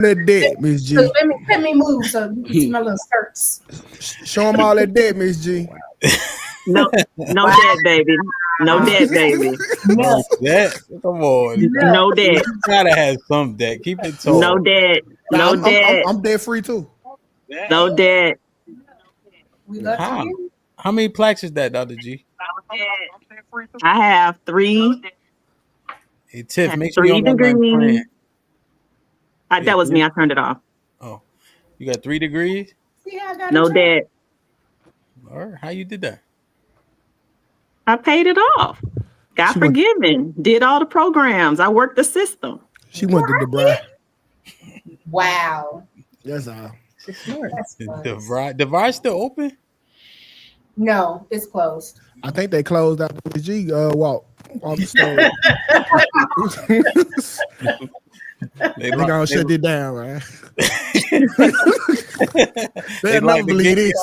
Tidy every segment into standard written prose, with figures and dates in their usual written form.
that debt, Miss G. Let me move so you can see my little skirts. Show them all that debt, Miss G. No debt, baby. No debt, baby. No debt. Come on. No debt. You gotta have some debt. Keep it tall. No debt. No debt. I'm debt free too. No debt. We love How? you. How many plaques is that, Dr. G? I have 3. Hey, Tiff, make sure you 3 don't got nothing degrees. planned. That was me. I turned it off. Oh, you got 3 degrees? See how I got No it, debt. All right. How you did that? I paid it off. Got forgiven. Did all the programs. I worked the system. She went to DeBry. Wow. That's all. She's smart. The bar still open? No, it's closed. I think they closed out the G walk the store. They gonna shut it down, man. They'll never believe this.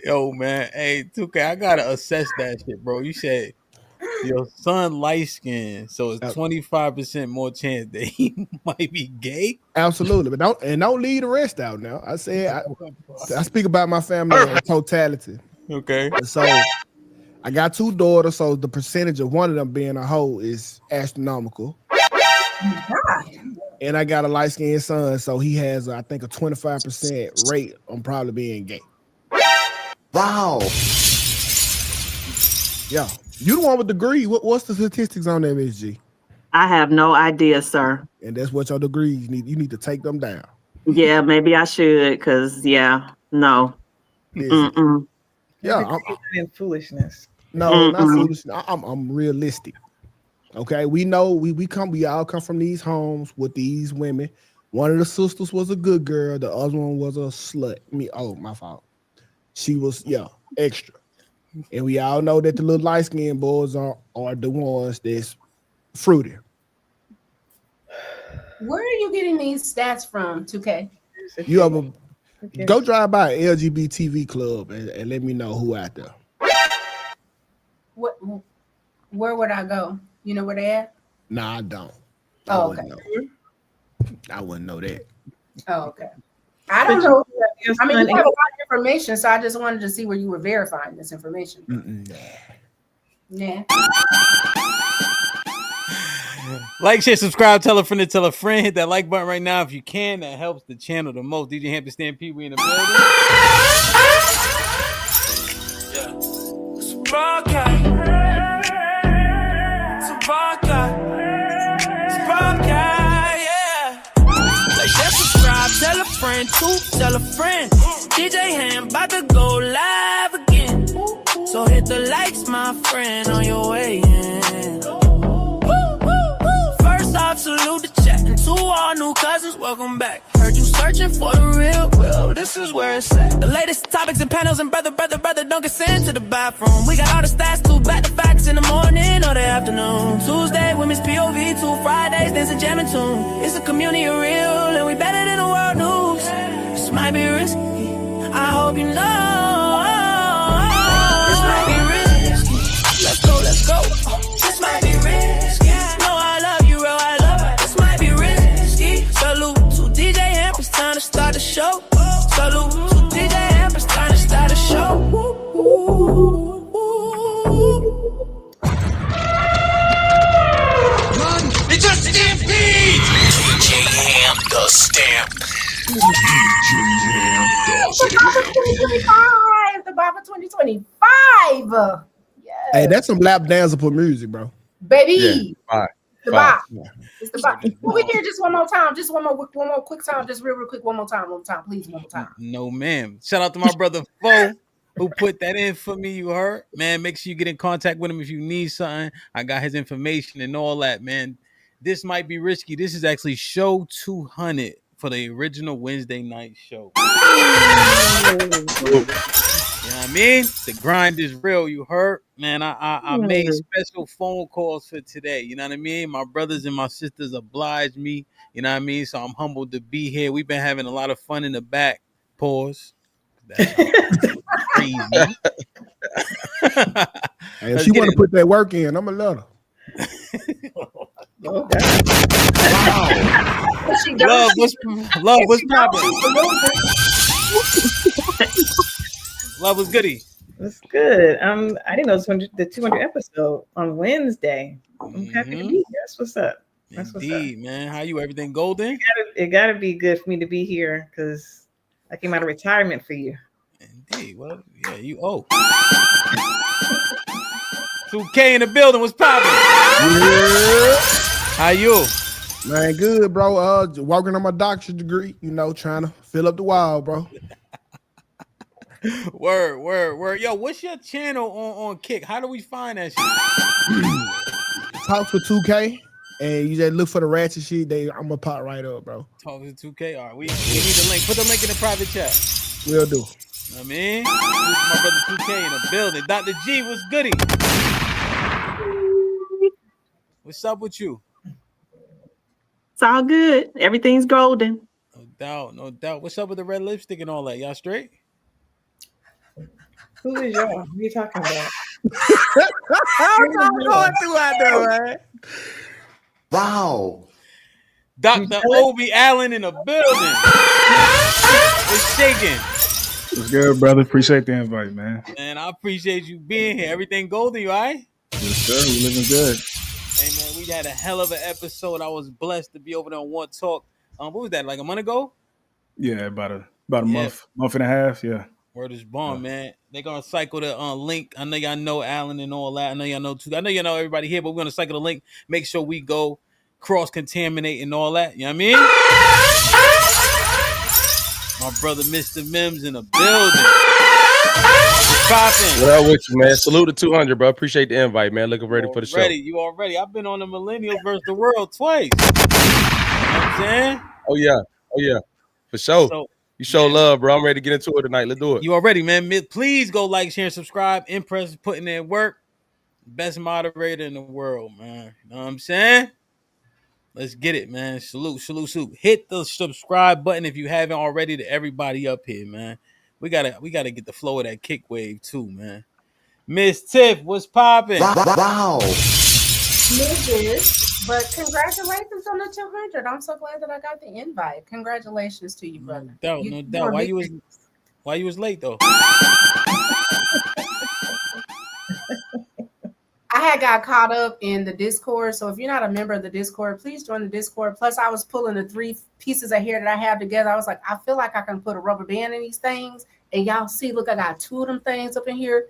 Yo, man. Hey, 2K, I gotta assess that shit, bro. You said your son light skinned, so it's 25% more chance that he might be gay. Absolutely, but don't leave the rest out now. I said I speak about my family in totality. Okay. So I got 2 daughters, so the percentage of one of them being a hoe is astronomical. And I got a light-skinned son, so he has, I think, a 25% rate on probably being gay. Wow. Yeah. You the one with the degree. What's the statistics on that, Miss G? I have no idea, sir. And that's what your degrees need. You need to take them down. Yeah, maybe I should, because, no. Yeah. I'm foolishness. No, not foolish. I'm realistic. Okay, we know we all come from these homes with these women. One of the sisters was a good girl, the other one was a slut. My fault. She was extra. And we all know that the little light skinned boys are the ones that's fruity. Where are you getting these stats from, 2K? You ever go drive by an LGBT club and let me know who out there. Where would I go? You know where they at? Nah, I don't. Okay. I wouldn't know that. Oh, okay. I don't know. I mean, you have a lot of information, so I just wanted to see where you were verifying this information. Nah. Like, share, subscribe, tell a friend to tell a friend. Hit that like button right now if you can. That helps the channel the most. DJ Hamp Stampede, we in the building. Tell a friend to tell a friend. DJ Ham about to go live again. So hit the likes, my friend, on your way in. First off, salute the chat. And to all new cousins, welcome back. Heard you searching for the real. Well, this is where it's at. The latest topics and panels and brother, don't get sent to the bathroom. We got all the stats to back the facts in the morning or the afternoon. Tuesday, women's POV, 2 Fridays, dancing jamming tune. It's a community of real, and we better than the world news. This might be risky, I hope you know. This might be risky. Let's go. This might be risky. No, I love you, real, I love it. This might be risky. Salute to DJ Hamp, it's time to start the show. Salute to DJ Hamp, it's time to start the show. It's a stampede! DJ Ham the Stamp. DJ Ham the Stamp. The Baba 2025. Yes. Hey, that's some lap danceable music, bro. Baby. Yeah. The Baba. It's the Baba. Can we hear just one more time? Just one more quick time. Just real quick. One more time, please. One more time. No, ma'am. Shout out to my brother Fo, who put that in for me. You heard, man. Make sure you get in contact with him if you need something. I got his information and all that, man. This might be risky. This is actually show 200 for the original Wednesday night show. You know what I mean? The grind is real. You heard, man. I made special phone calls for today. You know what I mean? My brothers and my sisters obliged me. You know what I mean? So I'm humbled to be here. We've been having a lot of fun in the back. Pause. That's crazy. Hey, if she want to put that work in, I'm gonna let her. Okay. Wow. She don't. Love, what's popping? Love was goody. That's good. I didn't know this one, the 200 episode on Wednesday. I'm happy to be here. That's what's up. That's Indeed, what's up. man. How you? Everything golden? It gotta be good for me to be here because I came out of retirement for you. Indeed. Well, yeah, you owe. 2K in the building. What's popping? Yeah. How you? Man, good, bro. Working on my doctorate degree, trying to fill up the wall, bro. Word. Yo, what's your channel on Kick? How do we find that shit? Talks with 2K, and you just look for the ratchet shit. I'm gonna pop right up, bro. Talk to 2K. All right, we need the link. Put the link in the private chat. Will do. I mean, my brother 2K in the building. Dr. G, what's goody? What's up with you? It's all good. Everything's golden. No doubt. What's up with the red lipstick and all that? Y'all straight? Who is y'all? What are you talking about? I'm going through out there, man. Wow. Dr. Obi Allen in the building. It's shaking. What's good, brother? Appreciate the invite, man. Man, I appreciate you being here. Everything golden, you all right? Yes, sir. We living good. Hey, man, we had a hell of an episode. I was blessed to be over there on One Talk. What was that, like a month ago? Yeah, about a month and a half. Yeah. Word is born, man. They're gonna cycle the link. I know y'all know Alan and all that. I know y'all know too. I know y'all know everybody here, but we're gonna cycle the link. Make sure we go cross-contaminate and all that. You know what I mean? My brother Mr. Mims in the building. Popping. What up with you, man? Salute to 200, bro. Appreciate the invite, man. Looking ready for the show. You already. I've been on the Millennials versus the World twice. You know what I'm saying? Oh yeah. For sure. So, you show love, bro. I'm ready to get into it tonight. Let's do it. You already, man. Please go like, share, and subscribe. Impress is putting in work. Best moderator in the world, man. You know what I'm saying? Let's get it, man. Salute. Hit the subscribe button if you haven't already to everybody up here, man. We gotta get the flow of that kick wave too, man. Miss Tiff, what's popping? Wow. Midges, but congratulations on the 200. I'm so glad that I got the invite. Congratulations to you, brother. No doubt. Why you was late though? I had got caught up in the Discord. So if you're not a member of the Discord, please join the Discord. Plus, I was pulling the 3 pieces of hair that I have together. I was like, I feel like I can put a rubber band in these things. And y'all see, look, I got 2 of them things up in here.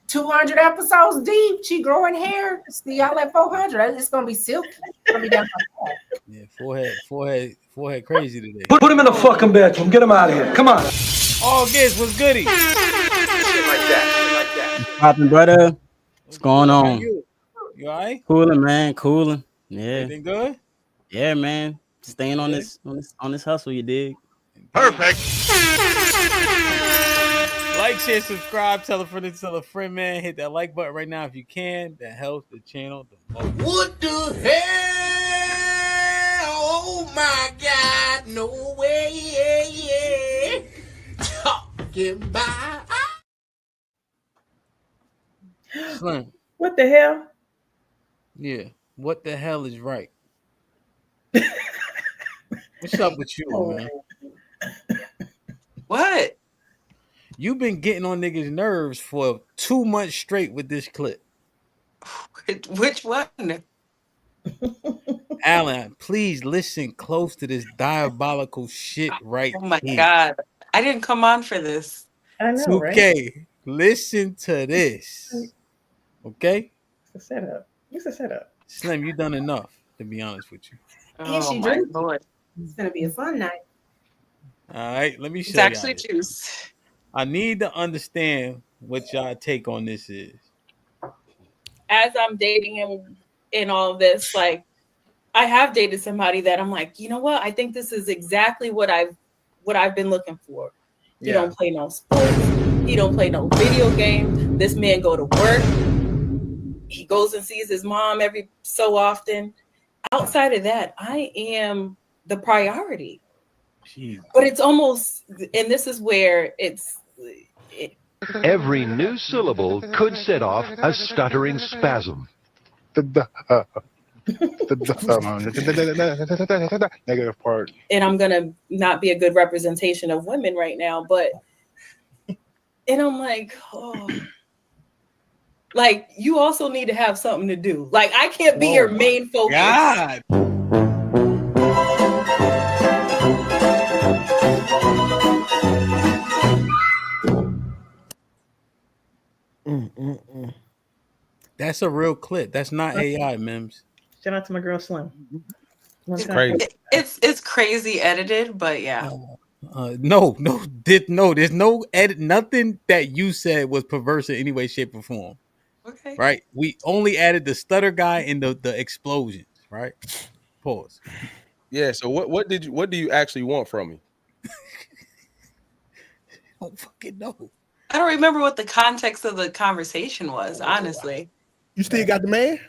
200 episodes deep. She growing hair. See y'all at 400. It's gonna be silky. It's gonna be down my back. Yeah, forehead crazy today. Put him in the fucking bedroom. Get him out of here. Come on. August, what's goody? Shit like that. Popping, brother. What's going on? You all right? Cooling, man. Cooling. Yeah. Everything good? Yeah, man. Staying on this hustle, you dig? Perfect. Like, share, subscribe, tell a friend, man. Hit that like button right now if you can. That helps the channel the most. What the hell? Oh my God. No way. Talking about. Slim. What the hell? Yeah. What the hell is right? What's up with you, man? What? You've been getting on niggas' nerves for 2 months straight with this clip. Which one? Alan, please listen close to this diabolical shit right Oh my here. God. I didn't come on for this. I know, 2K, right? listen to this. Okay? It's a setup. It's a setup. Slim, you done enough, to be honest with you. And she my drinks. Lord. It's gonna be a fun night. All right, let me It's show you. actually juice. I need to understand what y'all take on this is. As I'm dating him in all of this, like I have dated somebody that I'm like, you know what? I think this is exactly what I've been looking for. He don't play no sports. He don't play no video games. This man go to work. He goes and sees his mom every so often. Outside of that, I am the priority. Jeez. But it's almost, and this is where Every new syllable could set off a stuttering spasm. Negative part. And I'm gonna not be a good representation of women right now, but and I'm like, oh, like you also need to have something to do. Like I can't be your main focus. God. That's a real clip. That's not AI, Mims. Shout out to my girl Slim. It's crazy. It's crazy edited, but yeah. No, there's no edit. Nothing that you said was perverse in any way, shape, or form. Okay. Right? We only added the stutter guy and the explosions. Right? Pause. Yeah. So what do you actually want from me? I don't fucking know. I don't remember what the context of the conversation was, honestly. You still got the man?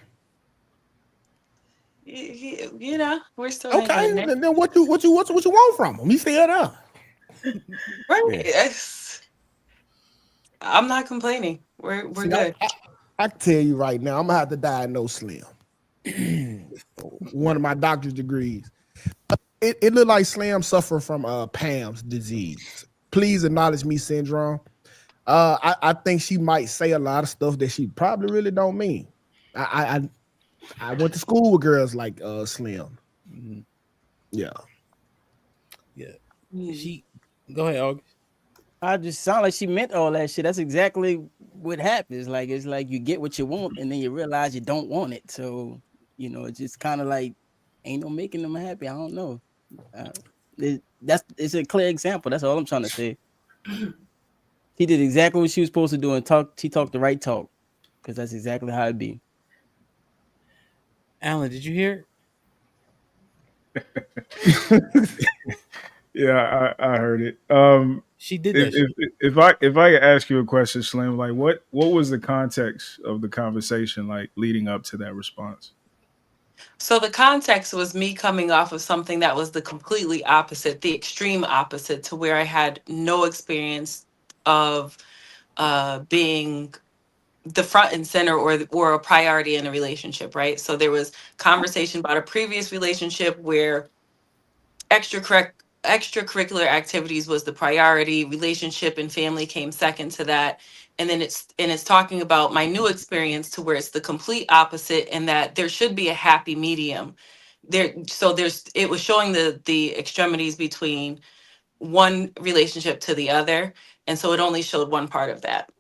You know, we're still Okay. Then what you want from him? He still there. Right. Yes. I'm not complaining. We're See, good. I can tell you right now, I'm gonna have to diagnose Slim. One of my doctor's degrees. It looked like Slim suffered from Pam's disease. Please acknowledge me syndrome. I think she might say a lot of stuff that she probably really don't mean. I went to school with girls like Slim. Mm-hmm. Yeah. She go ahead, August. I just sound like she meant all that shit. That's exactly what happens. Like it's like you get what you want, and then you realize you don't want it. So it's just kind of like ain't no making them happy. I don't know. It's a clear example. That's all I'm trying to say. He did exactly what she was supposed to do and talk. She talked the right talk because that's exactly how it be. Alan, did you hear it? Yeah, I heard it. She did that. If I could ask you a question, Slim, like what was the context of the conversation like leading up to that response? So the context was me coming off of something that was the completely opposite, the extreme opposite, to where I had no experience of being the front and center or a priority in a relationship, right? So there was conversation about a previous relationship where extracurricular activities was the priority, relationship and family came second to that. And then it's talking about my new experience to where it's the complete opposite, and that there should be a happy medium there. So it was showing the extremities between one relationship to the other, and so it only showed one part of that.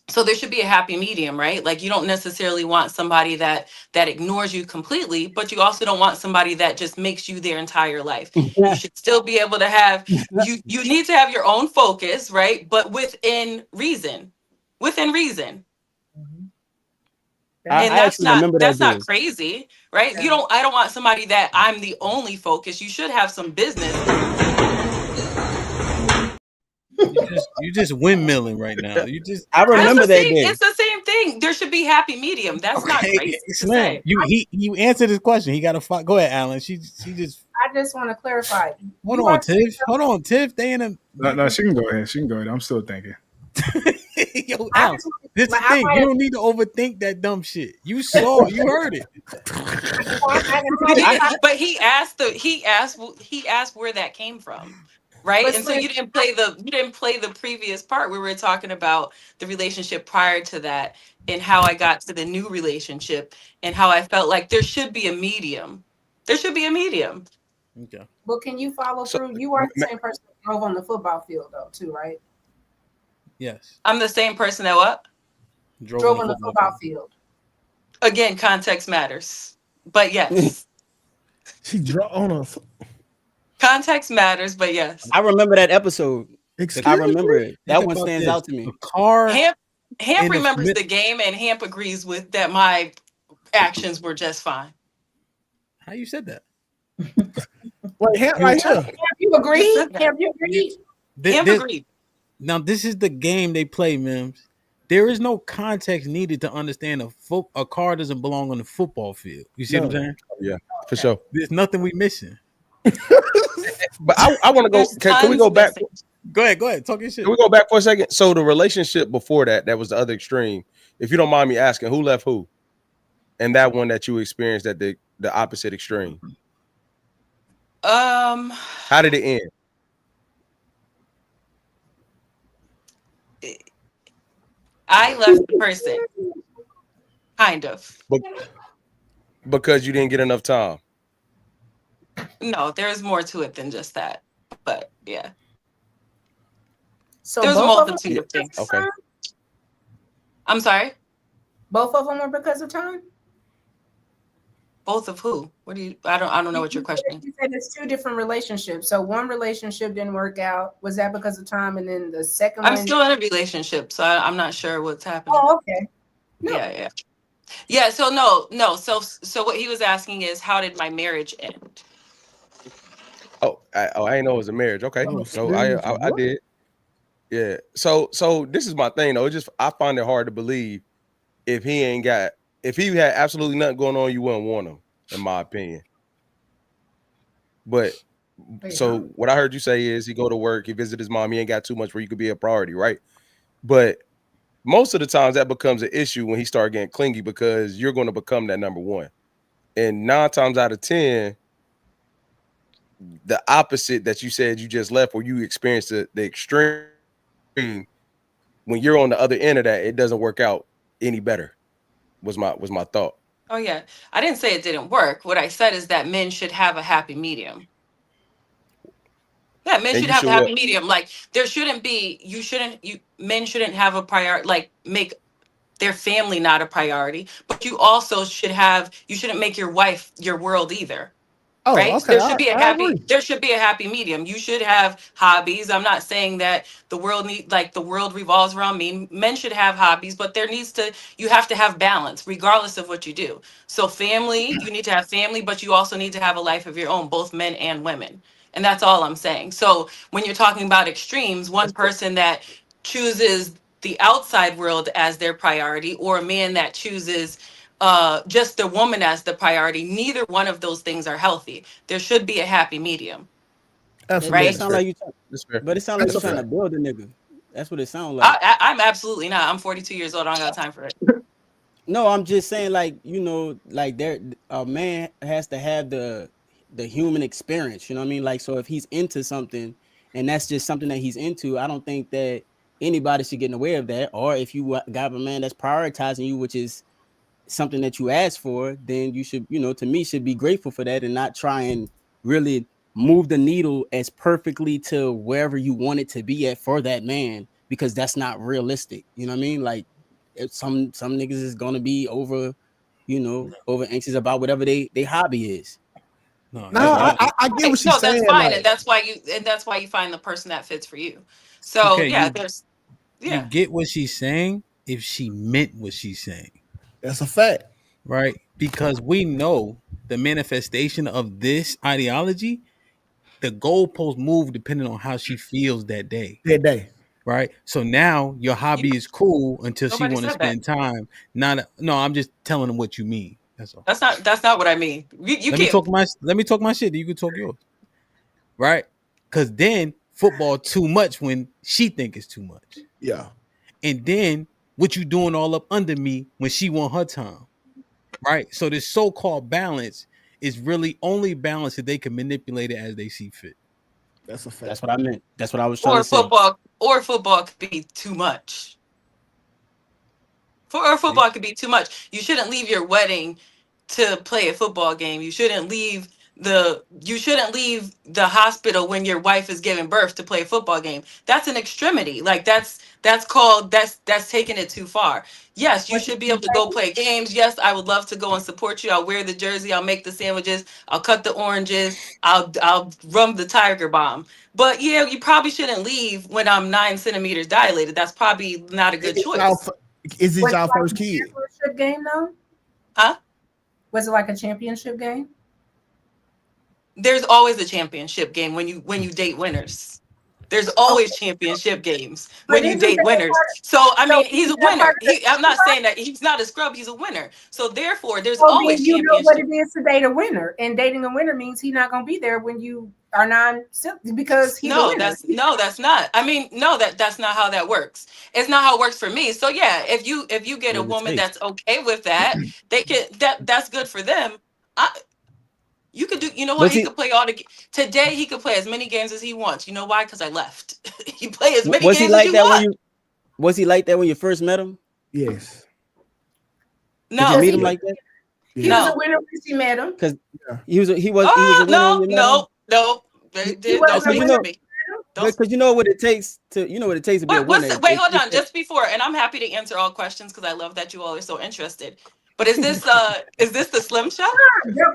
So there should be a happy medium, right? Like you don't necessarily want somebody that ignores you completely, but you also don't want somebody that just makes you their entire life. You should still be able to have, you need to have your own focus, right? But within reason. Within reason. And that's not crazy, right? Yeah. I don't want somebody that I'm the only focus. You should have some business. You just windmilling right now. I remember that day. It's the same thing. There should be happy medium. That's not crazy. Slim, you answered his question. He got to go ahead, Alan. She just. I just want to clarify. Hold on, Tiff. They in a. No, she can go ahead. I'm still thinking. Yo, Alan, this is the thing. You don't need to overthink that dumb shit. You saw, you heard it. But he asked where that came from. Right. And so you didn't play the previous part where we were talking about the relationship prior to that and how I got to the new relationship and how I felt like there should be a medium. There should be a medium. Okay. But can you follow through? You are the same person that drove on the football field though, too, right? Yes. I'm the same person that what? Drove on the football field. Again, context matters. But yes. She drove on a context matters, but yes. I remember that episode. I remember it. That one stands out to me. Hamp remembers the game, and Hamp agrees with that my actions were just fine. How you said that? Wait, Hamp right here. Hamp, you agreed? Hamp, you agreed? Hamp agreed. Now, this is the game they play, Mims. There is no context needed to understand a car doesn't belong on the football field. You see what I'm saying? Yeah, for sure. There's nothing we missing. But I want to go. Can we go back? Go ahead. Talk your shit. Can we go back for a second? So the relationship before that was the other extreme. If you don't mind me asking, who left who? And that one that you experienced that the opposite extreme? Um, How did it end? I left the person, kind of. Because you didn't get enough time. No, there's more to it than just that. But yeah, So there's a both of them. multitude of things. Okay. I'm sorry. Both of them were because of time. Both of who? What do you? I don't know what you're questioning. You said it's two different relationships. So one relationship didn't work out. Was that because of time? And then the second I'm one. still in a relationship, so I'm not sure what's happening. Oh, okay. No. Yeah. So no. So what he was asking is, how did my marriage end? I didn't know it was a marriage. Okay, Oh, so serious? I What? did. Yeah. So this is my thing though. It's just I find it hard to believe if he had absolutely nothing going on, you wouldn't want him, in my opinion. But so what I heard you say is he go to work, he visit his mom, he ain't got too much where you could be a priority, right? But most of the times that becomes an issue when he start getting clingy because you're going to become that number one. And 9 times out of 10, the opposite that you said you just left, where you experienced the extreme, when you're on the other end of that, it doesn't work out any better. Was my thought. Oh yeah, I didn't say it didn't work. What I said is that men should have a happy medium. Yeah, men And should you have a should happy what? medium. Like there shouldn't be. Men shouldn't have a priority. Like make their family not a priority. But you also should have. You shouldn't make your wife your world either. Oh, Right? okay. There should be a I happy. agree. There should be a happy medium. You should have hobbies. I'm not saying that the world the world revolves around me. Men should have hobbies, but you have to have balance regardless of what you do. So family, you need to have family, but you also need to have a life of your own, both men and women. And that's all I'm saying. So when you're talking about extremes, one person that chooses the outside world as their priority, or a man that chooses just the woman as the priority, neither one of those things are healthy. There should be a happy medium. That Right? sound like you, but it sounds like That's you a trying to fact. build a nigga. That's what it sounds like. I'm absolutely not. I'm 42 years old. I don't got time for it. No, I'm just saying, like, you know, like a man has to have the human experience. You know what I mean? Like, so if he's into something, and that's just something that he's into, I don't think that anybody should get in the way of that. Or if you got a man that's prioritizing you, which is something that you asked for, then you should, you know, to me, should be grateful for that and not try and really move the needle as perfectly to wherever you want it to be at for that man, because that's not realistic. You know what I mean? Like some niggas is gonna be over anxious about whatever they hobby is. No, I get what she's No, saying. that's fine, Like, and that's why you find the person that fits for you. So Okay, yeah, you get what she's saying if she meant what she's saying. that's a fact. Right? Because we know the manifestation of this ideology, the goalposts move depending on how she feels that day. Right? So now your hobby is cool until she Nobody want to said that. spend time. No, I'm just telling them what you mean. That's all. That's not what I mean. You Let me can't. talk my shit. You can talk yours. Right? Because then football too much when she think it's too much. Yeah. And then what you doing all up under me when she want her time. Right? So this so-called balance is really only balance if they can manipulate it as they see fit. That's a fact. That's what I meant. That's what I was trying to say. Football could be too much. Football could be too much. You shouldn't leave your wedding to play a football game. You shouldn't leave the hospital when your wife is giving birth to play a football game. That's an extremity. Like that's taking it too far. Yes, you should be able to go play games. Yes, I would love to go and support you. I'll wear the jersey, I'll make the sandwiches, I'll cut the oranges, I'll run the tiger bomb. But yeah, you probably shouldn't leave when I'm 9 centimeters dilated. That's probably not a good choice. Is it Was y'all it like first a kid? championship game though? Huh? Was it like a championship game? There's always a championship game when you date winners. There's always championship games when you date winners. So I mean, he's a winner. I'm not saying that he's not a scrub. He's a winner. So therefore, there's always then you know what championship. it is to date a winner, and dating a winner means he's not going to be there when you are because he's a winner. That's not. I mean, no, that's not how that works. It's not how it works for me. So yeah, if you get a woman that's okay with that, that's good for them. You could do, you know what? Was He he could play today. He could play as many games as he wants. You know why? Because I left. You play as many was he games as like you that when want. you first met him? Yes. Did you No, meet him like that? He was a no. winner when she met him. Because he was a winner when you met him. No. He Don't wasn't a speak winner. to me. Don't Because you know what it takes to be a winner. Wait, hold on. Just before, and I'm happy to answer all questions because I love that you all are so interested. But is this the Slim Show?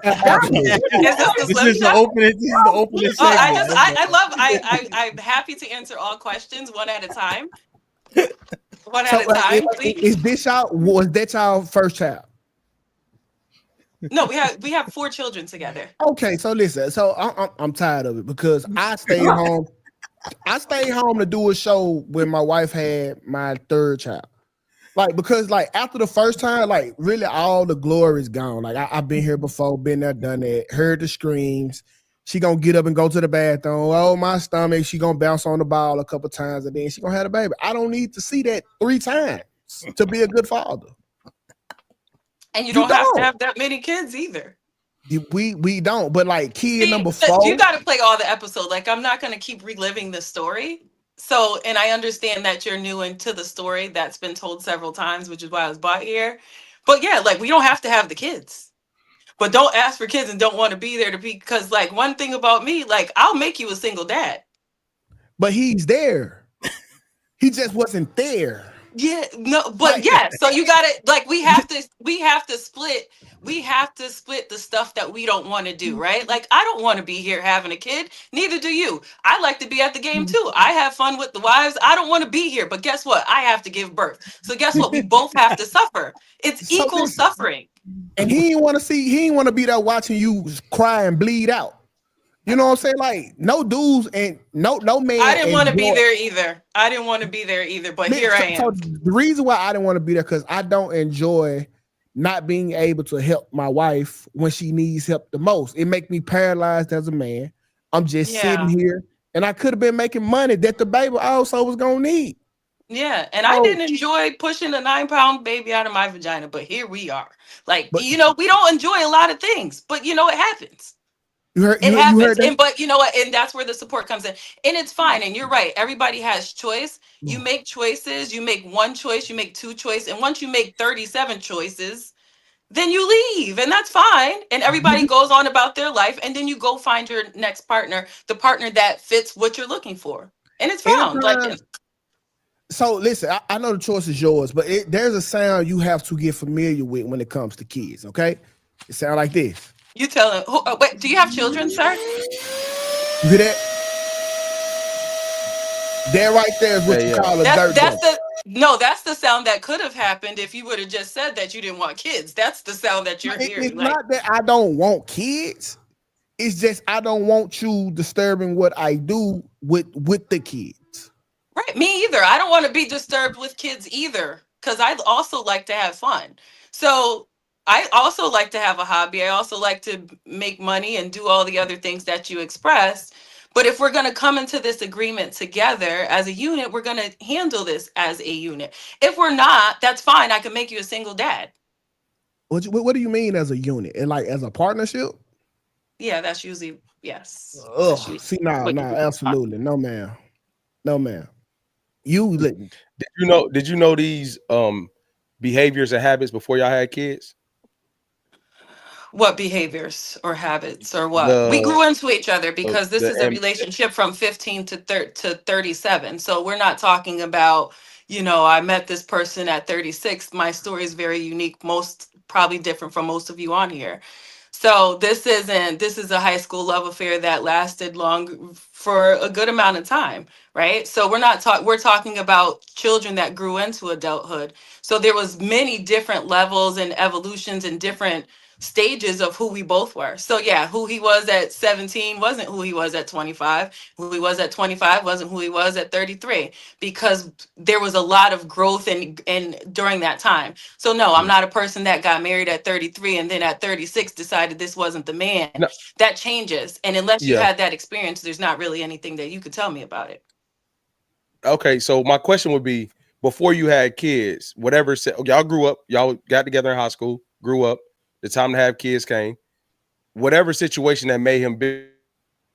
Absolutely. Is this the This Slim is the Show? opening. This is the opening Oh, segment. I'm happy to answer all questions one at a time. One So at a time, is please. this was that y'all first child? No, we have 4 children together. Okay, so listen. So I'm tired of it because I stayed home. I stayed home to do a show when my wife had my 3rd child. Like, because like after the first time, like really all the glory is gone. Like I've been here before, been there, done that, heard the screams. She gonna get up and go to the bathroom. Oh, my stomach. She gonna bounce on the ball a couple times and then she gonna have a baby. I don't need to see that 3 times to be a good father. And you don't have to have that many kids either. We don't, but like kid number 4. You got to play all the episodes. Like, I'm not going to keep reliving the story. So, and I understand that you're new into the story that's been told several times, which is why I was brought here. But yeah, like, we don't have to have the kids. But don't ask for kids and don't want to be there because like one thing about me, like I'll make you a single dad. But he's there. He just wasn't there. Yeah, no, but like, yeah, so you got to like we have to split the stuff that we don't want to do, right? Like I don't want to be here having a kid, neither do you. I like to be at the game too. I have fun with the wives. I don't want to be here, but guess what? I have to give birth. So guess what? We both have to suffer. It's equal suffering. And he didn't want to be there watching you cry and bleed out. You know what I'm saying? Like no dudes and no man. I didn't want to be there either. But here I am. So the reason why I didn't want to be there because I don't enjoy not being able to help my wife when she needs help the most. It makes me paralyzed as a man. I'm just sitting here, and I could have been making money that the baby also was gonna need. Yeah, and I didn't enjoy pushing a 9-pound baby out of my vagina, but here we are. Like, we don't enjoy a lot of things, but it happens. It happens, but you know what? And that's where the support comes in. And it's fine. And you're right. Everybody has choice. You make choices. You make one choice. You make 2 choices. And once you make 37 choices, then you leave, and that's fine. And everybody goes on about their life. And then you go find your next partner, the partner that fits what you're looking for. And it's found. So listen, I know the choice is yours, but there's a sound you have to get familiar with when it comes to kids. Okay, it sounds like this. You tell him. Wait, do you have children, sir? You hear that? That right there is what you call a dirt joke. That's the sound that could have happened if you would have just said that you didn't want kids. That's the sound that you're hearing. It's not that I don't want kids. It's just I don't want you disturbing what I do with the kids. Right, me either. I don't want to be disturbed with kids either, because I also like to have fun. So I also like to have a hobby. I also like to make money and do all the other things that you expressed. But if we're going to come into this agreement together as a unit, we're going to handle this as a unit. If we're not, that's fine. I can make you a single dad. What do you mean as a unit? And like as a partnership? Yeah, that's usually, yes. See, no, absolutely. No, ma'am. No, ma'am. Did you know these behaviors and habits before y'all had kids? What behaviors or habits or what? We grew into each other because this is a relationship from 15 to 37. So we're not talking about, I met this person at 36. My story is very unique, probably different from most of you on here. So this is a high school love affair that lasted long for a good amount of time, right? So we're talking about children that grew into adulthood. So there was many different levels and evolutions and different stages of who we both were. So yeah, who he was at 17 wasn't who he was at 25. Who he was at 25 wasn't who he was at 33, because there was a lot of growth and during that time. So no, I'm not a person that got married at 33 and then at 36 decided this wasn't the man. No. That changes. And unless you had that experience, there's not really anything that you could tell me about it. Okay, so my question would be, before you had kids, y'all grew up, y'all got together in high school, grew up, the time to have kids came. whatever situation that made him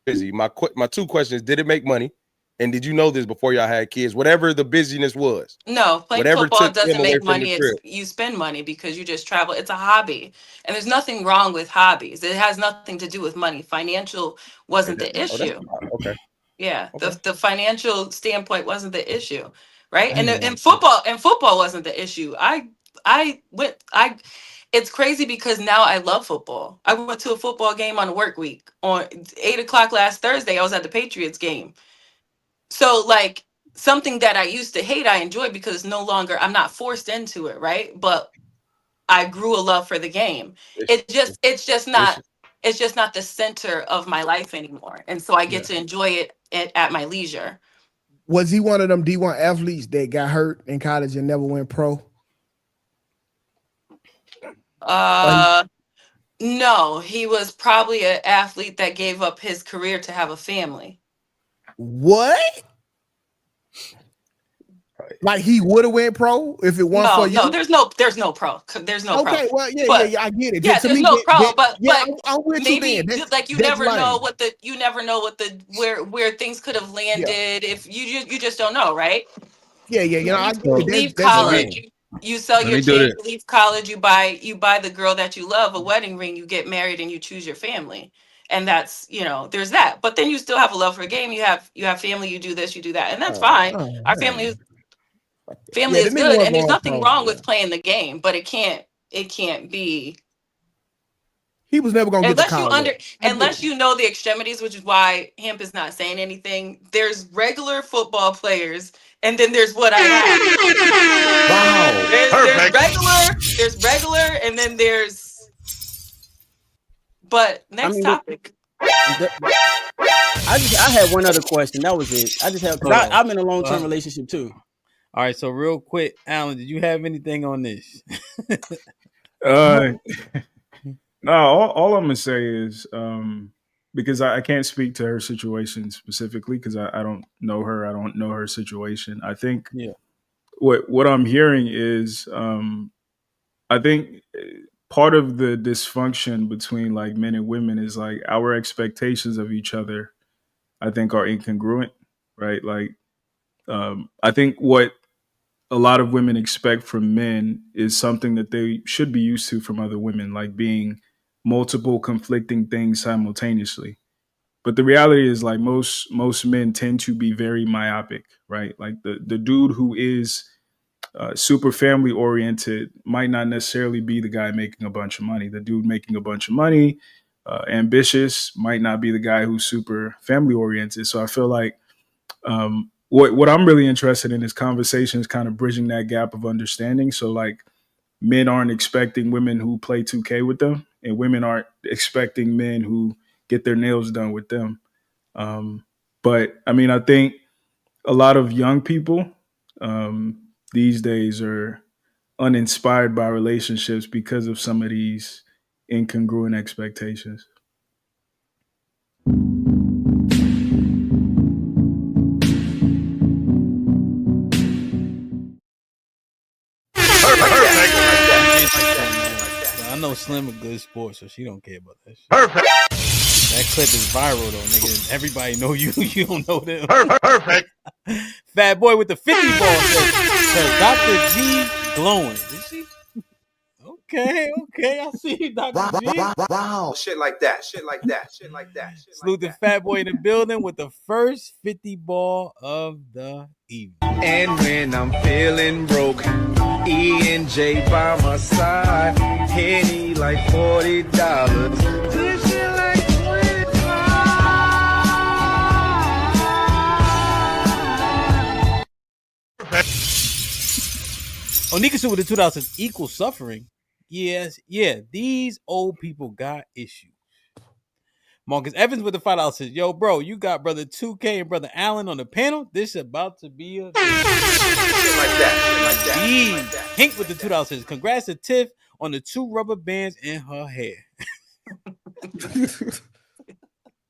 busy. My two questions: did it make money? And did you know this before y'all had kids? Whatever the busyness was. No, playing Whatever football took him doesn't away make from the money. It's crib. you spend money because you just travel. It's a hobby. And there's nothing wrong with hobbies. It has nothing to do with money. Financial wasn't the Oh, that's issue. okay. Yeah. Okay. The financial standpoint wasn't the issue. Right. I And ain't and gonna- football wasn't the issue. It's crazy because now I love football. I went to a football game on a work week on 8 o'clock last Thursday. I was at the Patriots game. So like something that I used to hate, I enjoy because it's no longer, I'm not forced into it, right? But I grew a love for the game. It's just not the center of my life anymore. And so I get to enjoy it at my leisure. Was he one of them D1 athletes that got hurt in college and never went pro? No, he was probably an athlete that gave up his career to have a family. What? Like he would have went pro if it weren't for you? No, there's no pro. There's no pro. Okay, well, yeah, But, I get it. Yeah, To there's me, no pro, but I'm with maybe you then. like you That's never know lame. where things could have landed if you just don't know, right? Yeah, I get You it. leave That's college, lame. you sell Let your me do chain, this. leave college, you buy the girl that you love a wedding ring, you get married, and you choose your family, and that's there's that. But then you still have a love for a game. You have family. You do this, you do that, and that's fine. Our family is Yeah, the nigga good, wasn't and there's going nothing pro. wrong with playing the game, but it can't be. He was never gonna get to Unless you college. unless you know the extremities, which is why Hemp is not saying anything. There's regular football players, and then there's what I have. Wow. There's regular, and then there's. But next topic. I had one other question. That was it. I just have because I'm in a long-term relationship too. All right, so real quick, Alan, did you have anything on this? No, all I'm gonna say is because I can't speak to her situation specifically because I don't know her. I don't know her situation. I think what I'm hearing is I think part of the dysfunction between like men and women is like our expectations of each other, I think, are incongruent, right? Like I think what a lot of women expect from men is something that they should be used to from other women, like being multiple conflicting things simultaneously. But the reality is like most men tend to be very myopic, right? Like the dude who is super family oriented might not necessarily be the guy making a bunch of money. The dude making a bunch of money, ambitious, might not be the guy who's super family oriented. So I feel like what I'm really interested in is conversations kind of bridging that gap of understanding. So like men aren't expecting women who play 2K with them, and women aren't expecting men who get their nails done with them. But I mean, I think a lot of young people these days are uninspired by relationships because of some of these incongruent expectations. I know Slim a good sport, so she don't care about that shit. Perfect. That clip is viral though, nigga. Everybody know you. You don't know them. Perfect. Fat boy with the 50 ball says, Dr. G glowing. Is she? Okay, I see you, Dr. G. Wow. Shit like that. Salute the fat boy in the building with the first 50 ball of the evening. And when I'm feeling broke, E and J by my side, Henny like $40. This shit like 25. Onika with the $2 says equal suffering. Yes, yeah, these old people got issues. Marcus Evans with the $5 says, yo, bro, you got brother 2K and brother Allen on the panel. This is about to be a shit like that. Hank with the $2 says, congrats to Tiff on the 2 rubber bands in her hair.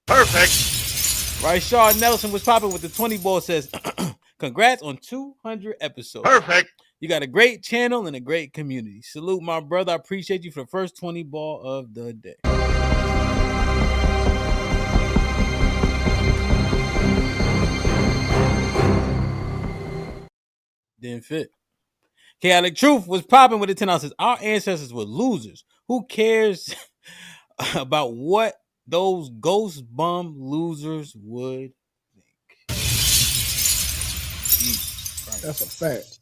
Perfect. Rashard Nelson was popping with the 20 ball says, congrats on 200 episodes. Perfect. You got a great channel and a great community. Salute, my brother. I appreciate you for the first 20 ball of the day. didn't fit. Chaotic Truth was popping with the 10 ounces. Our ancestors were losers. Who cares about what those ghost bum losers would think? That's a fact.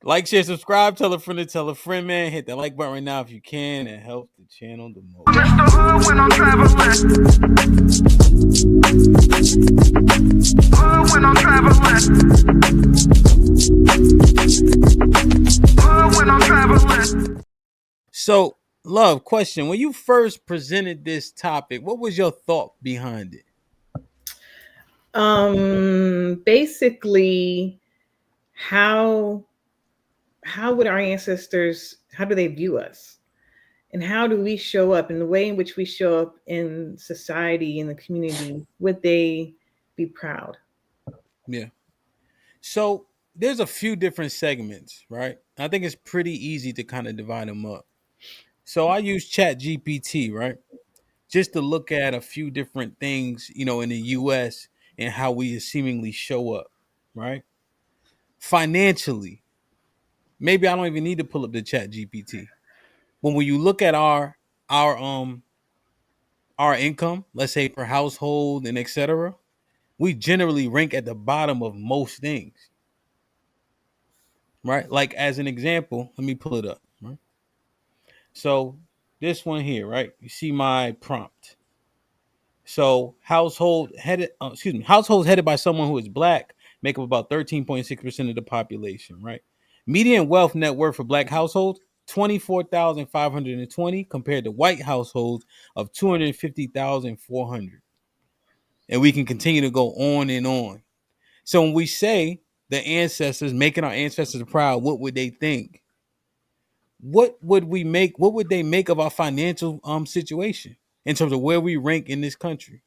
Like, share, subscribe, tell a friend, man. Hit that like button right now if you can. It helps the channel the most. When I'm traveling. When I'm traveling. When I'm traveling. So, Love, question. When you first presented this topic, what was your thought behind it? Basically, how would our ancestors, how do they view us? And how do we show up in the way in which we show up in society, in the community? Would they be proud? Yeah. So there's a few different segments, right? I think it's pretty easy to kind of divide them up. So I use Chat GPT, right? Just to look at a few different things, in the US and how we seemingly show up, right? Financially, maybe I don't even need to pull up the Chat GPT. When you look at our income, let's say per household and etc., we generally rank at the bottom of most things. Right? Like, as an example, let me pull it up. Right? So this one here, right? You see my prompt. So households headed by someone who is Black make up about 13.6% of the population, right? Median wealth net worth for Black households, 24,520 compared to white households of 250,400. And we can continue to go on and on. So when we say the ancestors, making our ancestors proud, what would they think? What would they make of our financial situation in terms of where we rank in this country?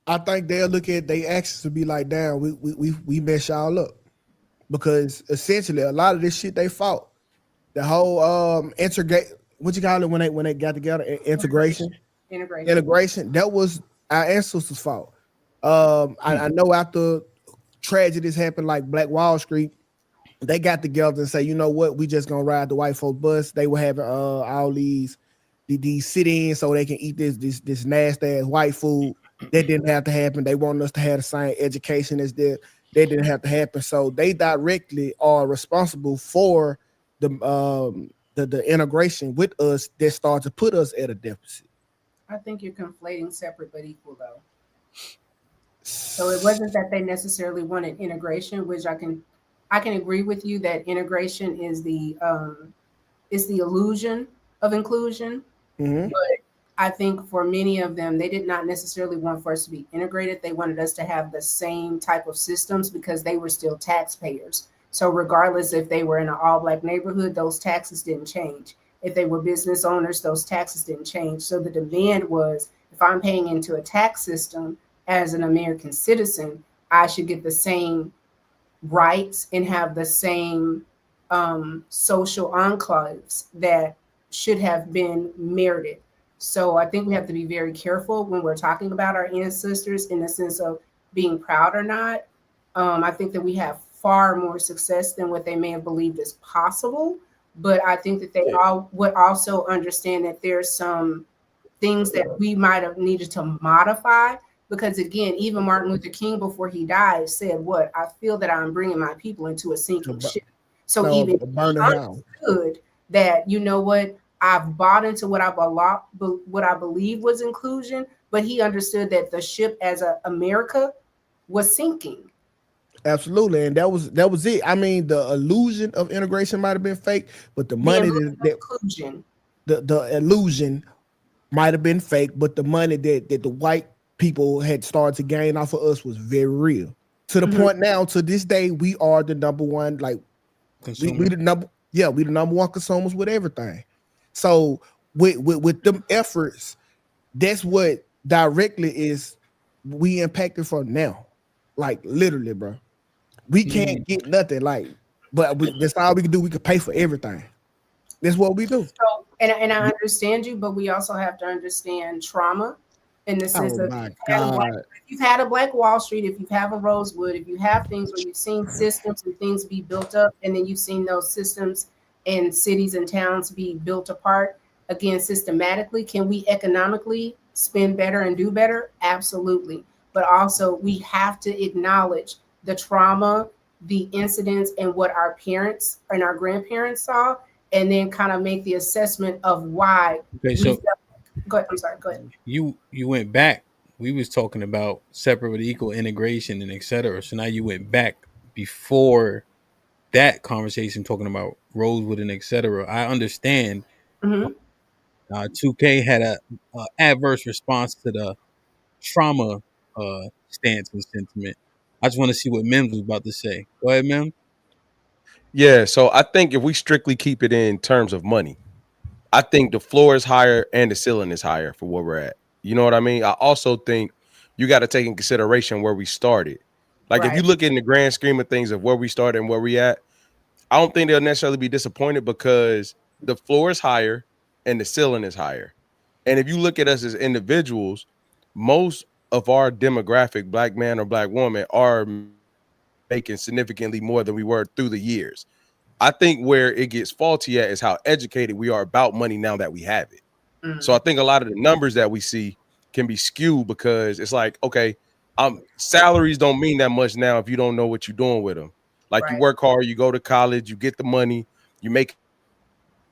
I think they'll look at their actions to be like, damn, we mess y'all up. Because essentially a lot of this shit they fought. The whole integrate, what you call it when they got together, integration. That was our ancestors' fault. I know after tragedies happened like Black Wall Street, they got together and say, you know what, we just gonna ride the white folk bus. They were having all these sit-ins so they can eat this nasty ass white food. That didn't have to happen. They wanted us to have the same education as them. That didn't have to happen. So they directly are responsible for the integration with us that started to put us at a deficit. I think you're conflating separate but equal, though. So it wasn't that they necessarily wanted integration, which I can agree with you that integration is the illusion of inclusion. Mm-hmm. But I think for many of them, they did not necessarily want for us to be integrated. They wanted us to have the same type of systems because they were still taxpayers. So regardless if they were in an all-Black neighborhood, those taxes didn't change. If they were business owners, those taxes didn't change. So the demand was, if I'm paying into a tax system as an American citizen, I should get the same rights and have the same social enclaves that should have been merited. So I think we have to be very careful when we're talking about our ancestors in the sense of being proud or not. I think that we have far more success than what they may have believed is possible. But I think that they all would also understand that there's some things that we might have needed to modify. Because again, even Martin Luther King, before he died, said, "What I feel that I'm bringing my people into a sinking ship." So even he understood that, you know what, I've bought into what I believe was inclusion, but he understood that the ship as America was sinking. Absolutely, and that was it. I mean, the illusion of integration might have been fake, but the money the illusion might have been fake, but the money that the white people had started to gain off of us was very real. To the point now, to this day, we are the number one, like we the number one consumers with everything. So with them efforts, that's what directly is we impacted from now. Like literally, bro. We can't get nothing, like, but that's all we can do. We can pay for everything. That's what we do. So, and I understand you, but we also have to understand trauma in the sense Oh of my if you've had a Black Wall Street, if you have a Rosewood, if you have things where you've seen systems and things be built up, and then you've seen those systems in cities and towns be built apart again systematically, can we economically spend better and do better? Absolutely. But also we have to acknowledge the trauma, the incidents, and what our parents and our grandparents saw, and then kind of make the assessment of why Okay, we so felt. Go ahead. I'm sorry. Go ahead. you went back. We was talking about separate but equal integration and etc. So now you went back before that conversation talking about Rosewood and etc. I understand. Mhm. 2K had a adverse response to the trauma stance and sentiment. I just want to see what Mims was about to say. Go ahead, Mims. Yeah, so I think if we strictly keep it in terms of money, I think the floor is higher and the ceiling is higher for where we're at. You know what I mean? I also think you got to take in consideration where we started. Like if you Right. look in the grand scheme of things of where we started and where we at, I don't think they'll necessarily be disappointed because the floor is higher and the ceiling is higher. And if you look at us as individuals, most of our demographic, black man or black woman, are making significantly more than we were through the years. I think where it gets faulty at is how educated we are about money now that we have it. So I think a lot of the numbers that we see can be skewed because it's like, okay, salaries don't mean that much now if you don't know what you're doing with them. Like you Right. work hard, you go to college, you get the money, you make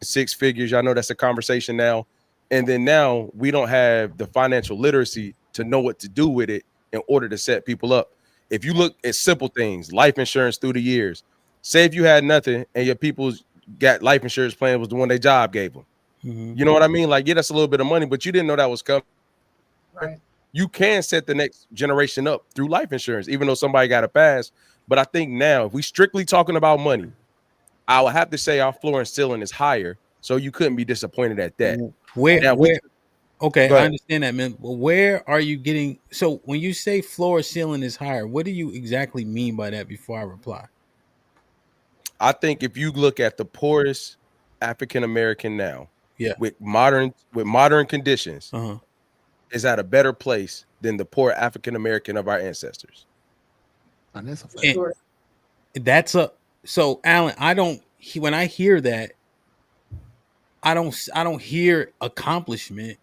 six figures. I know that's a conversation now. And then now we don't have the financial literacy to know what to do with it in order to set people up. If you look at simple things, life insurance through the years, say if you had nothing and your people's got life insurance plan was the one their job gave them. Mm-hmm. You know what I mean? Like, yeah, that's a little bit of money, but you didn't know that was coming. Right. You can set the next generation up through life insurance, even though somebody got a pass. But I think now, if we strictly talking about money, I would have to say our floor and ceiling is higher, so you couldn't be disappointed at that. Now, Where okay, go I ahead. understand that, man. But where are you getting so when you say floor ceiling is higher, what do you exactly mean by that before I reply? I think if you look at the poorest African American now, Yeah. with modern conditions, is at a better place than the poor African American of our ancestors. And that's a fact. And that's a so Alan, when I hear that, I don't hear accomplishment.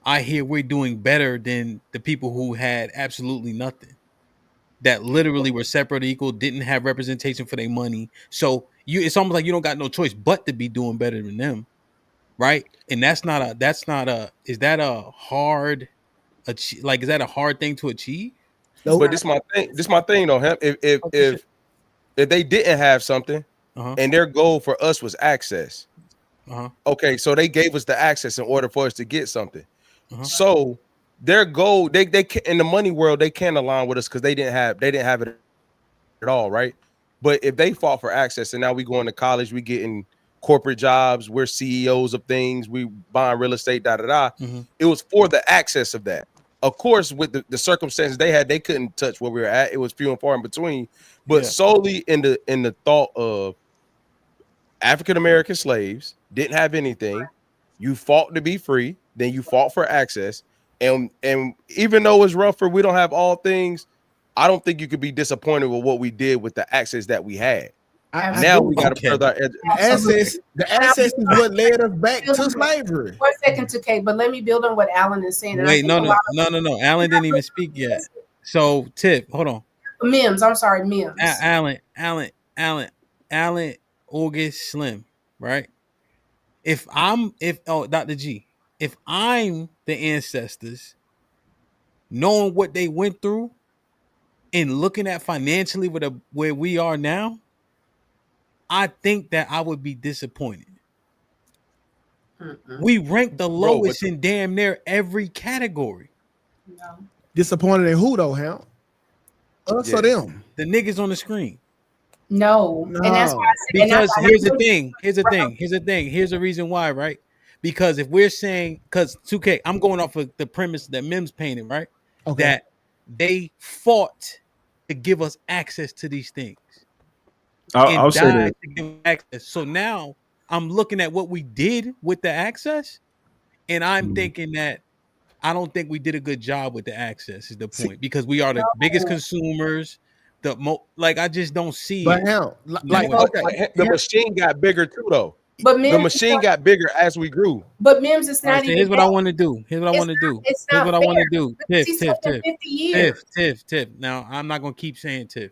I hear we're doing better than the people who had absolutely nothing. That literally were separate equal, didn't have representation for their money. So it's almost like you don't got no choice but to be doing better than them, right? And that's not a is that a hard is that a hard thing to achieve? But this my thing. This my thing though. Hemp. If they didn't have something, and their goal for us was access, okay, so they gave us the access in order for us to get something. So their goal, they in the money world, they can't align with us because they didn't have it at all, right? But if they fought for access and now we going to college, we getting corporate jobs, we're CEOs of things, we buying real estate, it was for the access of that. Of course, with the circumstances they had, they couldn't touch where we were at. It was few and far in between. But solely in the thought of African American slaves didn't have anything. You fought to be free, then you fought for access. And even though it's rougher, we don't have all things. I don't think you could be disappointed with what we did with the access that we had. Now we got to further the access is what led us back to slavery. 1 second, 2K, but let me build on what Alan is saying. And I Wait, think no. a lot of Alan didn't even speak yet. So Tip, hold on. Mims, I'm sorry, Mims. Alan, August Slim, right? Dr. G, if I'm the ancestors, knowing what they went through and looking at financially where we are now, I think that I would be disappointed. We ranked the lowest in damn near every category. No. Disappointed in who though, Hal? Us or them? The niggas on the screen. No. And that's why I said, because here's the thing. Here's the reason why, right? Because if we're saying, because 2K, I'm going off of the premise that Mims painted, right? Okay. That they fought to give us access to these things. I'll say that. To give access. So now I'm looking at what we did with the access, and I'm thinking that I don't think we did a good job with the access. Is the point, because we are the biggest consumers. Like I just don't see But it. now, Like, okay, the machine got bigger too, though. But The Mims, machine got bigger as we grew. but Mims, it's All right, not so even. here's what I want to do. Here's what I want to do. It's Here's not what I fair. want to do. Tiff, She's Tiff, taken Tiff, 50 years. Tiff. Now I'm not gonna keep saying Tiff.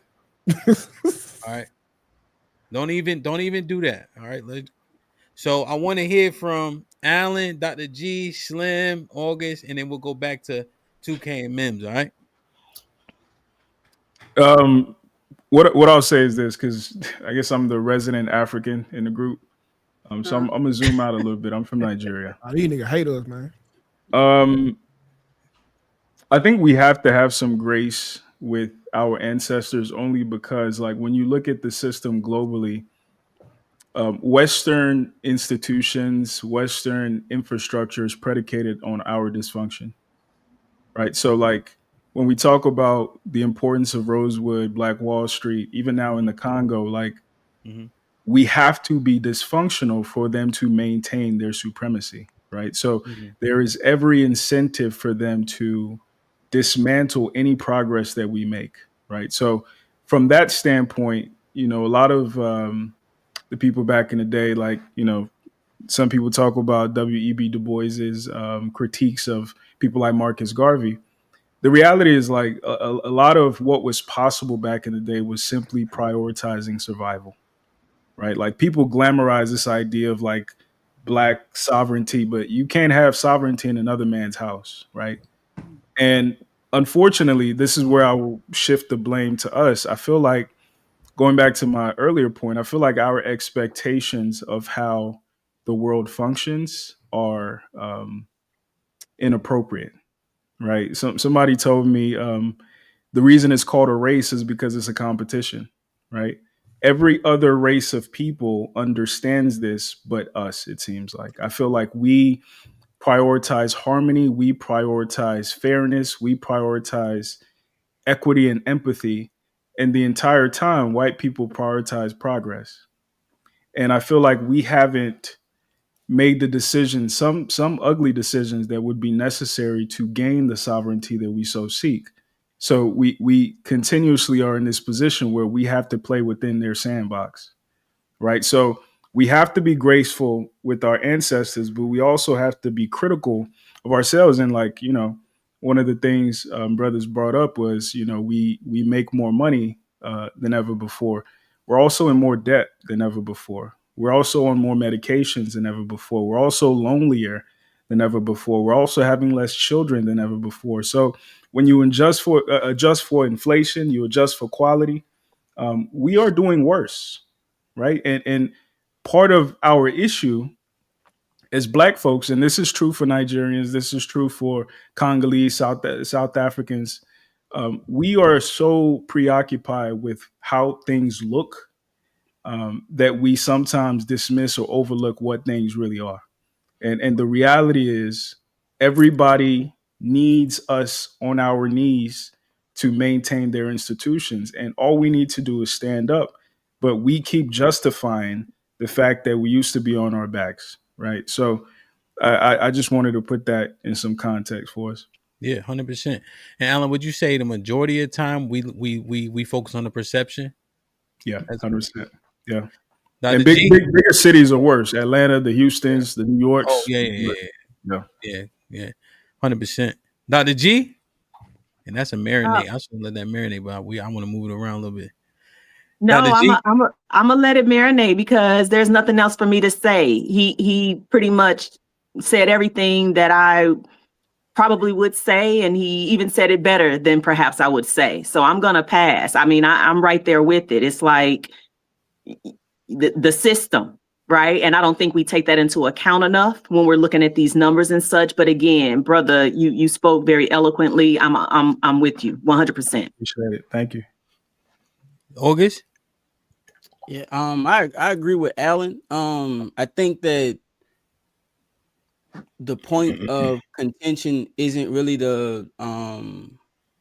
All right. Don't even do that. All right. So I want to hear from Alan, Dr. G, Slim, August, and then we'll go back to 2K and Mims. All right. What I'll say is this, because I guess I'm the resident African in the group. So I'm gonna zoom out a little bit. I'm from Nigeria. Oh, these niggas hate us, man. I think we have to have some grace with our ancestors, only because, like, when you look at the system globally, Western institutions, Western infrastructure is predicated on our dysfunction, right? So, like, when we talk about the importance of Rosewood, Black Wall Street, even now in the Congo, like, we have to be dysfunctional for them to maintain their supremacy, right? So there is every incentive for them to dismantle any progress that we make, right? So from that standpoint, a lot of the people back in the day, like, some people talk about W.E.B. Du Bois's critiques of people like Marcus Garvey. The reality is, like, a lot of what was possible back in the day was simply prioritizing survival, right? Like, people glamorize this idea of, like, Black sovereignty, but you can't have sovereignty in another man's house, right? And unfortunately, this is where I will shift the blame to us. I feel like, going back to my earlier point, I feel like our expectations of how the world functions are inappropriate, right? Somebody told me the reason it's called a race is because it's a competition, right? Every other race of people understands this, but us, it seems like. I feel like we prioritize harmony, we prioritize fairness, we prioritize equity and empathy. And the entire time, white people prioritize progress. And I feel like we haven't made the decisions, some ugly decisions that would be necessary to gain the sovereignty that we so seek. So we continuously are in this position where we have to play within their sandbox, right? So we have to be graceful with our ancestors, but we also have to be critical of ourselves. And, like, one of the things brothers brought up was, we make more money than ever before. We're also in more debt than ever before. We're also on more medications than ever before. We're also lonelier than ever before. We're also having less children than ever before. So when you adjust for inflation, you adjust for quality, we are doing worse, right? And part of our issue as Black folks, and this is true for Nigerians, this is true for Congolese, South Africans, we are so preoccupied with how things look that we sometimes dismiss or overlook what things really are. And the reality is, everybody needs us on our knees to maintain their institutions. And all we need to do is stand up. But we keep justifying the fact that we used to be on our backs, right? So I just wanted to put that in some context for us. Yeah, 100%. And Alan, would you say the majority of the time we focus on the perception? Yeah, 100%. Yeah. Dr. And G? bigger cities are worse. Atlanta, the Houstons, the New Yorks. Oh, yeah. 100%. Dr. G? And that's a marinate. I should let that marinate, but I want to move it around a little bit. No, Dr. I'm gonna let it marinate because there's nothing else for me to say. He pretty much said everything that I probably would say, and he even said it better than perhaps I would say. So I'm gonna pass. I mean, I'm right there with it. It's like the system, right? And I don't think we take that into account enough when we're looking at these numbers and such. But again, brother, you spoke very eloquently. I'm with you 100%. Appreciate it. Thank you. August? Yeah, I agree with Alan. I think that the point of contention isn't really the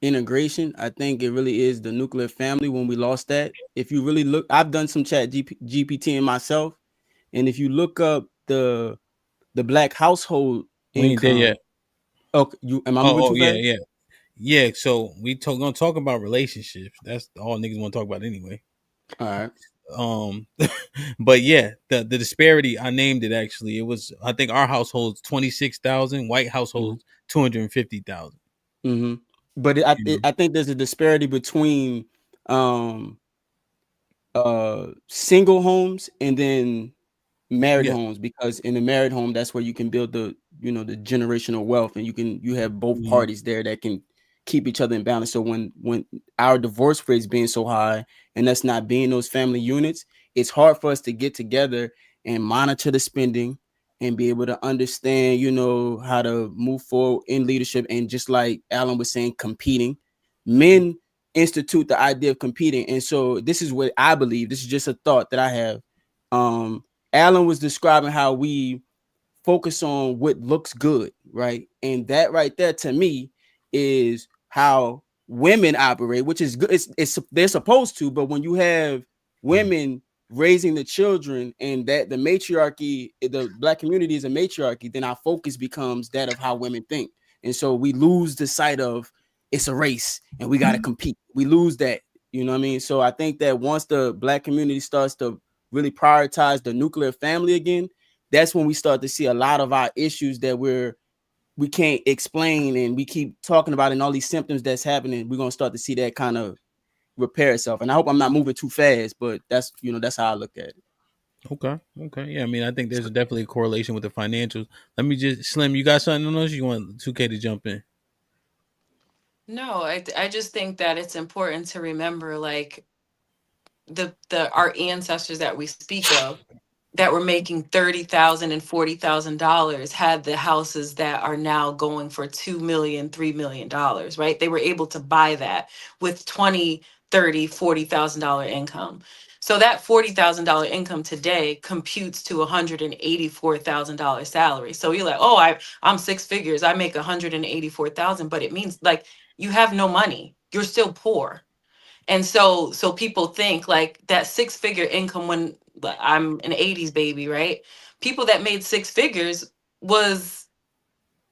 integration. I think it really is the nuclear family when we lost that. If you really look, I've done some chat GPT in myself, and if you look up the Black household We ain't there income, yet. Okay, am I moving too yeah, fast? yeah. So we gonna talk about relationships. That's all niggas want to talk about anyway. All right. But yeah, the disparity, I named it actually. It was, I think our household's 26,000, white households 250,000. Mm-hmm. But I think there's a disparity between single homes and then married Yeah. homes, because in the married home, that's where you can build the the generational wealth, and you have both Mhm. parties there that can keep each other in balance. So when our divorce rates being so high and us not being those family units, it's hard for us to get together and monitor the spending and be able to understand how to move forward in leadership. And just like Alan was saying, competing, men institute the idea of competing. And so this is what I believe, this is just a thought that I have. Alan was describing how we focus on what looks good, right? And that right there to me is how women operate, which is good. It's they're supposed to, but when you have women raising the children and that the matriarchy, the Black community is a matriarchy, then our focus becomes that of how women think. And so we lose the sight of it's a race and we got to compete. We lose that, you know what I mean? So I think that once the Black community starts to really prioritize the nuclear family again, that's when we start to see a lot of our issues that we can't explain and we keep talking about, and all these symptoms that's happening. We're gonna start to see that kind of repair itself. And I hope I'm not moving too fast, but that's that's how I look at it. Okay. Yeah, I mean, I think there's definitely a correlation with the financials. Let me just, Slim, you got something on those? You want 2K to jump in? No, I just think that it's important to remember, like, the our ancestors that we speak of, that were making $30,000 and $40,000 had the houses that are now going for $2 million, $3 million, right? They were able to buy that with 20, 30, $40,000 income. So that $40,000 income today computes to $184,000 salary. So you're like, oh, I'm six figures, I make 184,000, but it means, like, you have no money, you're still poor. And so people think like that six figure income, when I'm an 80s baby, right? People that made six figures was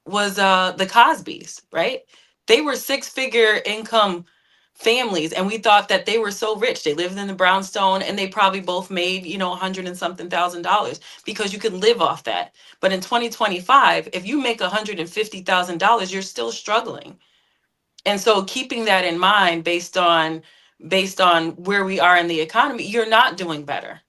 the Cosbys, right? They were six figure income families, and we thought that they were so rich. They lived in the brownstone and they probably both made, a hundred and something $1,000 because you could live off that. But in 2025, if you make $150,000, you're still struggling. And so keeping that in mind, based on where we are in the economy, you're not doing better.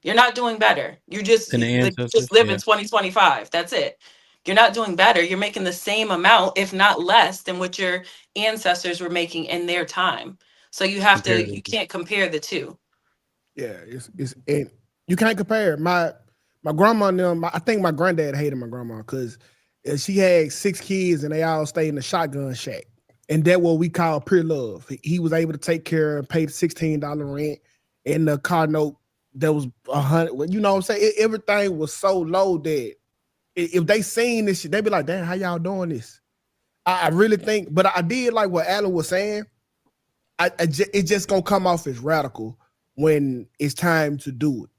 You're not doing better. You just And the just ancestors? live in Yeah. 2025. That's it. You're not doing better. You're making the same amount, if not less, than what your ancestors were making in their time. So you can't compare the two. Yeah, it's and you can't compare. My grandma and them, I think my granddad hated my grandma because she had 6 kids and they all stayed in the shotgun shack. And that what we call pure love. He was able to take care and pay the $16 rent and the car note that was 100. Well, you know what I'm saying? Everything was so low that if they seen this shit, they'd be like, damn, how y'all doing this? I really think, but I did like what Alan was saying. It's just gonna come off as radical when it's time to do it.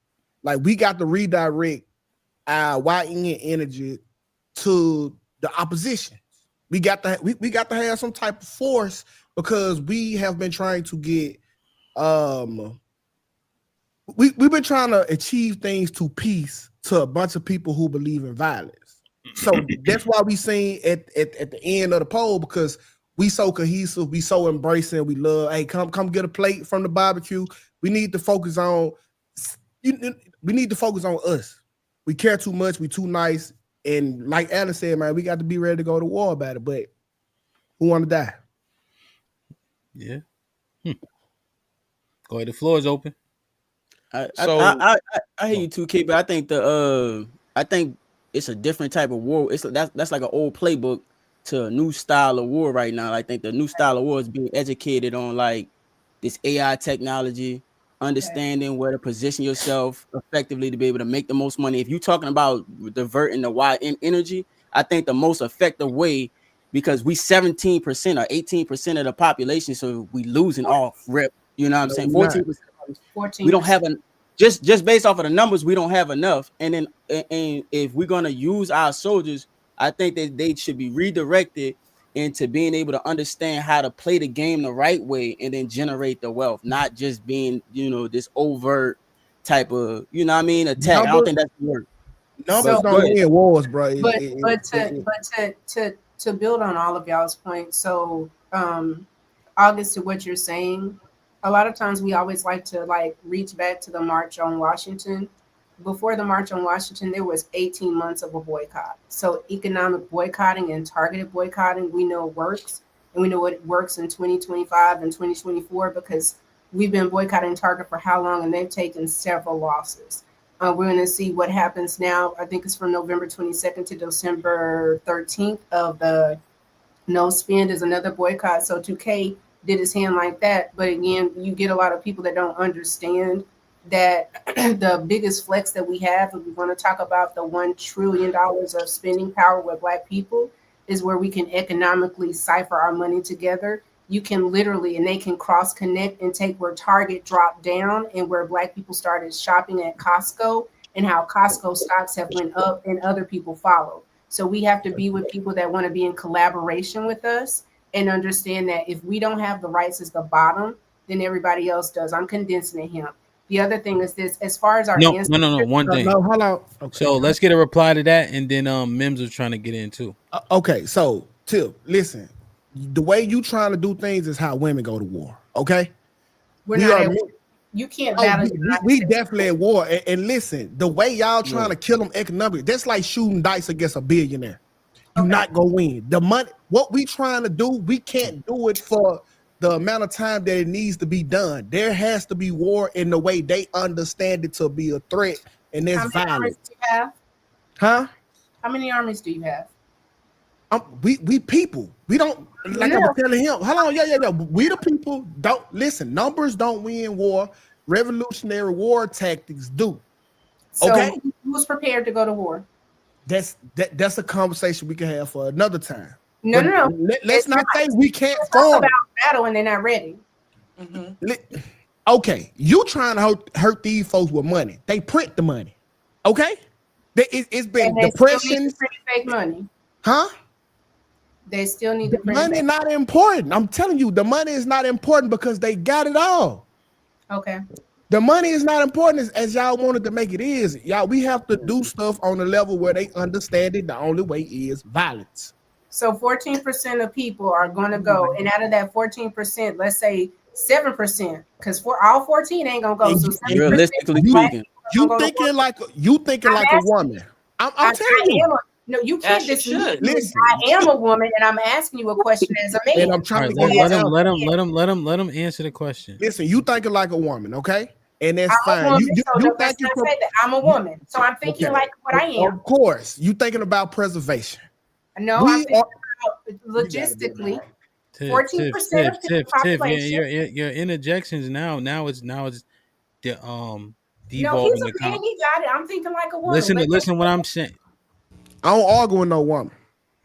Like we got to redirect our YN energy to the opposition. We got to we got to have some type of force because we have been trying to get we've been trying to achieve things to peace to a bunch of people who believe in violence. So that's why we seen at the end of the poll, because we so cohesive, we so embracing, we love, hey, come get a plate from the barbecue. We need to focus on us. We care too much, we too nice. And like Alan said, man, we got to be ready to go to war about it. But who want to die? Yeah. Go ahead. The floor is open. I hear you too, Kid, but I think I think it's a different type of war. That's like an old playbook to a new style of war right now. I think the new style of war is being educated on like this AI technology, understanding where to position yourself effectively to be able to make the most money. If you're talking about diverting the YN energy, I think the most effective way, because we 17% or 18% of the population, so we losing off rip. You know what I'm saying? 14%. We don't have just based off of the numbers, we don't have enough. And then and if we're gonna use our soldiers I think that they should be redirected into being able to understand how to play the game the right way and then generate the wealth, not just being, this overt type of, attack. I don't think that's the word. Numbers But go don't ahead. win wars, bro. To build on all of y'all's points, so August, to what you're saying, a lot of times we always like to reach back to the March on Washington. Before the March on Washington, there was 18 months of a boycott. So economic boycotting and targeted boycotting, we know works, and we know it works in 2025 and 2024 because we've been boycotting Target for how long, and they've taken several losses. We're going to see what happens now. I think it's from November 22nd to December 13th of the no spend is another boycott. So 2K did his hand like that. But again, you get a lot of people that don't understand that the biggest flex that we have, if we want to talk about the $1 trillion of spending power with Black people, is where we can economically cipher our money together. You can literally, and they can cross connect and take where Target dropped down and where Black people started shopping at Costco, and how Costco stocks have went up and other people follow. So we have to be with people that want to be in collaboration with us and understand that if we don't have the rights as the bottom, then everybody else does. I'm condensing it him. The other thing is this, as far as our No. One thing. No, hold on. Okay. So let's get a reply to that, and then Mims was trying to get in too. Okay, so Tip, listen, the way you trying to do things is how women go to war. Okay, you can't battle. We definitely at war. And listen, the way y'all trying to kill them economically, that's like shooting dice against a billionaire. You're not gonna win. The money, what we trying to do, we can't do it for the amount of time that it needs to be done. There has to be war in the way they understand it to be a threat, and there's How many armies violence. do you have? Huh? How many armies do you have? We people. We don't, like I was telling him. Hold on, yeah. We the people don't listen. Numbers don't win war. Revolutionary war tactics do. So Okay, who's prepared to go to war? That's a conversation we can have for another time. No. Let's not say we can't talk form about battle and they're not ready. Okay, you trying to hurt these folks with money. They print the money. Okay, it's been depression. Fake money, huh? They still need to print money. Not important. I'm telling you, the money is not important because they got it all. Okay. The money is not important as y'all wanted to make it is. Y'all, we have to do stuff on the level where they understand it. The only way is violence. So 14% of people are going to go, and out of that 14%, let's say 7%, because for all 14 ain't gonna go. So realistically speaking, you thinking like a woman. I'm telling you. No, you can't should. Listen, I am a woman, and I'm asking you a question as a man. And I'm trying to let him answer the question. Listen, you thinking like a woman, okay? And that's I'm fine. a woman, You so think you say that I'm a woman, so I'm thinking like what I am. Of course, you thinking about preservation. No, I'm thinking about logistically. 14% of the population. Your interjections now it's the No, devolving he's a the man. He got it. I'm thinking like a woman. Listen to what I'm saying. I don't argue with no woman.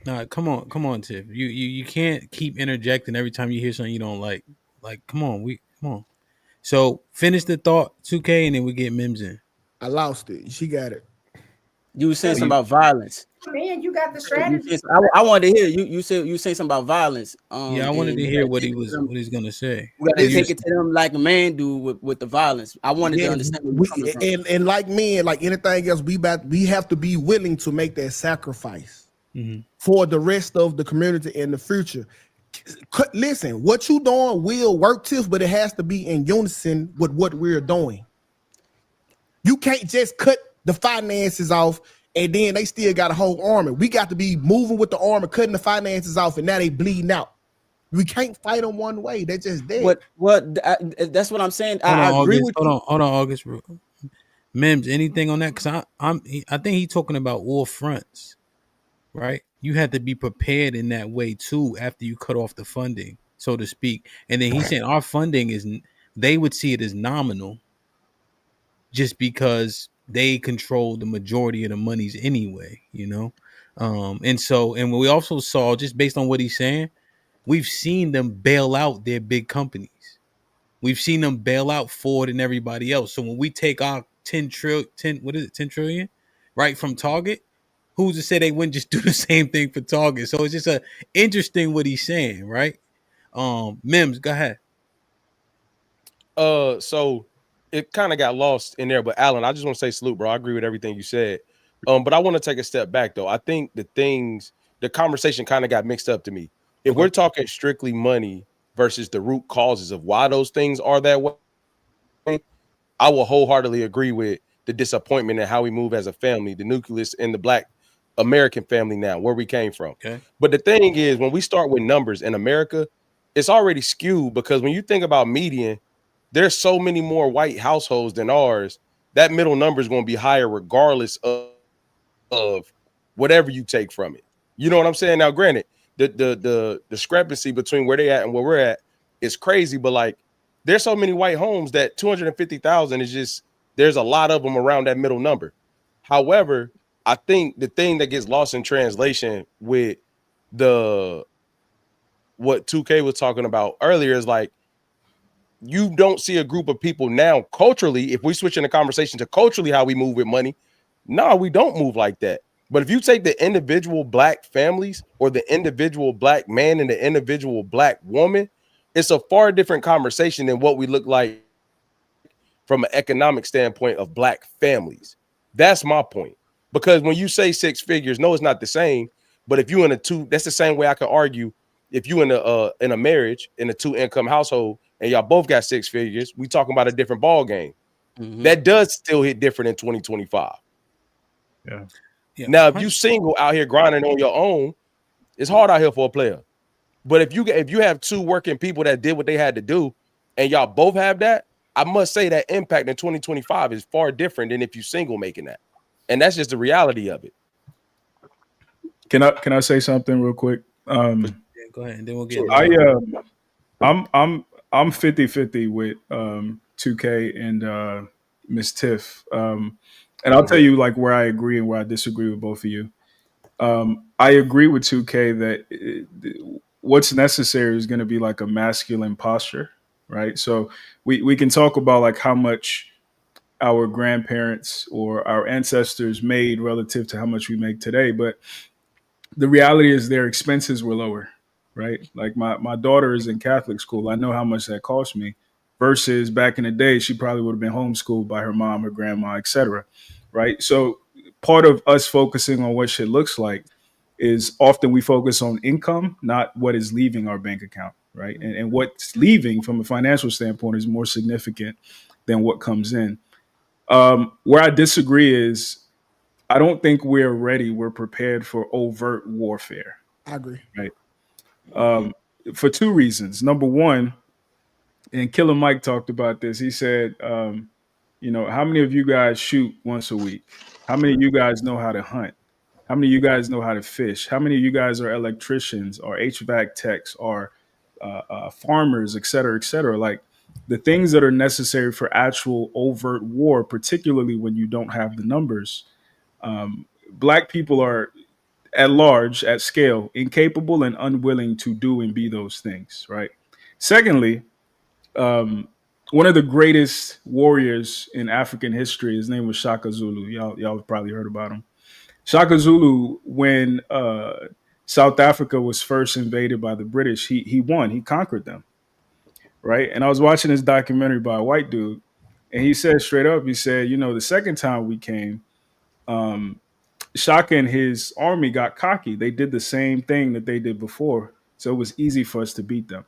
No, come on, Tiff. You can't keep interjecting every time you hear something you don't like. Like, come on. So finish the thought, 2K, and then we get Mims in. I lost it. She got it. You were saying something about violence. Man, you got the strategy. I wanted to hear you say something about violence. I wanted to hear what he's gonna say. We gotta take it to them like a man do with the violence. I wanted to understand where you're coming from. And like men, like anything else, we have to be willing to make that sacrifice for the rest of the community in the future. Listen, what you doing will work, Tiff, but it has to be in unison with what we're doing. You can't just cut the finances off and then they still got a whole army. We got to be moving with the army, cutting the finances off, and now they bleeding out. We can't fight them one way. They're just dead. That's what I'm saying. I agree with you. Hold on, August. Mims, anything on that? Because I think he's talking about all fronts, right? You have to be prepared in that way too after you cut off the funding, so to speak. And then he's saying our funding they would see it as nominal just because they control the majority of the monies anyway, you know? And we also saw, just based on what he's saying, we've seen them bail out their big companies. We've seen them bail out Ford and everybody else. So when we take our 10 trillion, right, from Target, who's to say they wouldn't just do the same thing for Target? So it's just a interesting what he's saying, right? Mims, go ahead. So it kind of got lost in there, but Alan, I just want to say salute, bro. I agree with everything you said. But I want to take a step back though. I think the conversation kind of got mixed up to me. If we're talking strictly money versus the root causes of why those things are that way, I will wholeheartedly agree with the disappointment in how we move as a family, the nucleus in the Black American family now, where we came from. Okay. But the thing is, when we start with numbers in America, it's already skewed because when you think about median, there's so many more white households than ours. That middle number is going to be higher regardless of whatever you take from it. You know what I'm saying? Now, granted, the discrepancy between where they at and where we're at is crazy, but like there's so many white homes that 250,000 is just, there's a lot of them around that middle number. However, I think the thing that gets lost in translation with what 2K was talking about earlier is like, you don't see a group of people now culturally, if we switch in the conversation to culturally how we move with money, no, we don't move like that. But if you take the individual Black families or the individual Black man and the individual Black woman, it's a far different conversation than what we look like from an economic standpoint of Black families. That's my point. Because when you say six figures, no, it's not the same. But if you in a two, that's the same way I could argue. If you in a marriage in a 2-income household and y'all both got six figures, we talking about a different ball game. That does still hit different in 2025. Yeah. Now, if you single out here grinding on your own, it's hard out here for a player. But if you have two working people that did what they had to do, and y'all both have that, I must say that impact in 2025 is far different than if you single making that, and that's just the reality of it. Can I say something real quick? Yeah, go ahead, and then we'll get. I'm 50-50 with 2K and Miss Tiff. And I'll tell you like where I agree and where I disagree with both of you. I agree with 2K that what's necessary is going to be like a masculine posture, right? So we can talk about like how much our grandparents or our ancestors made relative to how much we make today, but the reality is their expenses were lower, right? Like my daughter is in Catholic school. I know how much that cost me versus back in the day, she probably would have been homeschooled by her mom, her grandma, etc. Right. So part of us focusing on what shit looks like is often we focus on income, not what is leaving our bank account. Right. And what's leaving from a financial standpoint is more significant than what comes in. Where I disagree is I don't think we're prepared for overt warfare. I agree. Right. For two reasons. Number one, and Killer Mike talked about this. He said, how many of you guys shoot once a week? How many of you guys know how to hunt? How many of you guys know how to fish? How many of you guys are electricians or HVAC techs or farmers, et cetera, et cetera? Like the things that are necessary for actual overt war, particularly when you don't have the numbers. Black people are at large, at scale, incapable and unwilling to do and be those things, right? Secondly, one of the greatest warriors in African history, his name was Shaka Zulu. Y'all probably heard about him. Shaka Zulu, when South Africa was first invaded by the British, he won. He conquered them, right? And I was watching this documentary by a white dude, and he said straight up, he said, the second time we came, Shaka and his army got cocky. They did the same thing that they did before. So it was easy for us to beat them.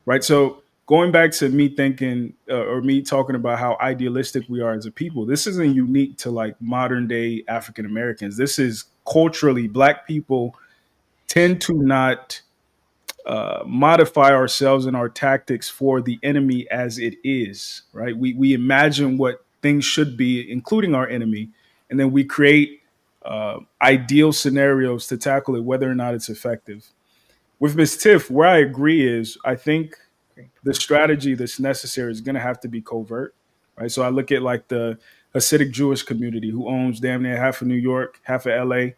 Right. So going back to me thinking or me talking about how idealistic we are as a people, this isn't unique to like modern day African Americans. This is culturally Black people tend to not modify ourselves and our tactics for the enemy as it is. Right. We imagine what things should be, including our enemy, and then we create ideal scenarios to tackle it, whether or not it's effective. With Ms. Tiff, where I agree is I think the strategy that's necessary is going to have to be covert, right? So I look at like the Hasidic Jewish community who owns damn near half of New York, half of LA.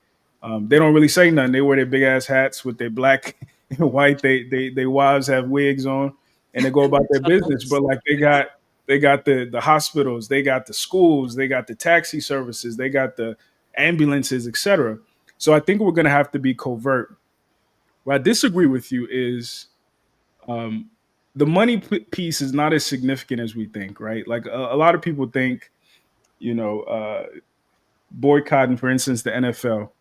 They don't really say nothing. They wear their big ass hats with their black and white. They wives have wigs on and they go about their business. But like they got the hospitals, they got the schools, they got the taxi services, they got the ambulances, etc. So I think we're going to have to be covert. Where I disagree with you is um, the money piece is not as significant as we think, right? Like a lot of people think, you know, boycotting, for instance, the NFL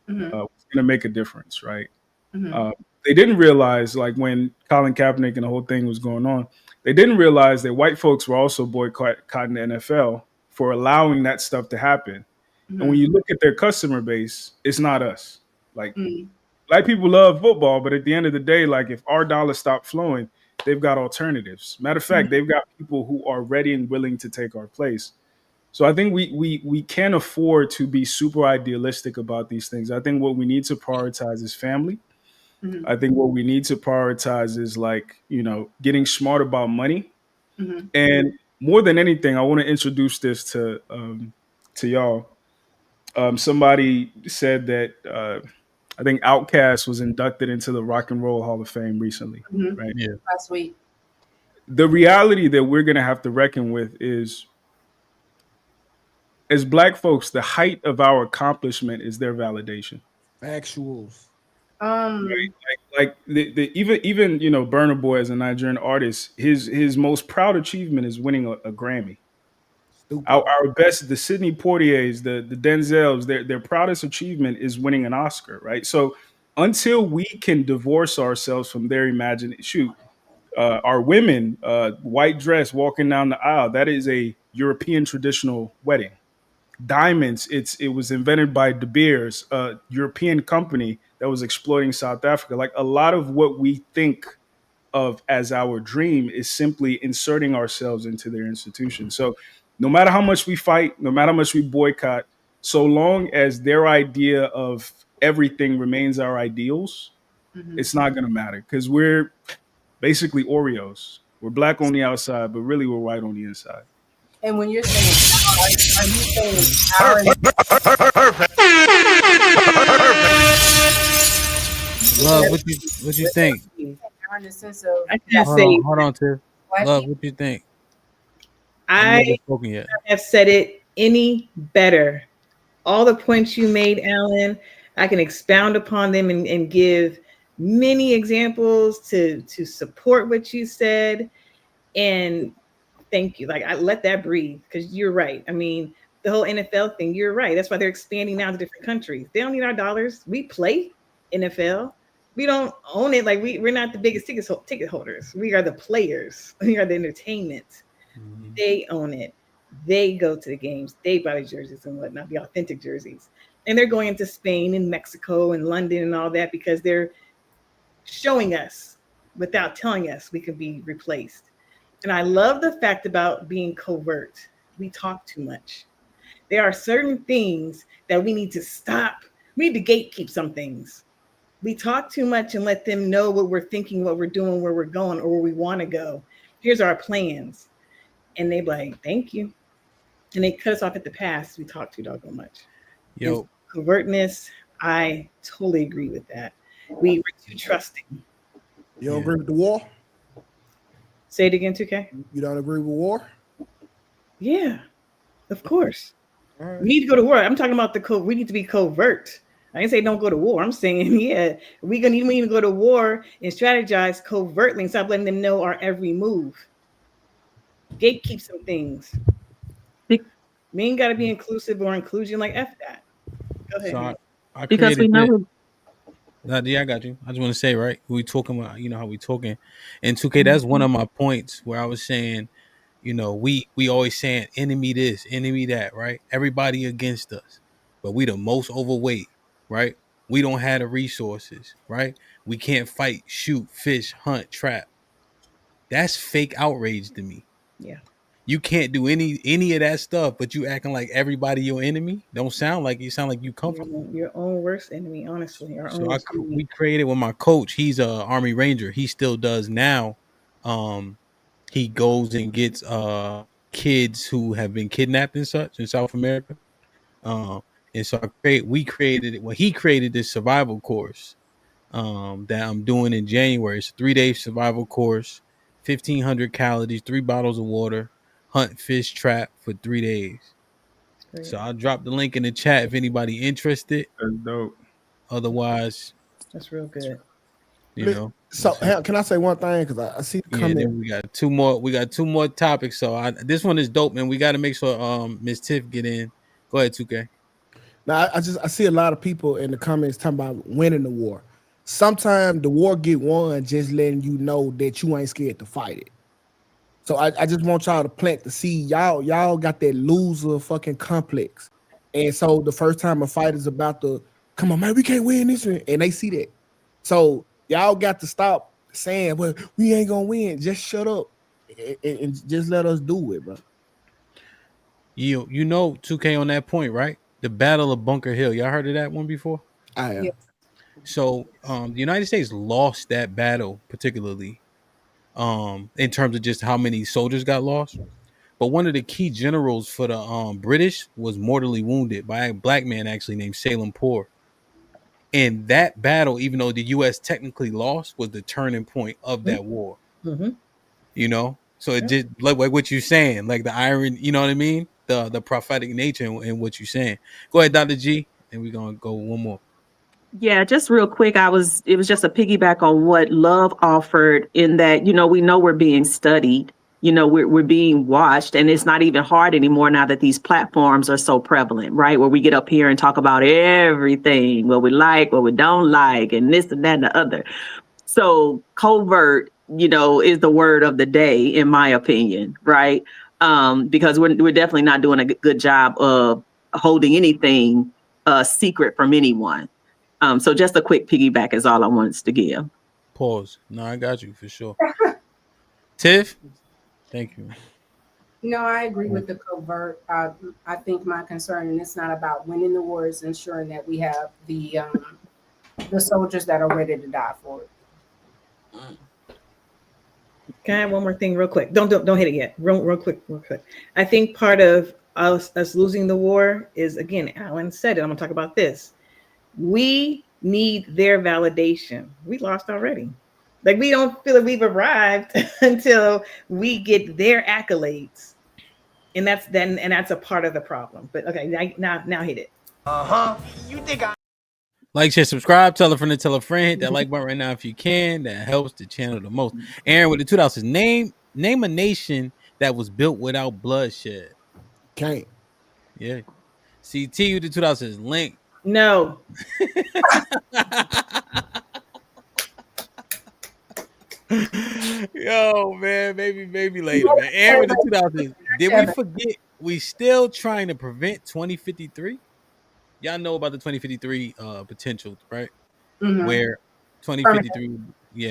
Mhm. was going to make a difference, right? Mhm. Uh, they didn't realize, like when Colin Kaepernick and the whole thing was going on, they didn't realize that white folks were also boycotting the NFL for allowing that stuff to happen. And when Mhm. you look at their customer base, it's not us. Like Mhm. black people love football, but at the end of the day, like if our dollar stopped flowing, they've got alternatives. Matter of fact, they've got people who are ready and willing to take our place. So I think we can't afford to be super idealistic about these things. I think what we need to prioritize is family. Mhm. I think what we need to prioritize is like, you know, getting smart about money. Mhm. And more than anything, I want to introduce this to y'all. Somebody said that I think Outkast was inducted into the Rock and Roll Hall of Fame recently, Mhm. right? Yeah. Last week. The reality that we're going to have to reckon with is, as black folks, the height of our accomplishment is their validation. Factuals. Um. Like the even you know Burna Boy as a Nigerian artist, his most proud achievement is winning a Grammy. Stupid. Our best, the Sidney Poitiers, the Denzels, their proudest achievement is winning an Oscar, right? So until we can divorce ourselves from their imagination, shoot, our women, white dress walking down the aisle, that is a European traditional wedding. Diamonds, it was invented by De Beers, a European company that was exploiting South Africa. Like a lot of what we think of as our dream is simply inserting ourselves into their institution. So no matter how much we fight, no matter how much we boycott, so long as their idea of everything remains our ideals, Mhm. it's not going to matter because we're basically Oreos. We're black on the outside, but really we're white on the inside. And when you're saying, are you saying our? Love, what you think? Our in the sense of I can't say Hold on, Tiff. black Love, people. what you think? You I haven't spoken yet. have said it any better. All the points you made, Alan, I can expound upon them and give many examples to support what you said. And thank you. Like I let that breathe because you're right. I mean, the whole NFL thing, you're right. That's why they're expanding now to different countries. They don't need our dollars. We play NFL. We don't own it. Like we're not the biggest ticket holders. We are the players. We are the entertainment. They own it. They go to the games. They buy the jerseys and whatnot, the authentic jerseys. And they're going into Spain and Mexico and London and all that because they're showing us without telling us we can be replaced. And I love the fact about being covert. We talk too much. There are certain things that we need to stop. We need to gatekeep some things. We talk too much and let them know what we're thinking, what we're doing, where we're going, or where we want to go. Here's our plans. And they be like, thank you. And they cut us off at the pass. We talk too doggone much. And Yo, covertness, I totally agree with that. We're too trusting. You don't agree with the war? Say it again, 2K. You don't agree with war? Yeah, of course. All right. We need to go to war. I'm talking about we need to be covert. I didn't say don't go to war. I'm saying, yeah, we need to go to war and strategize covertly and stop letting them know our every move. Gatekeep some things. We ain't got to be inclusive or inclusion. Like F that. Go ahead. so Hank. I Because we created know this. we're Yeah, I got you. I just want to say, right, we talking about, how we talking, and 2K. That's one of my points where I was saying, we always saying enemy this, enemy that, right? Everybody against us, but we the most overweight, right? We don't have the resources, right? We can't fight, shoot, fish, hunt, trap. That's fake outrage to me. Yeah. You can't do any of that stuff, but you acting like everybody your enemy. Don't sound like you sound like you comfortable. Your own worst enemy, honestly. Our own worst enemy. We created with my coach. He's a Army Ranger. He still does now. He goes and gets kids who have been kidnapped and such in South America. And so we created it. Well, he created this survival course that I'm doing in January. It's a 3-day survival course, 1,500 calories, 3 bottles of water, hunt, fish, trap for 3 days. So I'll drop the link in the chat if anybody interested. That's dope. Otherwise, That's real good. So can I say one thing? Because I see the comment. Then we got two more. We got two more topics. So this one is dope, man. We got to make sure Miss Tiff get in. Go ahead, 2K. Now I see a lot of people in the comments talking about winning the war. Sometimes the war get won just letting you know that you ain't scared to fight it. So I just want y'all to plant the seed. Y'all got that loser fucking complex. And so the first time a fight is about to come on, man, we can't win this, and they see that. So y'all got to stop saying, well, we ain't gonna win. Just shut up and just let us do it, bro. You know 2K on that point, right? The Battle of Bunker Hill. Y'all heard of that one before? I am. So the United States lost that battle particularly in terms of just how many soldiers got lost. But one of the key generals for the British was mortally wounded by a black man actually named Salem Poor. And that battle, even though the U.S. technically lost, was the turning point of that war. Mm-hmm. You know, so it just like what you're saying, like the iron. You know what I mean? The prophetic nature in what you're saying. Go ahead, Dr. G, and we're gonna go one more. Yeah, just real quick, it was just a piggyback on what Love offered in that, we know we're being studied, we're being watched, and it's not even hard anymore now that these platforms are so prevalent, right? Where we get up here and talk about everything, what we like, what we don't like, and this and that and the other. So covert, is the word of the day, in my opinion, right? Because we're definitely not doing a good job of holding anything secret from anyone. So just a quick piggyback is all I wanted to give. Pause. No, I got you for sure. Tiff, thank you. No, I agree with the covert. I think my concern, and it's not about winning the war, is ensuring that we have the soldiers that are ready to die for it. Can I have one more thing real quick? Don't hit it yet. Real quick. I think part of us losing the war is, again, Alan said it. I'm gonna talk about this. We need their validation. We lost already. Like, we don't feel that we've arrived until we get their accolades. And that's a part of the problem. But okay, now hit it. You think I Like, share, subscribe, tell a friend to tell a friend. Hit that like button right now if you can. That helps the channel the most. Aaron with the $2. Name a nation that was built without bloodshed. Can't. Yeah. CT with the $2 link. No. Yo, man, maybe later, man. Aaron with the $2. Did we forget we still trying to prevent 2053? Y'all know about the 2053 potential, right? Mm-hmm. Where 2053,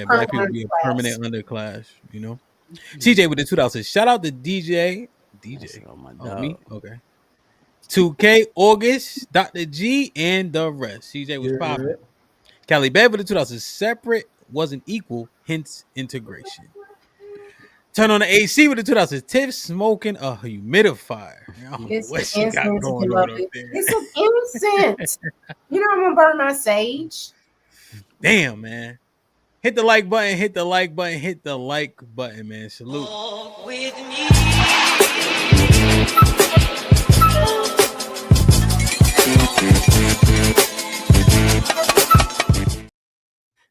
black people be a permanent underclass, CJ with the $2. Shout out to DJ. Me? Okay. 2K, August, Dr. G, and the rest. CJ was popping. Cali Bev with the $2. Separate wasn't equal, hence integration. Turn on the AC with the $2. Tiff smoking a humidifier. What she got going on up there? It's an incense. I'm gonna burn my sage. Damn, man. Hit the like button, hit the like button, hit the like button, man. Salute. With me.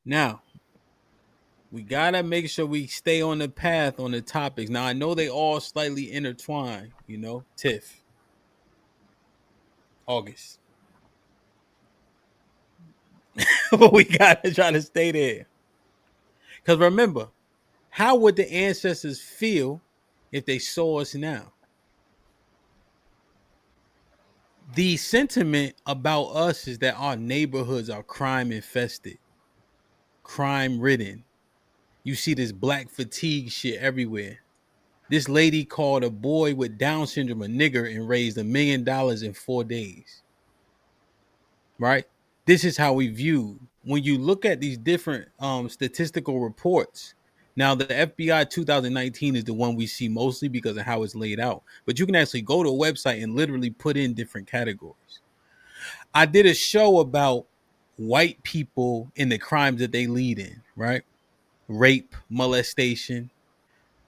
Now, we gotta make sure we stay on the path on the topics. Now, I know they all slightly intertwine, Tiff. August. But we gotta try to stay there. Because remember, how would the ancestors feel if they saw us now? The sentiment about us is that our neighborhoods are crime infested, crime ridden. You see this black fatigue shit everywhere. This lady called a boy with Down syndrome a nigger and raised $1 million in 4 days. Right? This is how we view. When you look at these different statistical reports, now the FBI 2019 is the one we see mostly because of how it's laid out. But you can actually go to a website and literally put in different categories. I did a show about white people and the crimes that they lead in, right? Rape, molestation.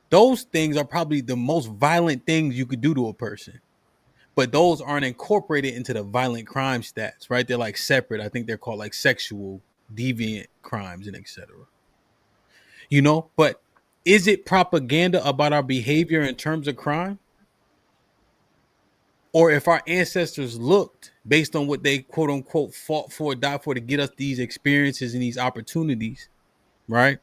Those things are probably the most violent things you could do to a person. but those aren't incorporated into the violent crime stats, right? They're like separate. I think they're called like sexual deviant crimes and etc. You know, but is it propaganda about our behavior in terms of crime? Or if our ancestors looked based on what they quote unquote fought for, died for to get us these experiences and these opportunities, right?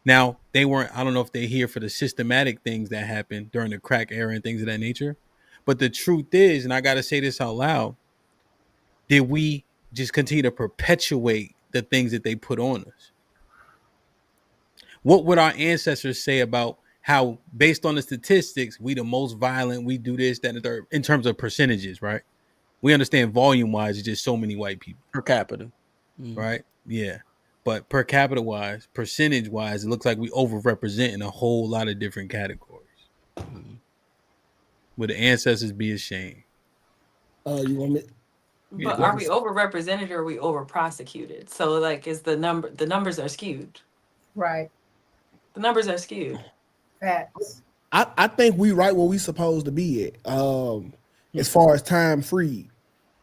Now, they weren't, I don't know if they're here for the systematic things that happened during the crack era and things of that nature. But the truth is, and I got to say this out loud, did we just continue to perpetuate the things that they put on us? What would our ancestors say about how, based on the statistics, we the most violent, we do this, that, and the third, in terms of percentages, right? We understand volume wise, it's just so many white people per capita, right? Yeah, but per capita wise, percentage wise, it looks like we overrepresent in a whole lot of different categories. Would the ancestors be ashamed? You want me? But are we overrepresented or are we over prosecuted? So like, is the numbers are skewed? Right. The numbers are skewed. Facts. I think we right where we supposed to be at. As far as time free.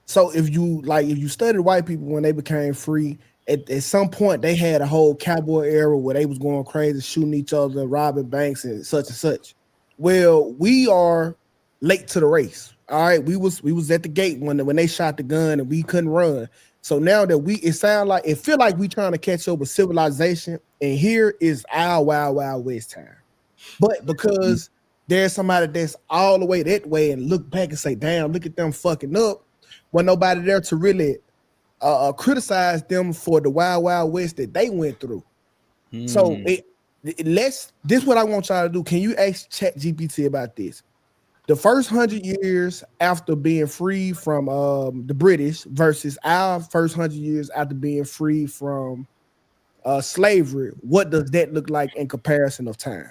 So if you studied white people when they became free, at some point they had a whole cowboy era where they was going crazy, shooting each other, robbing banks and such. Well, we are late to the race. All right, we was at the gate when they shot the gun and we couldn't run. So now that it feel like we trying to catch up with civilization, and here is our wild west time. But because there's somebody that's all the way that way and look back and say, damn, look at them fucking up, when nobody there to really criticize them for the wild west that they went through. So this is what I want y'all to do. Can you ask ChatGPT about this? The first 100 years after being free from the British versus our first 100 years after being free from slavery, what does that look like in comparison of time?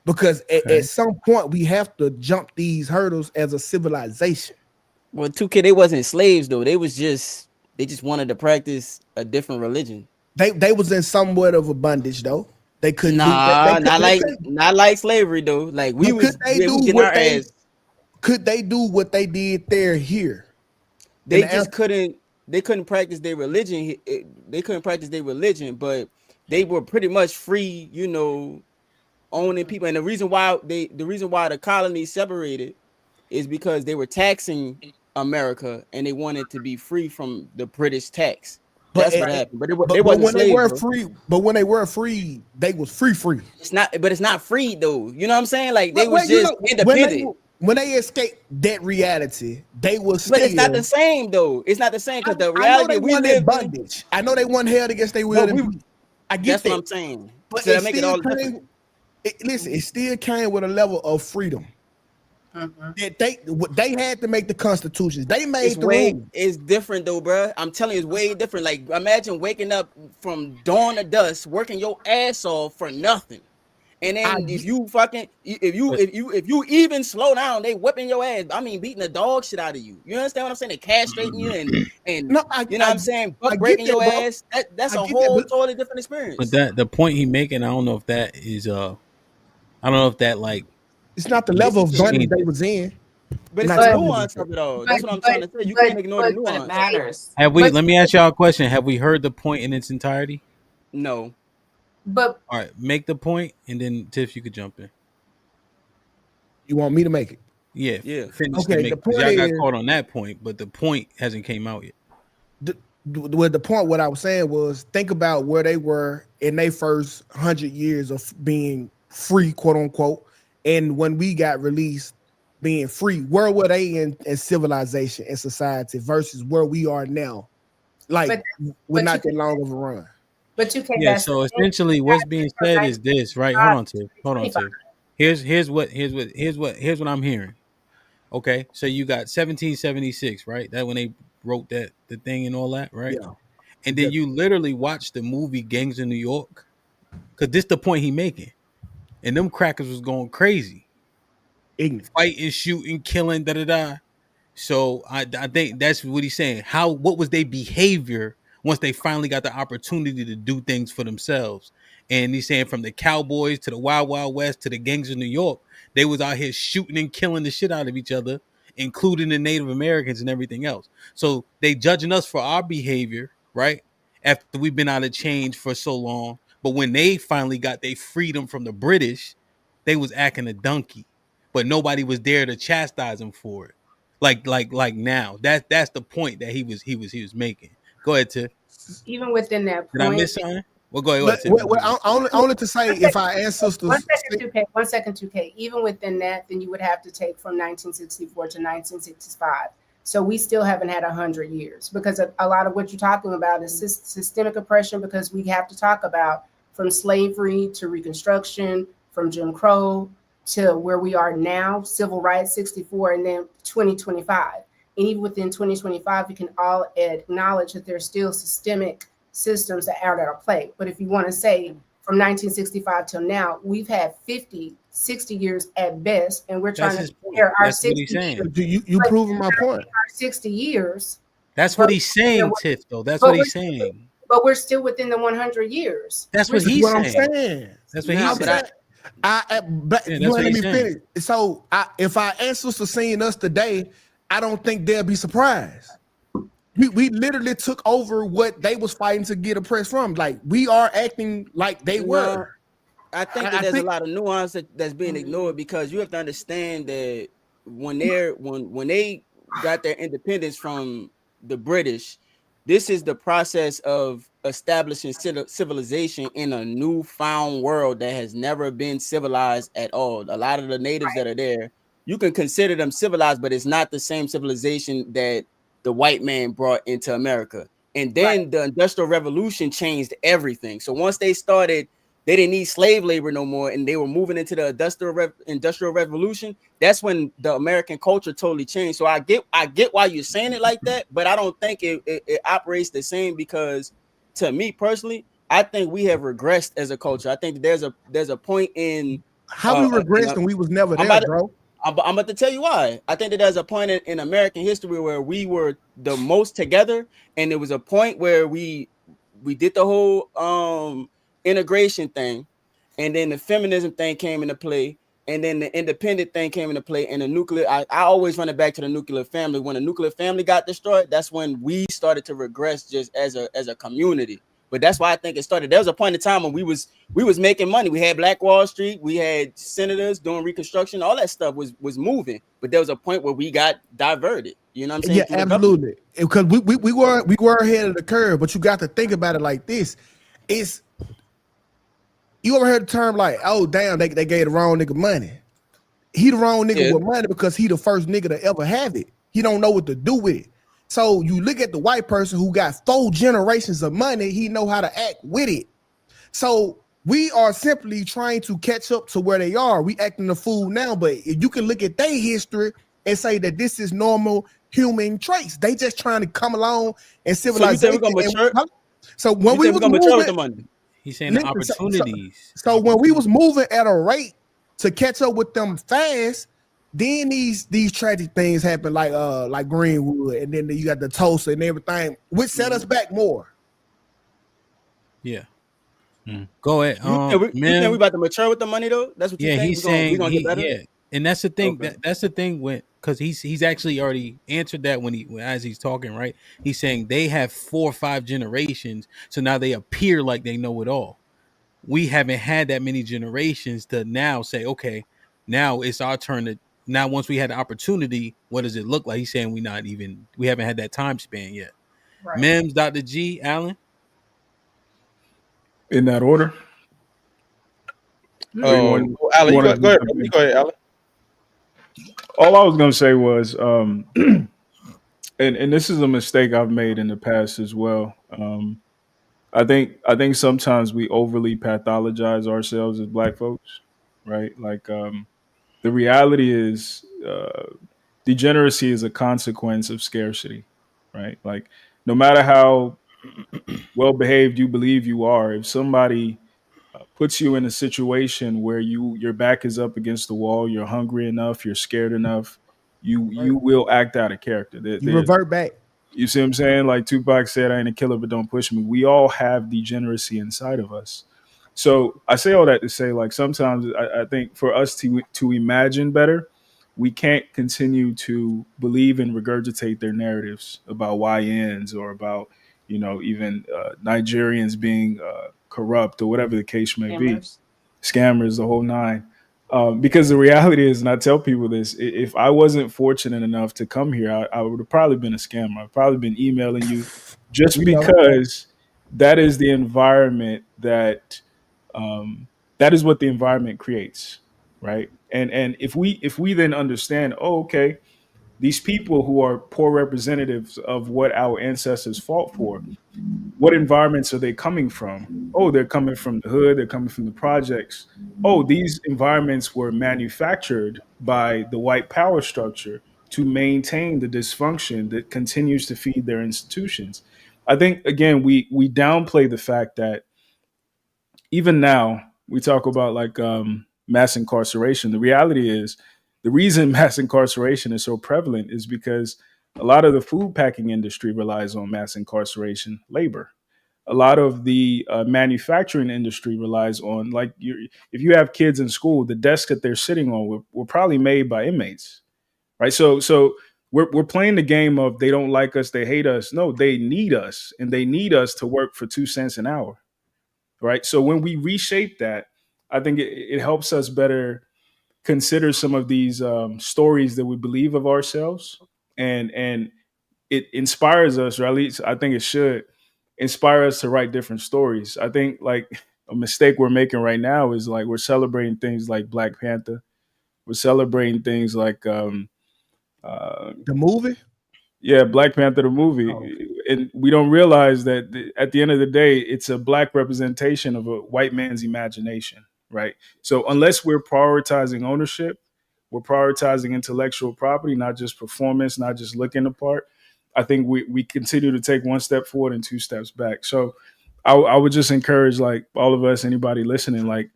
Because at some point we have to jump these hurdles as a civilization. Well, 2K, they wasn't slaves though. They just wanted to practice a different religion. They was in somewhat of a bondage though. They couldn't. Not like slavery though. Like we was getting our ass. Could they do what they did there here? They just couldn't. They couldn't practice their religion. They couldn't practice their religion, but they were pretty much free. You know, owning people. And the reason why the colonies separated is because they were taxing America and they wanted to be free from the British tax. That's what happened. But when they were free, they was free. It's not free though. You know what I'm saying? Like they was just independent. When they escaped that reality, they was. But it's not the same though. It's not the same because the reality we live bondage. I know they weren't held against their will. I get that's that. what I'm saying. But so make it all different. Listen, it still came with a level of freedom. That they had to make the constitutions. They made the rules. It's different though, bro. I'm telling you, it's way different. Like imagine waking up from dawn to dusk, working your ass off for nothing, and then if you even slow down, they whipping your ass. I mean, beating the dog shit out of you. You understand what I'm saying? They castrating you and you know what I'm saying, breaking your ass. That's a whole totally different experience. But the point he making, I don't know if that is I don't know if that like. It's not the level of bondage they was in. But it's the nuance of it all. That's what I'm trying to say. You can't ignore the nuance. It matters. Let me ask y'all a question. Have we heard the point in its entirety? No. But all right, make the point and then Tiff, you could jump in. You want me to make it? Yeah. Finish okay, the point y'all got is, caught on that point, but the point hasn't came out yet. The point, what I was saying was, think about where they were in their first 100 years of being free, quote unquote. And when we got released, being free, where were they in civilization and society versus where we are now? Like, we're not that long of a run. But you can't. Yeah. So essentially, what's being said is this, right? Hold on, Tiff. Here's what I'm hearing. Okay, so you got 1776, right? That when they wrote the thing and all that, right? Yeah. And then you literally watch the movie Gangs of New York, because this the point he making. And them crackers was going crazy, ignorant, fighting, shooting, killing, So I think that's what he's saying. What was their behavior once they finally got the opportunity to do things for themselves? And he's saying from the cowboys to the Wild Wild West to the gangs of New York, they was out here shooting and killing the shit out of each other. including the Native Americans and everything else. So they judging us for our behavior, right? After we've been out of change for so long. But when they finally got their freedom from the British, they was acting a donkey. But nobody was there to chastise them for it. Like now. That's the point that he was making. Go ahead, Tiff. Even within that Did I point, miss something? Well, go ahead, Tiff. Only to say, if our ancestors. 1 second, 2K. Even within that, then you would have to take from 1964 to 1965. So we still haven't had 100 years, because a lot of what you're talking about is systemic oppression, because we have to talk about from slavery to Reconstruction, from Jim Crow to where we are now, civil rights 64, and then 2025. And even within 2025, we can all acknowledge that there's still systemic systems that are at play. But if you want to say from 1965 till now, we've had 50, 60 years at best, and we're trying to compare our 60 years. You proving my point. Our 60 years. That's what he's saying, Tiff, though. That's what he's saying. But we're still within the 100 years. That's what he's saying. That's what he's saying. You let me finish. So if our ancestors seeing us today, I don't think they'll be surprised. We literally took over what they was fighting to get oppressed from. Like, we are acting like they were. I think that there's a lot of nuance that's being ignored, because you have to understand that when they got their independence from the British, this is the process of establishing civilization in a newfound world that has never been civilized at all. A lot of the natives that are there, you can consider them civilized, but it's not the same civilization that the white man brought into America. And then the Industrial Revolution changed everything. So once they started, they didn't need slave labor no more, and they were moving into the Industrial Revolution. That's when the American culture totally changed. So I get why you're saying it like that, but I don't think it operates the same, because to me personally, I think we have regressed as a culture. I think there's a point in how we regressed and we was never there, bro. I'm about to tell you why. I think that there's a point in American history where we were the most together, and there was a point where we did the whole integration thing, and then the feminism thing came into play, and then the independent thing came into play, and the nuclear. I always run it back to the nuclear family. When the nuclear family got destroyed, that's when we started to regress just as a community. But that's why I think it started. There was a point in time when we was making money. We had Black Wall Street. We had senators doing Reconstruction. All that stuff was moving. But there was a point where we got diverted. You know what I'm saying? Yeah, absolutely. Because we were ahead of the curve. But you got to think about it like this: you ever heard the term like, "Oh damn, they gave the wrong nigga money"? He the wrong nigga with money because he the first nigga to ever have it. He don't know what to do with it. So you look at the white person who got 4 generations of money, he know how to act with it. So we are simply trying to catch up to where they are. We acting the fool now, but you can look at their history and say that this is normal human traits. They just trying to come along and civilize. So when we was moving with the money, he's saying the opportunities. So when we was moving at a rate to catch up with them fast, then these tragic things happen, like Greenwood, and then you got the Tulsa and everything, which set us back more. Yeah. Go ahead. You think we about to mature with the money though? That's what you think? He's saying we gonna get better? Yeah. And that's the thing. Okay. That's the thing when, because he's actually already answered that as he's talking, right? He's saying they have 4 or 5 generations, so now they appear like they know it all. We haven't had that many generations to now say, okay, now it's our turn to. Now, once we had the opportunity, what does it look like? He's saying we haven't had that time span yet. Right. Mims, Dr. G, Allen? In that order? Alan, go ahead, Alan. All I was going to say was, and this is a mistake I've made in the past as well. I think sometimes we overly pathologize ourselves as Black folks, right? Like, the reality is degeneracy is a consequence of scarcity, right? Like, no matter how well-behaved you believe you are, if somebody puts you in a situation where your back is up against the wall, you're hungry enough, you're scared enough, you will act out of character. You revert back. You see what I'm saying? Like Tupac said, I ain't a killer, but don't push me. We all have degeneracy inside of us. So I say all that to say, like, sometimes I think for us to imagine better, we can't continue to believe and regurgitate their narratives about YNs or about, even Nigerians being corrupt or whatever the case may be, scammers, the whole nine. Because the reality is, and I tell people this, if I wasn't fortunate enough to come here, I would have probably been a scammer. I've probably been emailing you just because that is the environment that is what the environment creates, right? And if we then understand, oh, okay, these people who are poor representatives of what our ancestors fought for, what environments are they coming from? Oh, they're coming from the hood, they're coming from the projects. Oh, these environments were manufactured by the white power structure to maintain the dysfunction that continues to feed their institutions. I think again we downplay the fact that even now we talk about like mass incarceration. The reality is the reason mass incarceration is so prevalent is because a lot of the food packing industry relies on mass incarceration labor. A lot of the manufacturing industry relies on, like, if you have kids in school, the desks that they're sitting on were probably made by inmates, right? So we're playing the game of they don't like us, they hate us. No, they need us, and they need us to work for 2 cents an hour, right? So when we reshape that, I think it helps us better consider some of these stories that we believe of ourselves, and it inspires us, or at least I think it should inspire us to write different stories. I think like a mistake we're making right now is like we're celebrating things like Black Panther, we're celebrating things like The movie? yeah, Black Panther the movie, and we don't realize that at the end of the day, it's a black representation of a white man's imagination, right? So unless we're prioritizing ownership, we're prioritizing intellectual property, not just performance, not just looking the part. I think we continue to take one step forward and two steps back. So I would just encourage like all of us, anybody listening, like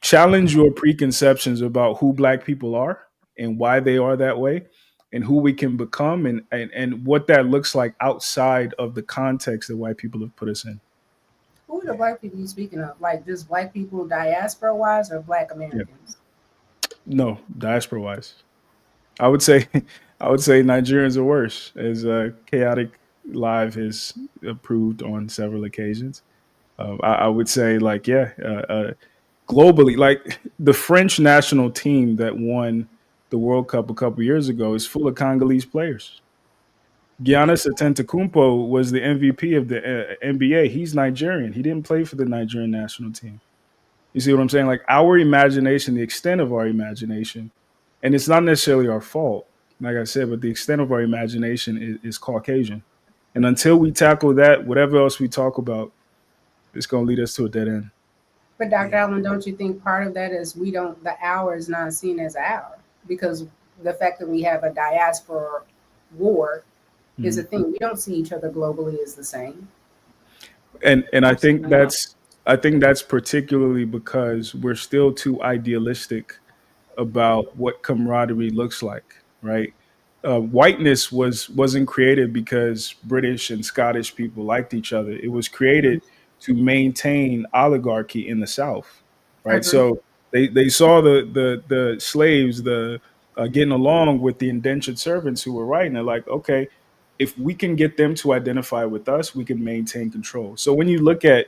challenge your preconceptions about who black people are and why they are that way and who we can become and what that looks like outside of the context that white people have put us in. Who are the black people you speaking of? Like just black people diaspora wise or black Americans? No, diaspora wise. I would say Nigerians are worse, as Chaotic Live has approved on several occasions. I would say like globally, like the French national team that won the World Cup a couple years ago is full of Congolese players. Giannis Antetokounmpo was the MVP of the NBA. He's Nigerian. He didn't play for the Nigerian national team. You see what I'm saying? Like our imagination, the extent of our imagination, and it's not necessarily our fault, like I said, but the extent of our imagination is Caucasian. And until we tackle that, whatever else we talk about, it's going to lead us to a dead end. But Dr. Allen, don't you think part of that is the hour is not seen as an hour because the fact that we have a diaspora war is a thing. We don't see each other globally as the same. And I think that's particularly because we're still too idealistic about what camaraderie looks like, right? Whiteness wasn't created because British and Scottish people liked each other. It was created to maintain oligarchy in the South, right? So they saw the slaves getting along with the indentured servants who were right, and they're like, okay, if we can get them to identify with us, we can maintain control. So when you look at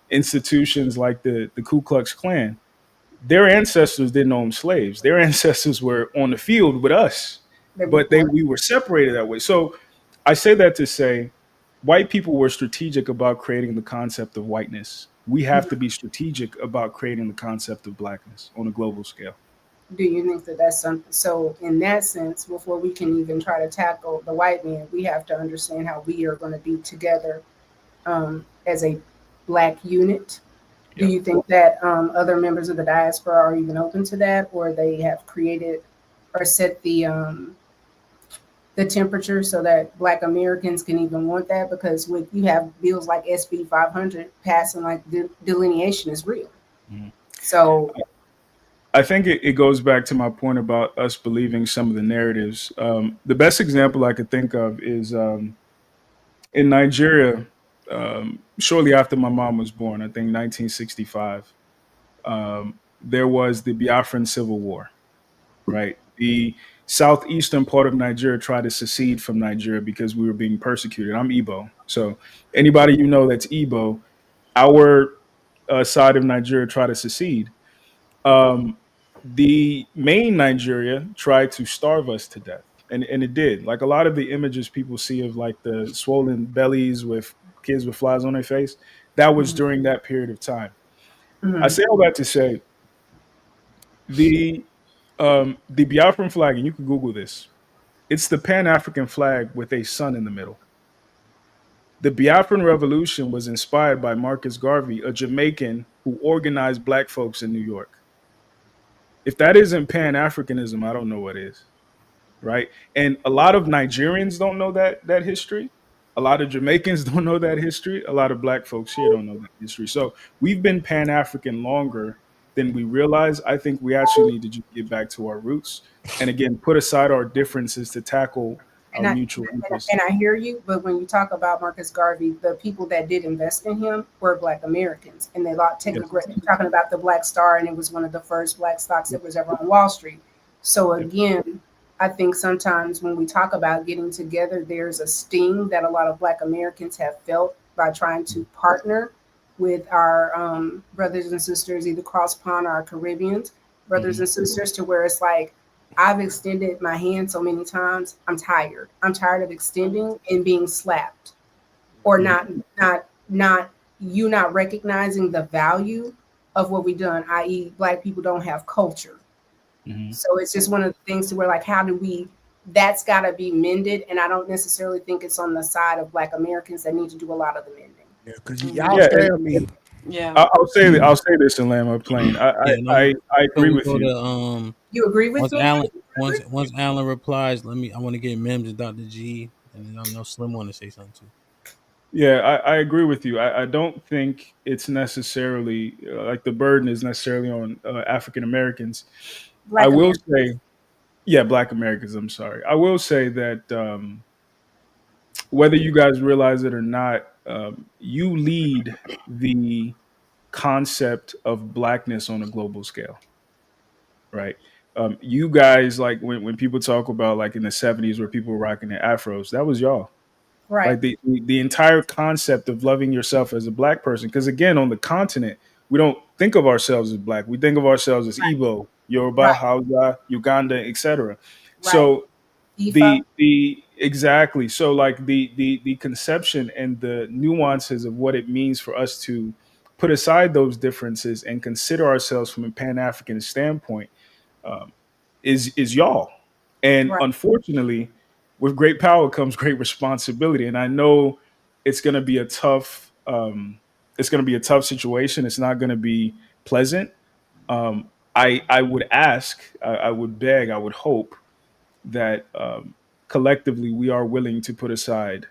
institutions like the Ku Klux Klan, their ancestors didn't own slaves. Their ancestors were on the field with us, but we were separated that way. So I say that to say white people were strategic about creating the concept of whiteness. We have to be strategic about creating the concept of blackness on a global scale. Do you think that that's something? So in that sense, before we can even try to tackle the white man, we have to understand how we are going to be together as a black unit. Do you think that other members of the diaspora are even open to that, or they have created or set the temperature so that black Americans can even want that? Because when you have bills like SB 500 passing, like delineation is real. So I think it goes back to my point about us believing some of the narratives. The best example I could think of is in Nigeria, shortly after my mom was born, I think 1965, there was the Biafran Civil War, right? the southeastern part of Nigeria tried to secede from Nigeria because we were being persecuted. I'm Igbo, so anybody you know that's Igbo, our side of Nigeria tried to secede. Um, the main Nigeria tried to starve us to death, and it did. Like a lot of the images people see of like the swollen bellies with kids with flies on their face, that was during that period of time. I Mhm. say all that to say the Biafran flag, and you can Google this. It's the Pan African flag with a sun in the middle. The Biafran Revolution was inspired by Marcus Garvey, a Jamaican who organized black folks in New York. If that isn't Pan Africanism, I don't know what is. Right? And a lot of Nigerians don't know that history. A lot of Jamaicans don't know that history. A lot of black folks here don't know that history. So we've been Pan African longer than we realize. I think we actually need to just get back to our roots and again put aside our differences to tackle our And I, mutual interests. and I hear you, but when you talk about Marcus Garvey, the people that did invest in him were Black Americans, and they taken Yes. a great. Talking about the Black Star, and it was one of the first Black stocks that was ever on Wall Street. So Yep. again, I think sometimes when we talk about getting together, there's a sting that a lot of Black Americans have felt by trying to partner with our brothers and sisters, either cross pond or our Caribbeans brothers Mhm. and sisters, to where it's like I've extended my hand so many times. I'm tired. I'm tired of extending and being slapped, or Yep. not you not recognizing the value of what we've done. I.e., Black people don't have culture. Mhm. So it's just one of the things to where like how do we? That's got to be mended, and I don't necessarily think it's on the side of Black Americans that need to do a lot of the mending. Yeah, because Mhm. y'all Yeah, scare me. Yeah. I'll say this and land my plane. Yeah, no, I before agree we with go you. to You agree with once me? Once Alan replies, I want to get Mims and Dr. G, and then I know Slim want to say something too. Yeah, I agree with you. I don't think it's necessarily like the burden is necessarily on African Americans. I Black will Americans. say, yeah, Black Americans. I'm sorry. I will say that whether you guys realize it or not, you lead the concept of blackness on a global scale, right? You guys, like when people talk about like in the 70s where people were rocking their afros, that was y'all. Right. Like the entire concept of loving yourself as a black person. Because again, on the continent, we don't think of ourselves as black. We think of ourselves as Igbo, Yoruba, Right. Hausa, Uganda, etc. Right. So Ifa. the exactly so like the conception and the nuances of what it means for us to put aside those differences and consider ourselves from a pan-african standpoint um, is y'all. And Right. unfortunately, with great power comes great responsibility. And I know it's going to be a tough it's going to be a tough situation. It's not going to be pleasant. I would ask, I would beg, I would hope that collectively we are willing to put aside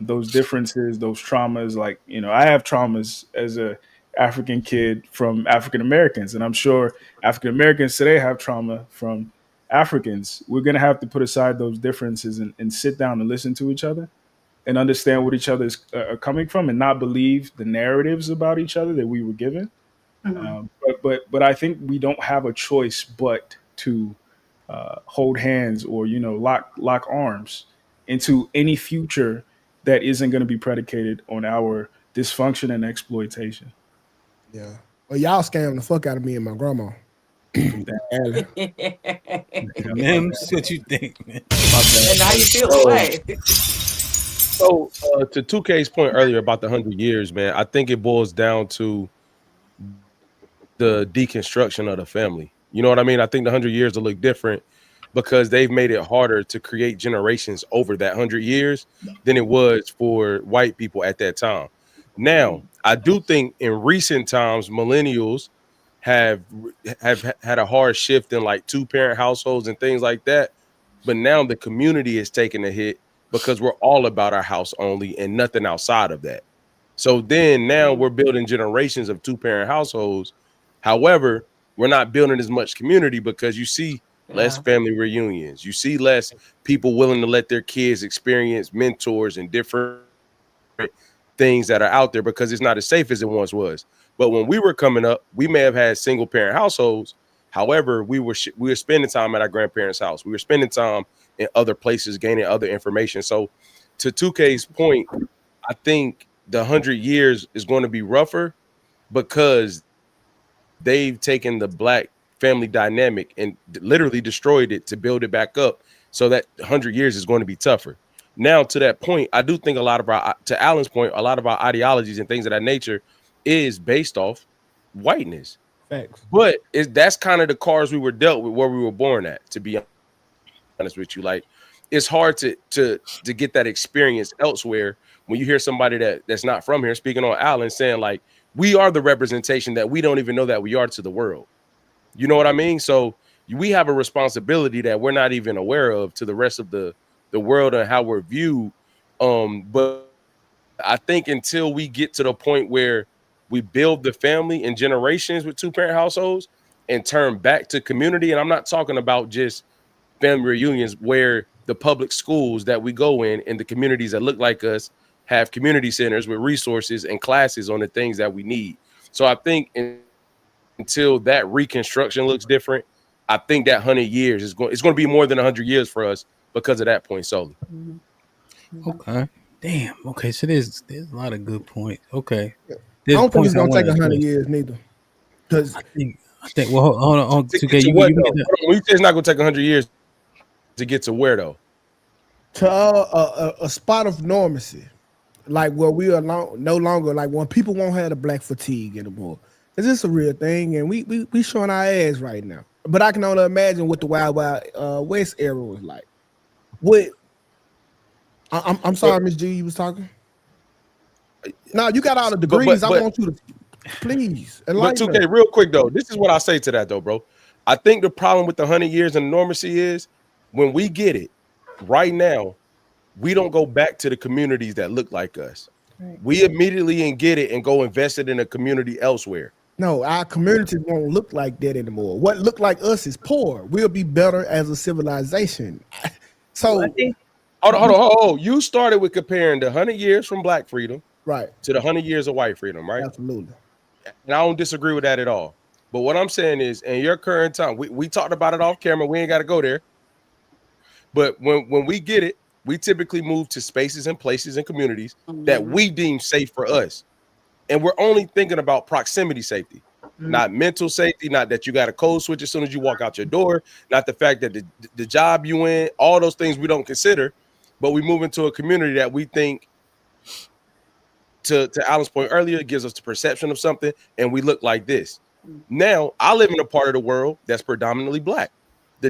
those differences, those traumas. Like I have traumas as a African kid from African Americans, and I'm sure African Americans today have trauma from Africans. We're gonna have to put aside those differences and sit down and listen to each other and understand what each other is are coming from, and not believe the narratives about each other that we were given. Mhm. But I think we don't have a choice but to hold hands or lock arms into any future that isn't going to be predicated on our dysfunction and exploitation. Yeah. Well, y'all scam the fuck out of me and my grandma. Alan. Yeah, Mims, what you think, man? And now you feel So, away. to 2K's point earlier about the 100 years, man, I think it boils down to the deconstruction of the family. You know what I mean? I think the 100 years will look different because they've made it harder to create generations over that 100 years than it was for white people at that time. Now, I do think in recent times, millennials have had a hard shift in like two-parent households and things like that. But now the community is taking a hit because we're all about our house only and nothing outside of that. So then now we're building generations of two-parent households. However, we're not building as much community because you see less Yeah. family reunions. You see less people willing to let their kids experience mentors and different things that are out there because it's not as safe as it once was. But when we were coming up, we may have had single parent households. However, we were spending time at our grandparents' house. We were spending time in other places, gaining other information. So, to 2K's point, I think the 100 years is going to be rougher because they've taken the Black family dynamic and literally destroyed it to build it back up. So that 100 years is going to be tougher. Now, to that point, I do think a lot of to Alan's point, a lot of our ideologies and things of that nature is based off whiteness. Facts. But that's kind of the cards we were dealt with where we were born at, to be honest with you. Like, it's hard to get that experience elsewhere when you hear somebody that's not from here speaking on Alan saying, like, we are the representation that we don't even know that we are to the world. You know what I mean? So we have a responsibility that we're not even aware of to the rest of the world and how we're viewed. But I think until we get to the point where we build the family in generations with 2-parent households and turn back to community, and I'm not talking about just family reunions where the public schools that we go in the communities that look like us have community centers with resources and classes on the things that we need. So I think until that reconstruction looks different, I think that 100 years it's going to be more than 100 years for us because of that point solely. Okay. Damn. Okay. So there's a lot of good points. Okay. I don't think it's gonna take 100 years neither. Because I think. Well, hold on. To 2K, get to you what, get though? that. When you say it's not going to take 100 years to get to where, though? To a spot of normalcy, like where we are no longer like when people won't have the Black fatigue anymore. Is this a real thing? And we showing our ass right now. But I can only imagine what the Wild West era was like. I'm sorry, Miss G, you was talking. No, you got all the degrees. I want you to please. But 2K, real quick though, this is what I say to that though, bro. I think the problem with the 100 years and normalcy is when we get it right now, we don't go back to the communities that look like us. Right. We immediately get it and go invest it in a community elsewhere. No, our communities won't look like that anymore. What look like us is poor. We'll be better as a civilization. So I think hold on. You started with comparing the 100 years from Black freedom, right, to the 100 years of white freedom, right? Absolutely. And I don't disagree with that at all. But what I'm saying is, in your current time, we talked about it off camera. We ain't got to go there. But when we get it, we typically move to spaces and places and communities that we deem safe for us. And we're only thinking about proximity safety, not mental safety, not that you got a code switch as soon as you walk out your door, not the fact that the job you in, all those things we don't consider, but we move into a community that we think, to Alan's point earlier, it gives us the perception of something, and we look like this. Now, I live in a part of the world that's predominantly Black. The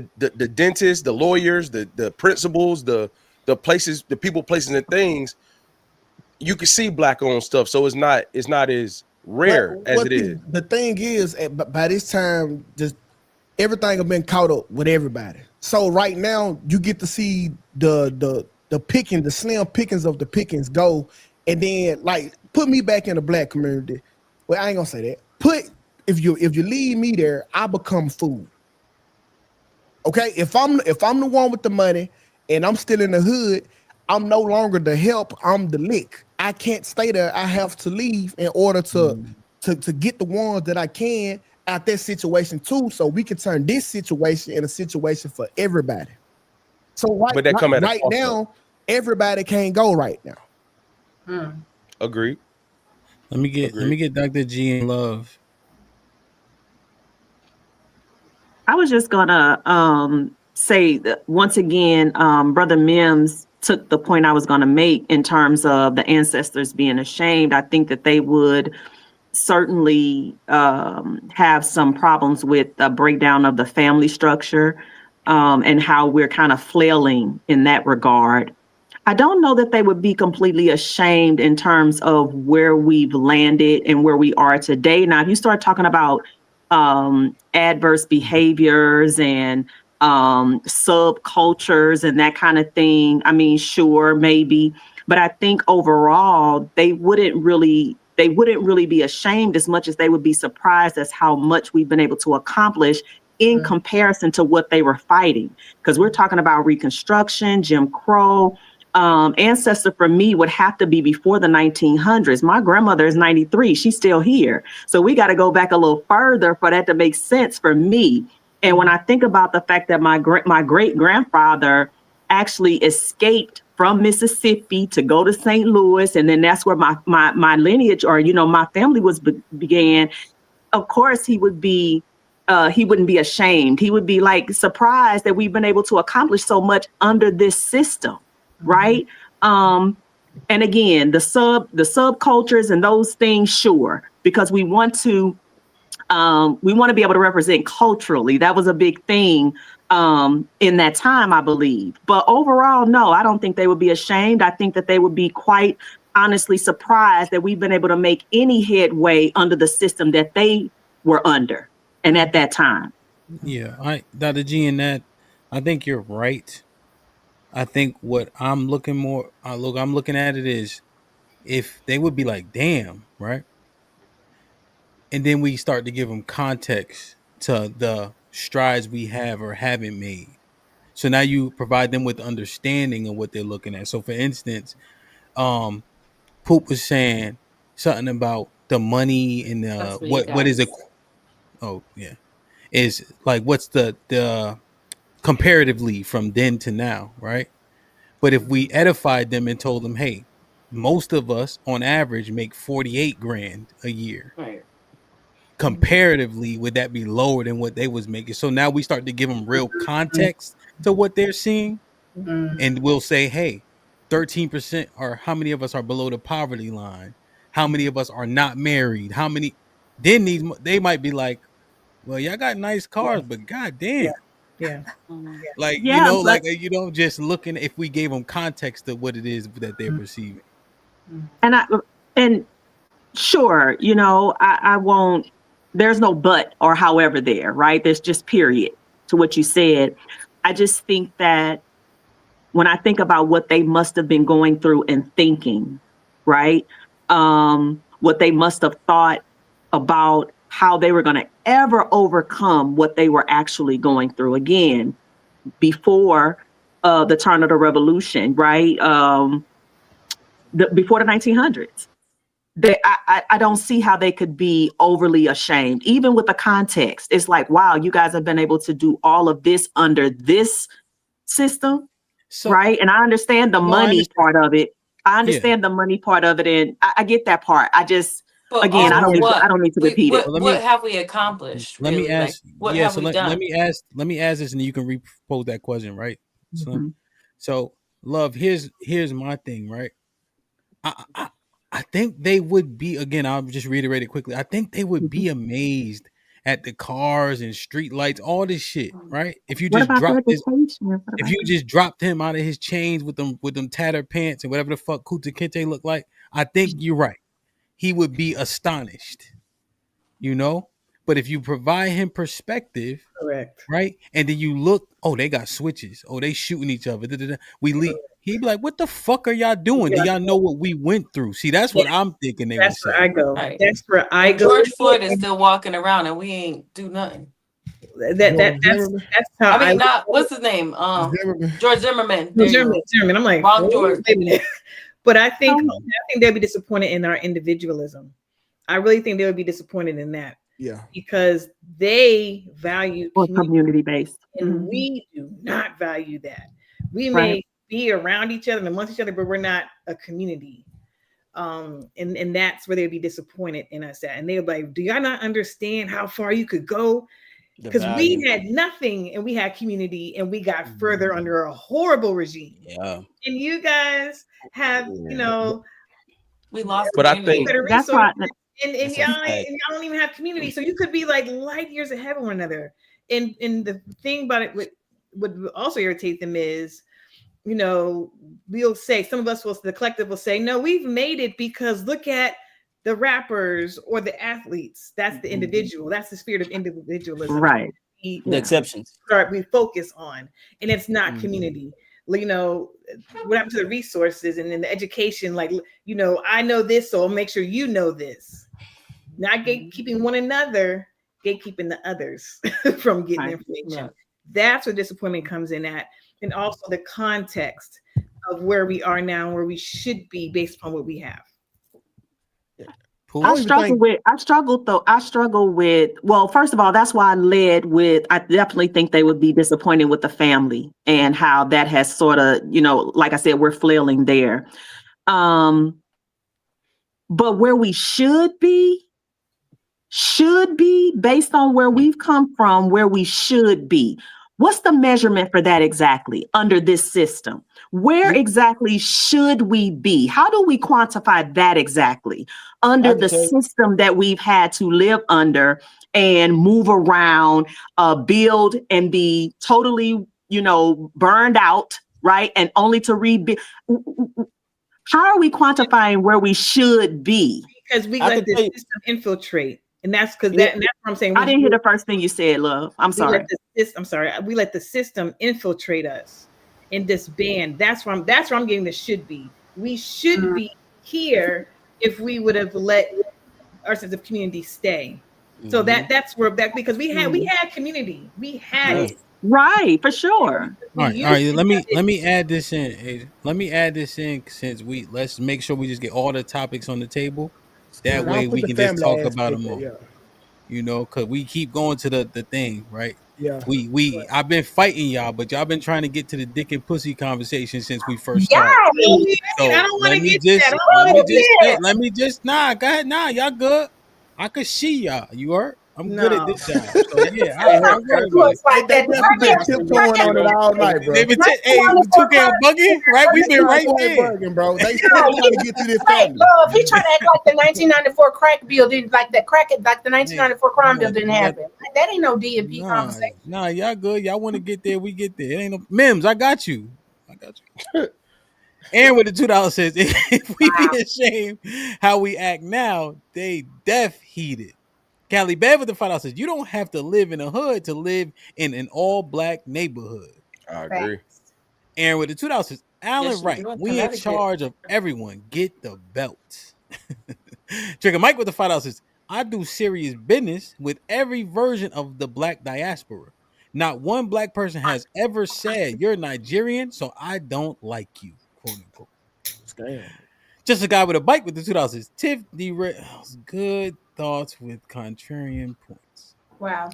dentists, the lawyers, the principals, the places, the people, places, and things, you can see Black-owned stuff, so it's not as rare as it is. The thing is, by this time, just everything have been caught up with everybody. So right now, you get to see the picking, the slim pickings of the pickings go, and then like put me back in the Black community. Well, I ain't gonna say that. If you leave me there, I become food. Okay, if I'm the one with the money and I'm still in the hood, I'm no longer the help. I'm the lick. I can't stay there. I have to leave in order to get the ones that I can out that situation too, so we can turn this situation in a situation for everybody. So right now, everybody can't go right now. Agreed. Let me get Dr. G in love. I was just gonna say that once again, Brother Mims took the point I was gonna make in terms of the ancestors being ashamed. I think that they would certainly have some problems with the breakdown of the family structure and how we're kind of flailing in that regard. I don't know that they would be completely ashamed in terms of where we've landed and where we are today. Now, if you start talking about adverse behaviors and subcultures and that kind of thing, I mean, sure, maybe, but I think overall they wouldn't really be ashamed as much as they would be surprised as how much we've been able to accomplish in comparison to what they were fighting. Because we're talking about Reconstruction, Jim Crow, ancestor for me would have to be before the 1900s. My grandmother is 93. She's still here. So we got to go back a little further for that to make sense for me. And when I think about the fact that my great grandfather actually escaped from Mississippi to go to St. Louis, and then that's where my lineage, or my family began. Of course, he wouldn't be ashamed. He would be like surprised that we've been able to accomplish so much under this system, right? And again, the subcultures and those things, sure, because we want to be able to represent culturally. That was a big thing in that time, I believe. But overall, no, I don't think they would be ashamed. I think that they would be quite honestly surprised that we've been able to make any headway under the system that they were under and at that time. Yeah, Dr. G, in that, I think you're right. I think what I'm looking at it is if they would be like, damn, right? And then we start to give them context to the strides we have or haven't made. So now you provide them with understanding of what they're looking at. So for instance, Poop was saying something about the money and what is it? Oh yeah, is like what's the comparatively from then to now, right? But if we edified them and told them, hey, most of us on average make 48 grand a year. Right. Comparatively, would that be lower than what they was making? So now we start to give them real context to what they're seeing. And we'll say, hey, 13% or how many of us are below the poverty line? How many of us are not married? How many? Then they might be like, well, y'all got nice cars, but goddamn. Yeah. Like, like you don't just looking if we gave them context of what it is that they're perceiving. And sure, I won't, there's no but or however there, right? There's just period to what you said. I just think that when I think about what they must have been going through and thinking, right? What they must have thought about how they were going to ever overcome what they were actually going through again before the turn of the revolution, right? Before the 1900s. I don't see how they could be overly ashamed, even with the context. It's like, wow, you guys have been able to do all of this under this system, right? And I understand the money part of it. I understand the money part of it, and I get that part. I just, again, I don't need to repeat it. What have we accomplished? Let me ask. What have we done? Let me ask this, and then you can repose that question, right? So, love. Here's my thing, right? I think they would be, again, I'll just reiterate it quickly. I think they would be amazed at the cars and street lights, all this shit, right? If you just dropped him out of his chains with them tattered pants and whatever the fuck Kunta Kinte looked like, I think you're right. He would be astonished, But if you provide him perspective, correct, right? And then you look, oh, they got switches. Oh, they shooting each other. We leave. He'd be like, what the fuck are y'all doing? Do y'all know what we went through? See, that's what I'm thinking they would say. That's where I go. Right. That's where I go. George Floyd is still walking around and we ain't do nothing. That's how I mean, what's his name? George Zimmerman. Zimmerman. I'm like, wrong George. Wait a minute. But I think they'd be disappointed in our individualism. I really think they would be disappointed in that. Yeah. Because they value community based. And we do not value that. We may be around each other and amongst each other, but we're not a community. And that's where they'd be disappointed in us at. And they're like, do y'all not understand how far you could go? Because we had nothing and we had community and we got further under a horrible regime. Yeah. And you guys have, we lost. But I think that's why. And y'all don't even have community, so you could be like light years ahead of one another. And the thing about it, what also irritate them is, we'll say, some of us the collective will say, no, we've made it because look at the rappers or the athletes. That's the individual. That's the spirit of individualism. Right. The exceptions. We focus on, and it's not community. What happened to the resources and then the education? Like, I know this, so I'll make sure you know this. Not gatekeeping one another, gatekeeping the others from getting information. Yeah. That's where disappointment comes in at. And also the context. of where we are now and where we should be based upon what we have. I struggle with, well, first of all, that's why I led with, I definitely think they would be disappointed with the family and how that has sort of, like I said, we're flailing there. But where we should be based on where we've come from, where we should be. What's the measurement for that exactly under this system? Where exactly should we be? How do we quantify that exactly under the system that we've had to live under and move around, build and be totally, burned out, right? And only to rebuild. How are we quantifying where we should be? Because we let the system infiltrate. And that's because that's what I'm saying. I didn't hear the first thing you said, love. I'm sorry. We let the system infiltrate us and disband. That's where I'm getting the should be. We should be here if we would have let our sense of community stay. So that's where because we had community. We had it. Right, for sure. All right. Let me add this in. Asia. Let me add this in since let's make sure we just get all the topics on the table. That way we can just talk about them all. Because we keep going to the thing, right? Yeah. I've been fighting y'all, but y'all been trying to get to the dick and pussy conversation since we first started. So I don't want to get that. Go ahead. Nah, y'all good. I could see y'all. You heard? I'm good at this job. So yeah, I don't worry about it. Like that. Tiptoeing on it all night, bro. Hey, 2K bugging, right? We've been right there, bro. They still trying to get to this family. Love, he trying to act like the 1994 crack bill didn't, like the 1994 crime bill didn't happen. That ain't no DMP conversation. Nah, y'all good. Y'all want to get there, we get there. It ain't no Mims. I got you. Aaron with the $2 says, if we be ashamed how we act now, they deaf heated. Callie Bev with the $5 says, you don't have to live in a hood to live in an all-black neighborhood. I agree. Aaron with the $2 says, Alan, right. We in charge of everyone. Get the belt. Trigger Mike with the $5 says, I do serious business with every version of the black diaspora. Not one black person has ever said you're Nigerian, so I don't like you, quote unquote. Damn. Just a guy with a bike with the $2 says, Tiff good thoughts with contrarian points. Wow.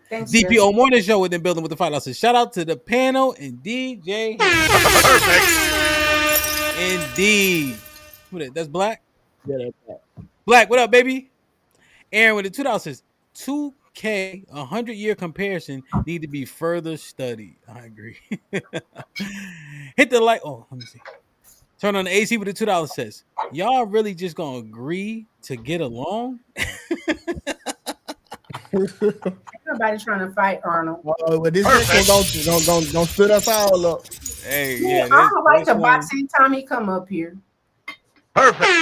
Thanks, DPO Morning Show within building with the $5 says, shout out to the panel and DJ. Perfect. Indeed. That's Black? Yeah, that's Black. Black, what up, baby? Aaron with the $2 says, 2K 100-year comparison need to be further studied. I agree. Hit the like. Oh, let me see. Turn on the AC with the $2 says, y'all really just gonna agree to get along? Nobody's trying to fight Arnold. But this one don't split us all up. Hey, yeah. I don't like the boxing time he come up here. Perfect. Shit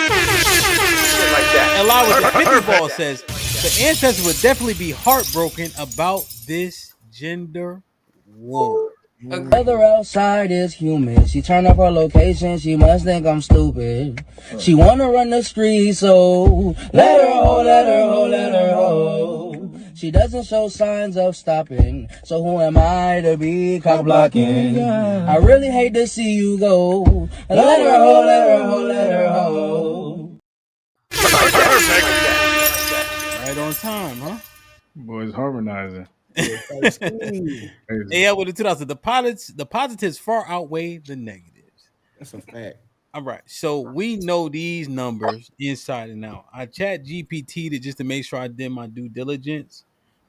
like that. And Law with the 50 ball says, the ancestors would definitely be heartbroken about this gender war. Weather outside is humid. She turn up her location. She must think I'm stupid. She wanna run the street, so let her ho, let her ho, let her ho. She doesn't show signs of stopping. So who am I to be cock blocking? I really hate to see you go. Let her ho, let her ho, let her ho. Right on time, huh? Boys harmonizing. Yeah, with the 2000, the positives far outweigh the negatives. That's a fact. All right, so we know these numbers inside and out. I chat GPT just to make sure I did my due diligence,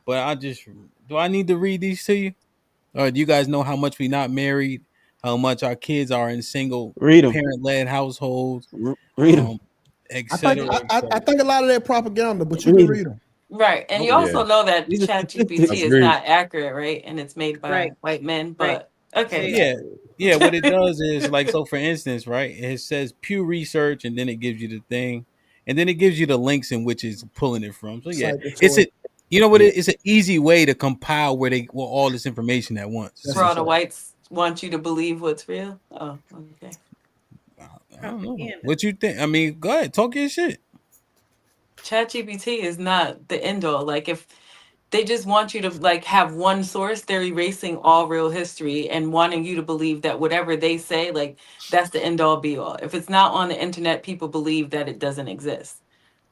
but do I need to read these to you, or do you guys know how much we not married, how much our kids are in single parent-led households, read them, etc. I think a lot of that propaganda, but you can read them. Right. And you also know that ChatGPT is not accurate, right? And it's made by white men. But okay. Yeah. What it does is, like, so for instance, right, it says Pew Research, and then it gives you the thing, and then it gives you the links in which it's pulling it from. So yeah, it's an easy way to compile where all this information at once. For all the whites want you to believe what's real. Oh, okay. I don't know. What you think? I mean, go ahead, talk your shit. ChatGPT is not the end all. Like, if They just want you to like have one source. They're erasing all real history and wanting you to believe that whatever they say, like that's the end all be all. If it's not on the internet, people believe that it doesn't exist.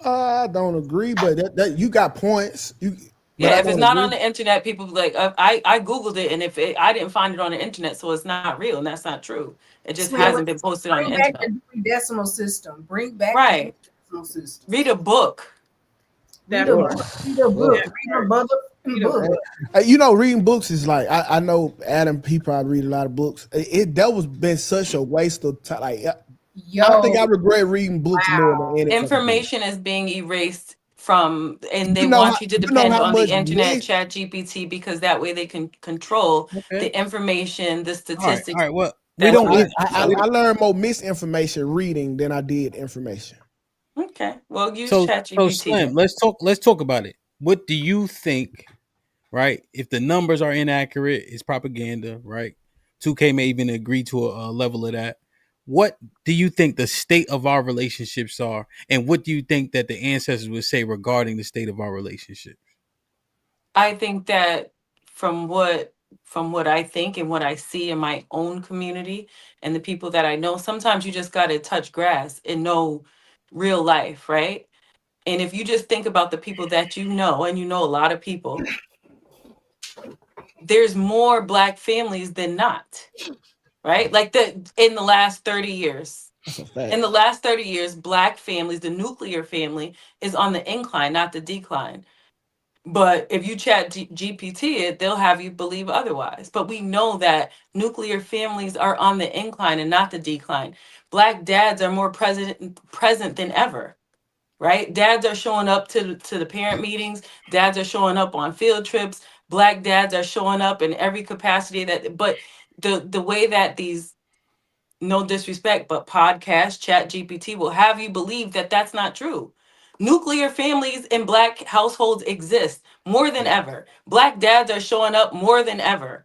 I don't agree, but that you got points. But Yeah, I if it's don't not agree. on the internet, people be like, I googled it, and I didn't find it on the internet, so it's not real, and that's not true. It just Slim, hasn't been posted on the bring back internet. the Dewey Decimal System. Bring back Right. the Decimal System. Read a book. Read a book. Read a book. Read a book. You know, reading books is like I know Adam. He probably read a lot of books. That was been such a waste of time. Like, I think I regret reading books more than any fucking thing. Information is being erased from, and they You know want you to you know depend how on the much internet, Chat GPT, because that way they can control the information, the statistics. All right. Well, we that's don't. being I controlled. learned more misinformation reading than I did information. Okay, well, use So ChatGPT. Slim, let's talk about it. What do you think, right? If the numbers are inaccurate, it's propaganda, right? 2K may even agree to a level of that. What do you think the state of our relationships are, and what do you think that the ancestors would say regarding the state of our relationship? I think that from what I think and what I see in my own community and the people that I know, sometimes you just got to touch grass and know real life, right? And if you just think about the people that you know, and you know a lot of people, there's more Black families than not, right? Like in the last 30 years. In the last 30 years, Black families, the nuclear family, is on the incline, not the decline. But if you chat GPT it, they'll have you believe otherwise. But we know that nuclear families are on the incline and not the decline. Black dads are more present than ever, right? Dads are showing up to the parent meetings. Dads are showing up on field trips. Black dads are showing up in every capacity but the way that these, no disrespect, but podcast, Chat GPT will have you believe that that's not true. Nuclear families in Black households exist more than ever. Black dads are showing up more than ever.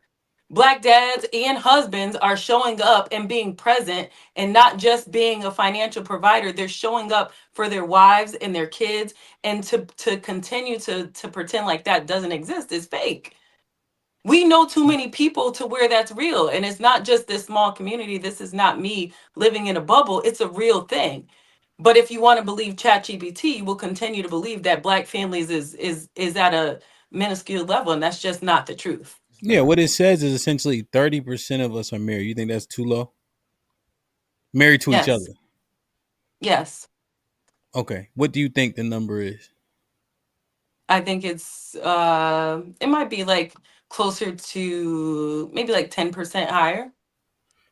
Black dads and husbands are showing up and being present and not just being a financial provider. They're showing up for their wives and their kids. And to continue to pretend like that doesn't exist is fake. We know too many people to where that's real. And it's not just this small community. This is not me living in a bubble. It's a real thing. But if you want to believe ChatGPT, you will continue to believe that Black families is at a minuscule level, and that's just not the truth. Yeah, what it says is essentially 30% of us are married. You think that's too low? Married to each other. Yes. Okay. What do you think the number is? I think it's it might be like closer to maybe like 10% higher.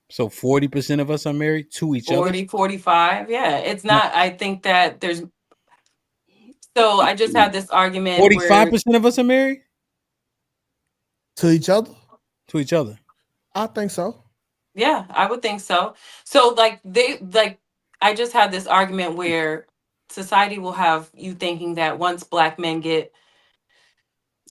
So 40% of us are married to each 40, other? 45. Yeah. It's not, I think that there's, so I just had this argument 45% of us are married? To each other? To each other. I think so. Yeah, I would think so. So like I just had this argument where society will have you thinking that once Black men get,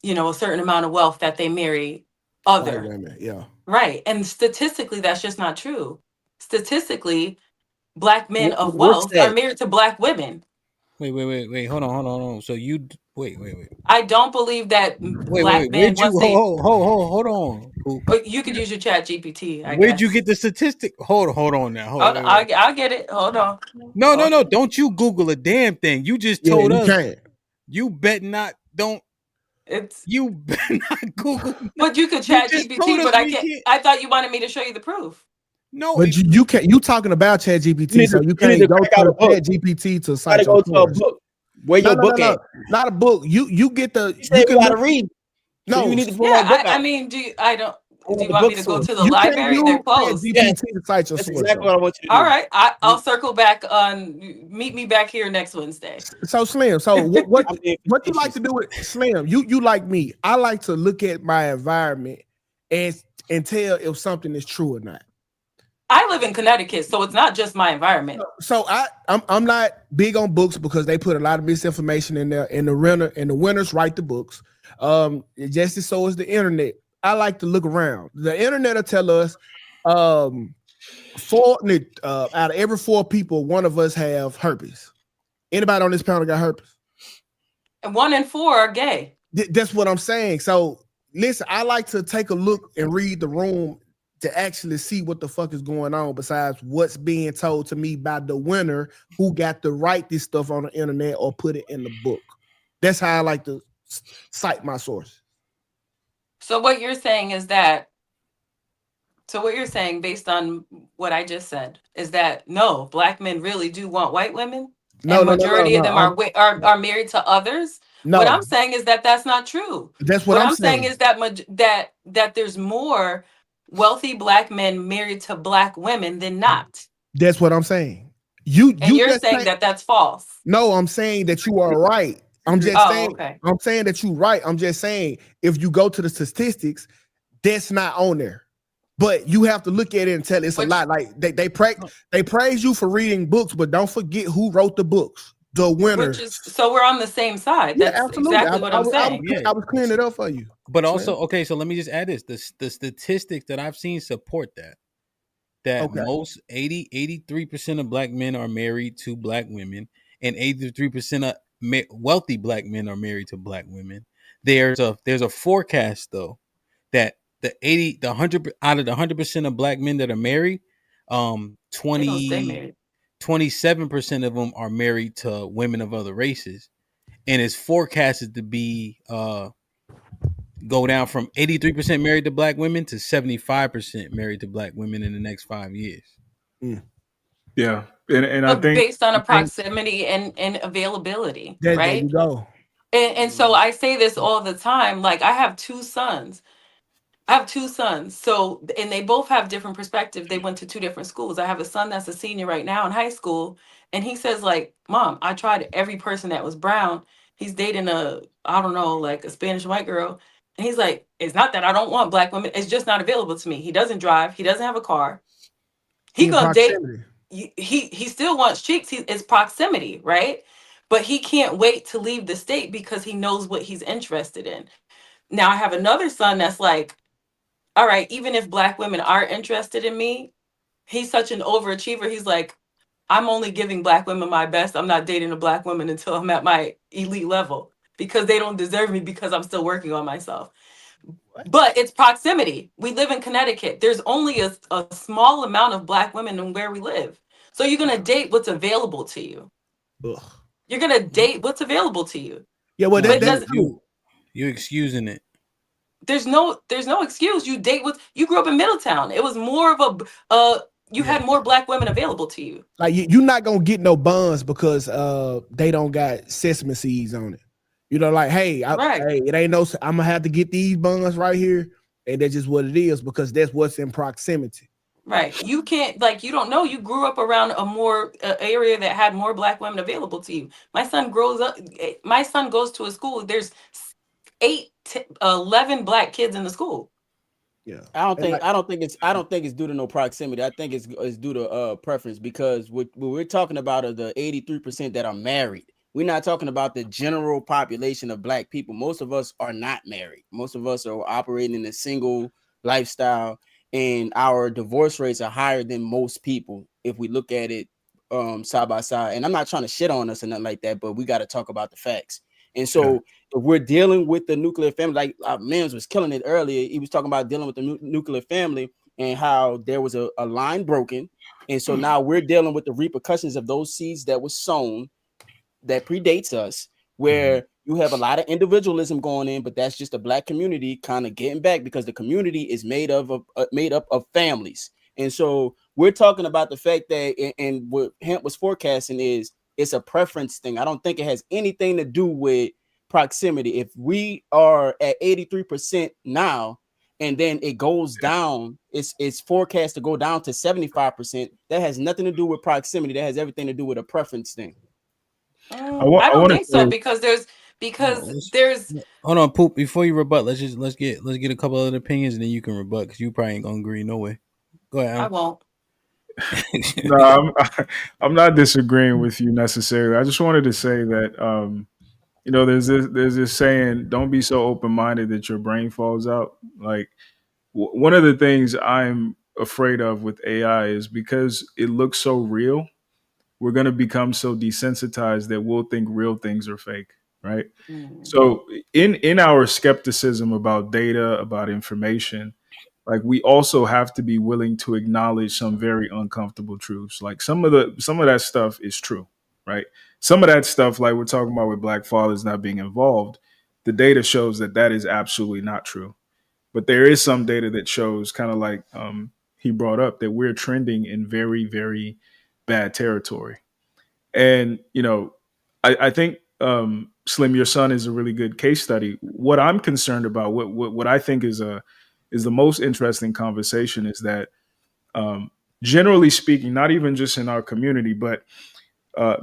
a certain amount of wealth that they marry other. White women, yeah. Right. And statistically, that's just not true. Statistically, Black men of What's wealth that? are married to Black women. Wait. Hold on. So you wait. I don't believe that Black men Where'd you once they hold on. But you could use your Chat GPT, I Where'd guess. you get the statistic? Hold on now. I'll get it. Hold on. No. Don't you Google a damn thing. You just told us. Can't. You bet not. You better not Google. But you could Chat GPT, but I can't. I thought you wanted me to show you the proof. No, but you can't. You talking about ChatGPT, so you can't go to ChatGPT to cite your source. Where your book at? Not a book. You get the. You can gotta read. No, so you need to pull a book out. I mean, do you want me to go to the library? They're closed. ChatGPT to cite your That's source. exactly what I want you to do. All right, I'll circle back on. Meet me back here next Wednesday. So Slim, so what you like to do with Slim? You like me? I like to look at my environment and tell if something is true or not. I live in Connecticut, so it's not just my environment. So I'm not big on books because they put a lot of misinformation in there, and the winners write the books. Just so is the internet. I like to look around. The internet will tell us out of every 4 people, one of us have herpes. Anybody on this panel got herpes? And 1 in 4 are gay. That's what I'm saying. So listen, I like to take a look and read the room to actually see what the fuck is going on besides what's being told to me by the winner who got to write this stuff on the internet or put it in the book. That's how I like to cite my source. So what you're saying is that So what you're saying, based on what I just said, is that no, black men really do want white women, No, and no, no, no, majority of no. them are married to others. What No, I'm saying is that that's not true. that's what What I'm I'm saying saying. is that that there's more wealthy black men married to black women than not, That's what I'm saying. You and you're just saying say that that's false. no. I'm saying that you are right. I'm just Oh, saying. okay. I'm saying that you're right. I'm just saying if you go to the statistics, that's not on there. But you have to look at it and tell it's a lot. Like they praise you for reading books, but don't forget who wrote the books. The winner. Which is so we're on the same side. Yeah, That's absolutely. exactly what I'm saying. I was clearing it up for you. But Yes, also, ma'am. okay, so let me just add this. The statistics that I've seen support that Okay. most 83% of black men are married to black women, and 83% of wealthy black men are married to black women. There's a forecast though that the 100 out of the 100% of black men that are married, They don't stay married. 27% of them are married to women of other races, and it's forecasted to be go down from 83% married to black women to 75% married to black women in the next 5 years. Yeah, and I But think based on a proximity and availability, There right? you go. And so I say this all the time. Like I have two sons. So and they both have different perspectives. They went to two different schools. I have a son that's a senior right now in high school, and he says like, "Mom, I tried every person that was brown. He's dating I don't know, like a Spanish white girl." And he's like, "It's not that I don't want black women. It's just not available to me. He doesn't drive. He doesn't have a car. He In gonna date. proximity. He still wants chicks. It's proximity, right? But he can't wait to leave the state because he knows what he's interested in. Now I have another son that's like, all right, even if black women are interested in me, he's such an overachiever. He's like, I'm only giving black women my best. I'm not dating a black woman until I'm at my elite level because they don't deserve me because I'm still working on myself. But it's proximity. We live in Connecticut. There's only a small amount of black women in where we live. So you're going to date what's available to you. Ugh. You're going to date what's available to you. Yeah, well, But that's true. You excusing it. There's no excuse. You date with you grew up in Middletown. It was more of you had more black women available to you. Like you're not gonna get no buns because they don't got sesame seeds on it. You know, like hey, hey, it ain't no. I'm gonna have to get these buns right here, and that's just what it is because that's what's in proximity. Right. You can't you don't know. You grew up around a more area that had more black women available to you. My son goes to a school. There's 11 black kids in the school. Yeah. I don't think it's due to no proximity. I think it's due to preference because what we're talking about are the 83% that are married. We're not talking about the general population of black people. Most of us are not married. Most of us are operating in a single lifestyle, and our divorce rates are higher than most people if we look at it side by side. And I'm not trying to shit on us or nothing like that, but we got to talk about the facts. And so if we're dealing with the nuclear family, like Mims was killing it earlier. He was talking about dealing with the nuclear family and how there was a line broken. And so now we're dealing with the repercussions of those seeds that were sown that predates us, where you have a lot of individualism going in, but that's just a black community kind of getting back because the community is made up of families. And so we're talking about the fact that, and what HAMP was forecasting is it's a preference thing. I don't think it has anything to do with proximity. If we are at 83% now, and then it goes down, it's forecast to go down to 75%. That has nothing to do with proximity. That has everything to do with a preference thing. I don't think so because there's hold on, Poop. Before you rebut, let's get a couple other opinions and then you can rebut because you probably ain't gonna agree no way. Go ahead. I won't. No, I'm not disagreeing with you necessarily. I just wanted to say that there's this saying, don't be so open-minded that your brain falls out. Like one of the things I'm afraid of with AI is because it looks so real, we're going to become so desensitized that we'll think real things are fake. right? Mm. So in our skepticism about data, about information, like we also have to be willing to acknowledge some very uncomfortable truths. Like some of that stuff is true, right? Some of that stuff, like we're talking about with black fathers not being involved, the data shows that that is absolutely not true. But there is some data that shows, kind of like he brought up, that we're trending in very, very bad territory. And, I think, Slim, your son is a really good case study. What I'm concerned about, what I think is the most interesting conversation is that, generally speaking, not even just in our community, but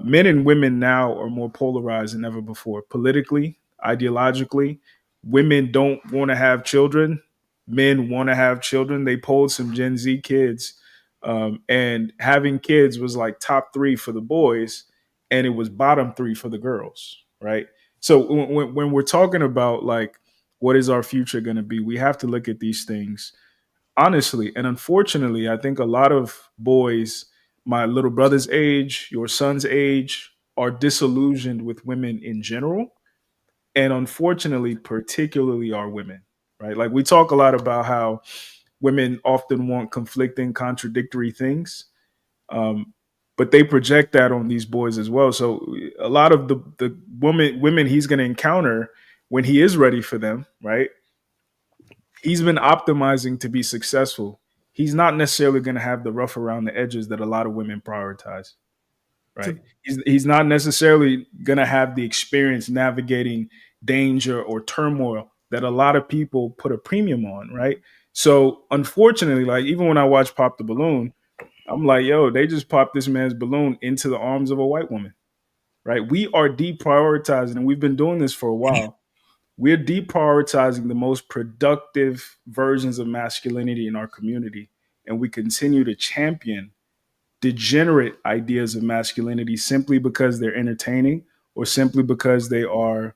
men and women now are more polarized than ever before, politically, ideologically. Women don't want to have children. Men want to have children. They polled some Gen Z kids, and having kids was like top 3 for the boys, and it was bottom 3 for the girls. Right. So when we're talking about like what is our future going to be, we have to look at these things honestly. And unfortunately, I think a lot of boys, my little brother's age, your son's age, are disillusioned with women in general. And unfortunately, particularly our women, right? Like we talk a lot about how women often want conflicting, contradictory things. But they project that on these boys as well. So a lot of the women he's going to encounter when he is ready for them, right? He's been optimizing to be successful. He's not necessarily going to have the rough around the edges that a lot of women prioritize, right? He's not necessarily going to have the experience navigating danger or turmoil that a lot of people put a premium on, right? So unfortunately, like even when I watch Pop the Balloon, I'm like, yo, they just popped this man's balloon into the arms of a white woman, right? We are deprioritizing, and we've been doing this for a while. We're deprioritizing the most productive versions of masculinity in our community. And we continue to champion degenerate ideas of masculinity simply because they're entertaining or simply because they are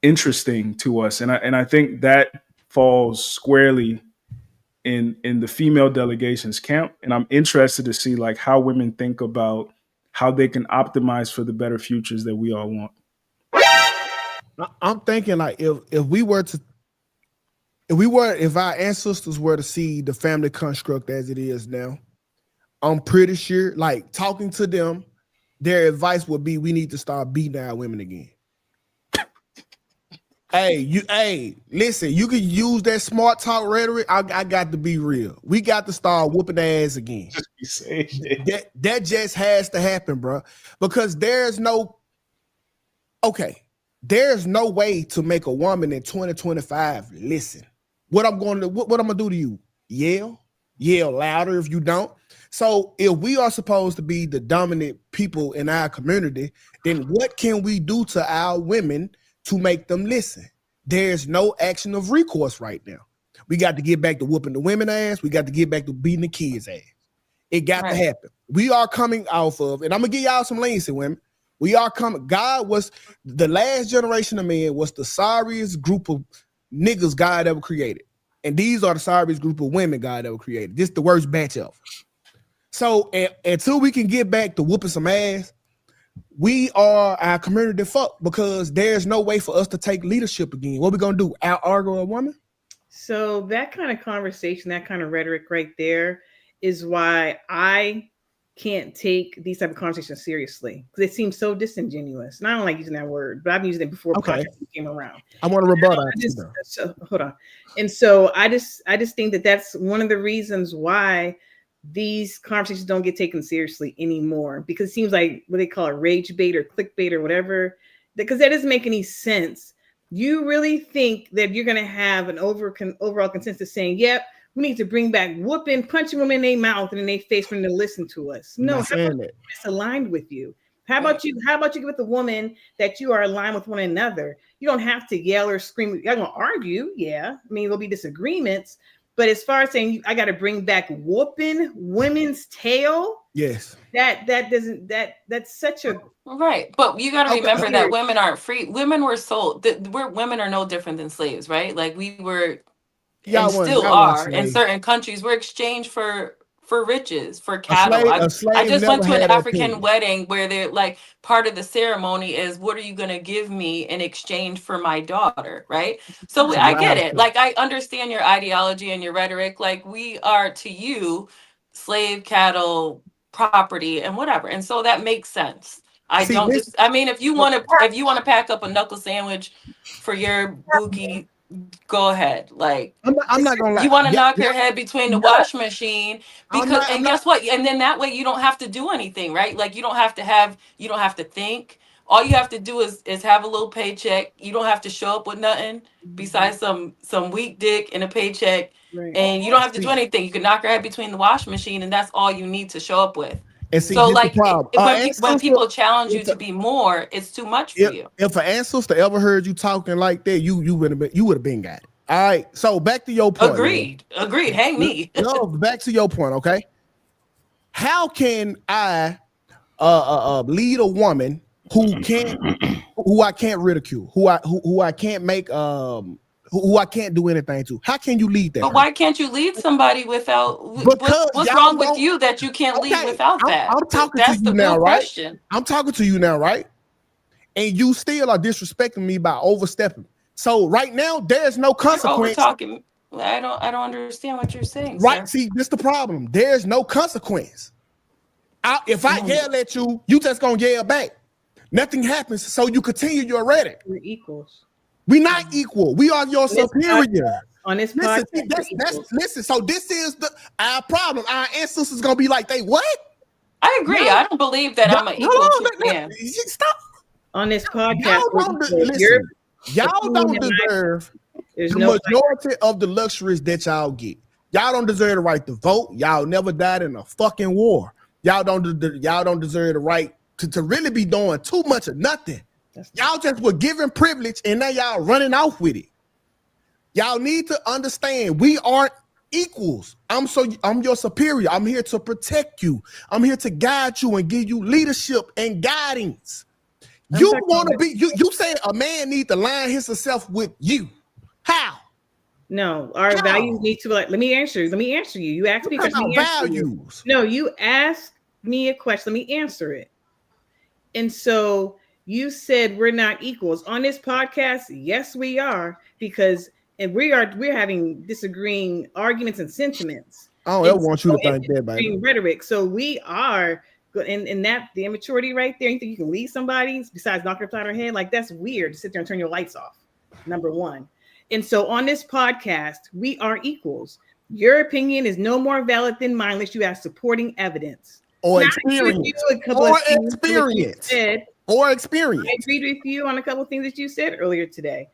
interesting to us. And I think that falls squarely in the female delegation's camp. And I'm interested to see like how women think about how they can optimize for the better futures that we all want. I'm thinking like if our ancestors were to see the family construct as it is now, I'm pretty sure, like talking to them, their advice would be, we need to start beating our women again. Listen, you can use that smart talk rhetoric. I got to be real. We got to start whooping their ass again. That just has to happen, bro. Because there's no way to make a woman in 2025 listen. What I'm gonna do to you? Yell louder if you don't. So if we are supposed to be the dominant people in our community, then what can we do to our women to make them listen? There's no action of recourse right now. We got to get back to whooping the women ass. We got to get back to beating the kids ass. It got to happen. We are coming off of, and I'm gonna give y'all some leniency, women. We are coming. God was the last generation of men was the sorriest group of niggas God ever created. And these are the sorriest group of women God ever created. This is the worst batch of. So until we can get back to whooping some ass, we are our community fucked because there's no way for us to take leadership again. What we gonna do? Out-argue a woman? So that kind of conversation, that kind of rhetoric right there is why I can't take these type of conversations seriously because it seems so disingenuous. And I don't like using that word, but I've used it before podcasts came around. I want to rebut that. So, hold on. And so I just think that that's one of the reasons why these conversations don't get taken seriously anymore, because it seems like what they call it rage bait or clickbait or whatever, because that doesn't make any sense. You really think that you're going to have an overall consensus saying, yep, we need to bring back whooping, punching women in their mouth and in their face when they listen to us? No, it's aligned with you. How about you get with the woman that you are aligned with one another? You don't have to yell or scream. You're going to argue. Yeah. I mean, there'll be disagreements. But as far as saying I got to bring back whooping women's tail, yes, that's such a right. But you got to remember that women aren't free. Women were sold. Women are no different than slaves, right? Like we were, and still are in certain countries. We're exchanged for for riches, for cattle. A slave I just went never to an had an African opinion. wedding where they're like, part of the ceremony is, what are you going to give me in exchange for my daughter? Right. So That's a I get wild it. shit. Like, I understand your ideology and your rhetoric. Like, we are to you slave, cattle, property, and whatever. And so that makes sense. I See, don't this, just, I mean, if you want to pack up a knuckle sandwich for your bookie, go ahead. Like, I'm not gonna lie. you want to Yeah, knock yeah, her head between the wash machine I'm because, not. and guess what? And then that way you don't have to do anything, right? Like, you don't have to think. All you have to do is have a little paycheck. You don't have to show up with nothing besides some weak dick and a paycheck. Right. And you don't have to do See, anything. You can knock her head between the wash machine, and that's all you need to show up with. and see, So, this the like, problem. when Ancestor, people challenge you if, to be more, it's too much for you. if an ancestor ever heard you talking like that, you would have been got it. All right. So back to your point. Agreed. Hang me. No, back to your point. Okay. How can I lead a woman who I can't ridicule, who I can't make who I can't do anything to? How can you lead that? But why can't you lead somebody without? What's wrong with you that you can't lead without that? I'm talking That's to you the now, real right? question. I'm talking to you now, right? And you still are disrespecting me by overstepping. So right now, there's no consequence. You're over talking. I don't understand what you're saying, right? sir. See, this the problem. There's no consequence. If I yell at you, you just gonna yell back. Nothing happens, so you continue your rhetoric. We're equals. We're not equal. We are your superior. On this listen, podcast, listen. So this is our problem. Our ancestors gonna be like, they what? I agree. I don't believe that I'm an equal man. Stop. On this podcast, y'all don't deserve the majority of the luxuries that y'all get. Y'all don't deserve the right to vote. Y'all never died in a fucking war. Y'all don't deserve the right to really be doing too much of nothing. Y'all just were given privilege and now y'all running off with it. Y'all need to understand we aren't equals. I'm your superior. I'm here to protect you. I'm here to guide you and give you leadership and guidance. You want to be you say a man need to align himself with you. How? No, our values need to let me answer you. You asked me a question. Values. No, you asked me a question. Let me answer it. And so you said we're not equals on this podcast. Yes, we are, because we're having disagreeing arguments and sentiments. I don't ever want you to think that, baby. Rhetoric. So we are in that the immaturity right there. You think you can lead somebody besides knocking upside her head? Like, that's weird to sit there and turn your lights off. Number one. And so on this podcast, we are equals. Your opinion is no more valid than mine unless you have supporting evidence. Or experience. Or experience. I agreed with you on a couple of things that you said earlier today.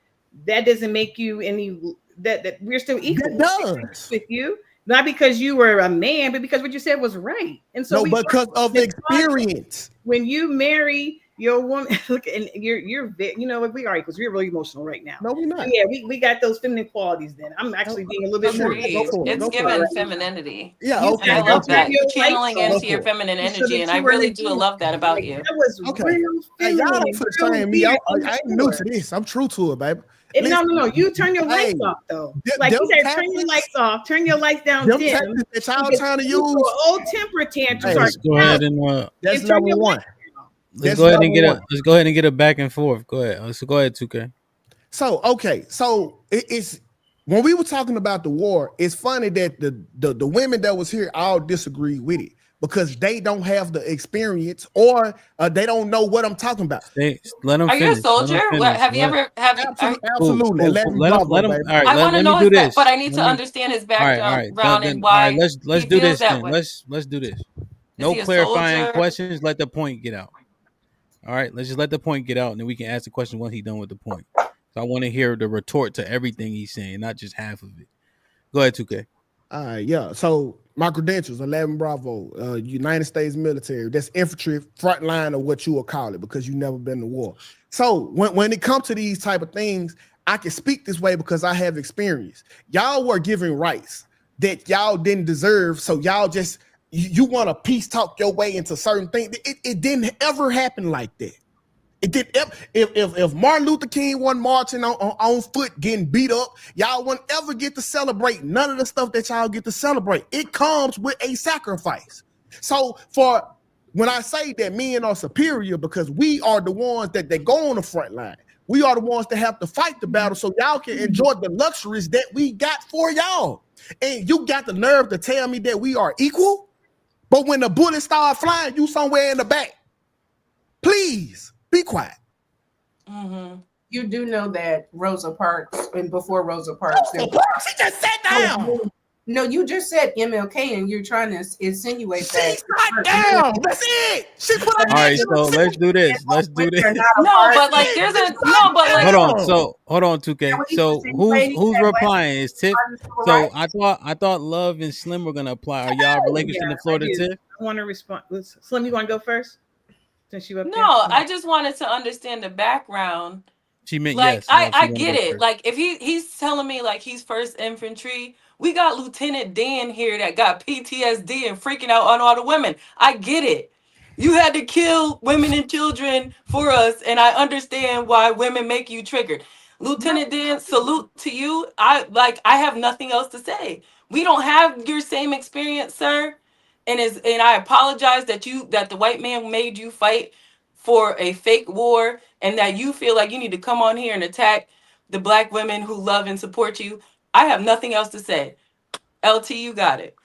That doesn't make you any that we're still equal. It does. With you, not because you were a man, but because what you said was right. And so because of experience. When you marry your woman, look, and you're you know what, we are equals. We're really emotional right now. No, we're not. Yeah, we got those feminine qualities. Then I'm actually being a little bit more. It's given femininity. Yeah, okay. I love that. You're channeling into your feminine energy, and I really do love that about you. That was okay. Hey, y'all don't understand me. I ain't new to this. I'm true to it, baby. No. You turn your lights off though. Like you said, turn your lights off, turn your lights down dim. That y'all trying to use old temper tantrums. Let's go ahead and that's number one. Let's go ahead and get a back and forth. Go ahead. So go ahead, 2K. So it's when we were talking about the war, it's funny that the women that was here all disagree with it because they don't have the experience or they don't know what I'm talking about. Let them Are you a soldier? Have you ever absolutely let him all right, I want to know his back, but I need to understand his background and why. All right, let's do this then. Let's do this. No clarifying questions. Let the point get out. All right, let's just let the point get out, and then we can ask the question once he's done with the point. So I want to hear the retort to everything he's saying, not just half of it. Go ahead, 2K. All right, yeah. So my credentials, 11 Bravo, United States military. That's infantry, front line of what you will call it because you never been to war. So when it comes to these type of things, I can speak this way because I have experience. Y'all were giving rights that y'all didn't deserve, so y'all just you want to peace talk your way into certain things. It didn't ever happen like that. If Martin Luther King wasn't marching on foot, getting beat up, y'all wouldn't ever get to celebrate none of the stuff that y'all get to celebrate. It comes with a sacrifice. So for when I say that men are superior, because we are the ones that go on the front line. We are the ones that have to fight the battle so y'all can enjoy the luxuries that we got for y'all. And you got the nerve to tell me that we are equal? But when the bullets start flying, you somewhere in the back. Please be quiet. Mm-hmm. You do know that Rosa Parks, and before Rosa Parks, she just sat down. No, you just said MLK, and you're trying to insinuate that. Sat down. That's it. She put All right, so let's do this. Let's do this. No, but like there's a no, but like Hold on, 2K. So who's replying? Is Tiff? So I thought Love and Slim were gonna apply. Are y'all relinquishing the floor to Tiff? I want to respond. Slim, you want to go first? Since you up there? No, I just wanted to understand the background. She meant like yes. I get it. First. Like if he's telling me like he's first infantry, we got Lieutenant Dan here that got PTSD and freaking out on all the women. I get it. You had to kill women and children for us, and I understand why women make you triggered. Lieutenant Dan, salute to you. I have nothing else to say. We don't have your same experience, sir. And I apologize that the white man made you fight for a fake war, and that you feel like you need to come on here and attack the black women who love and support you. I have nothing else to say. LT, you got it.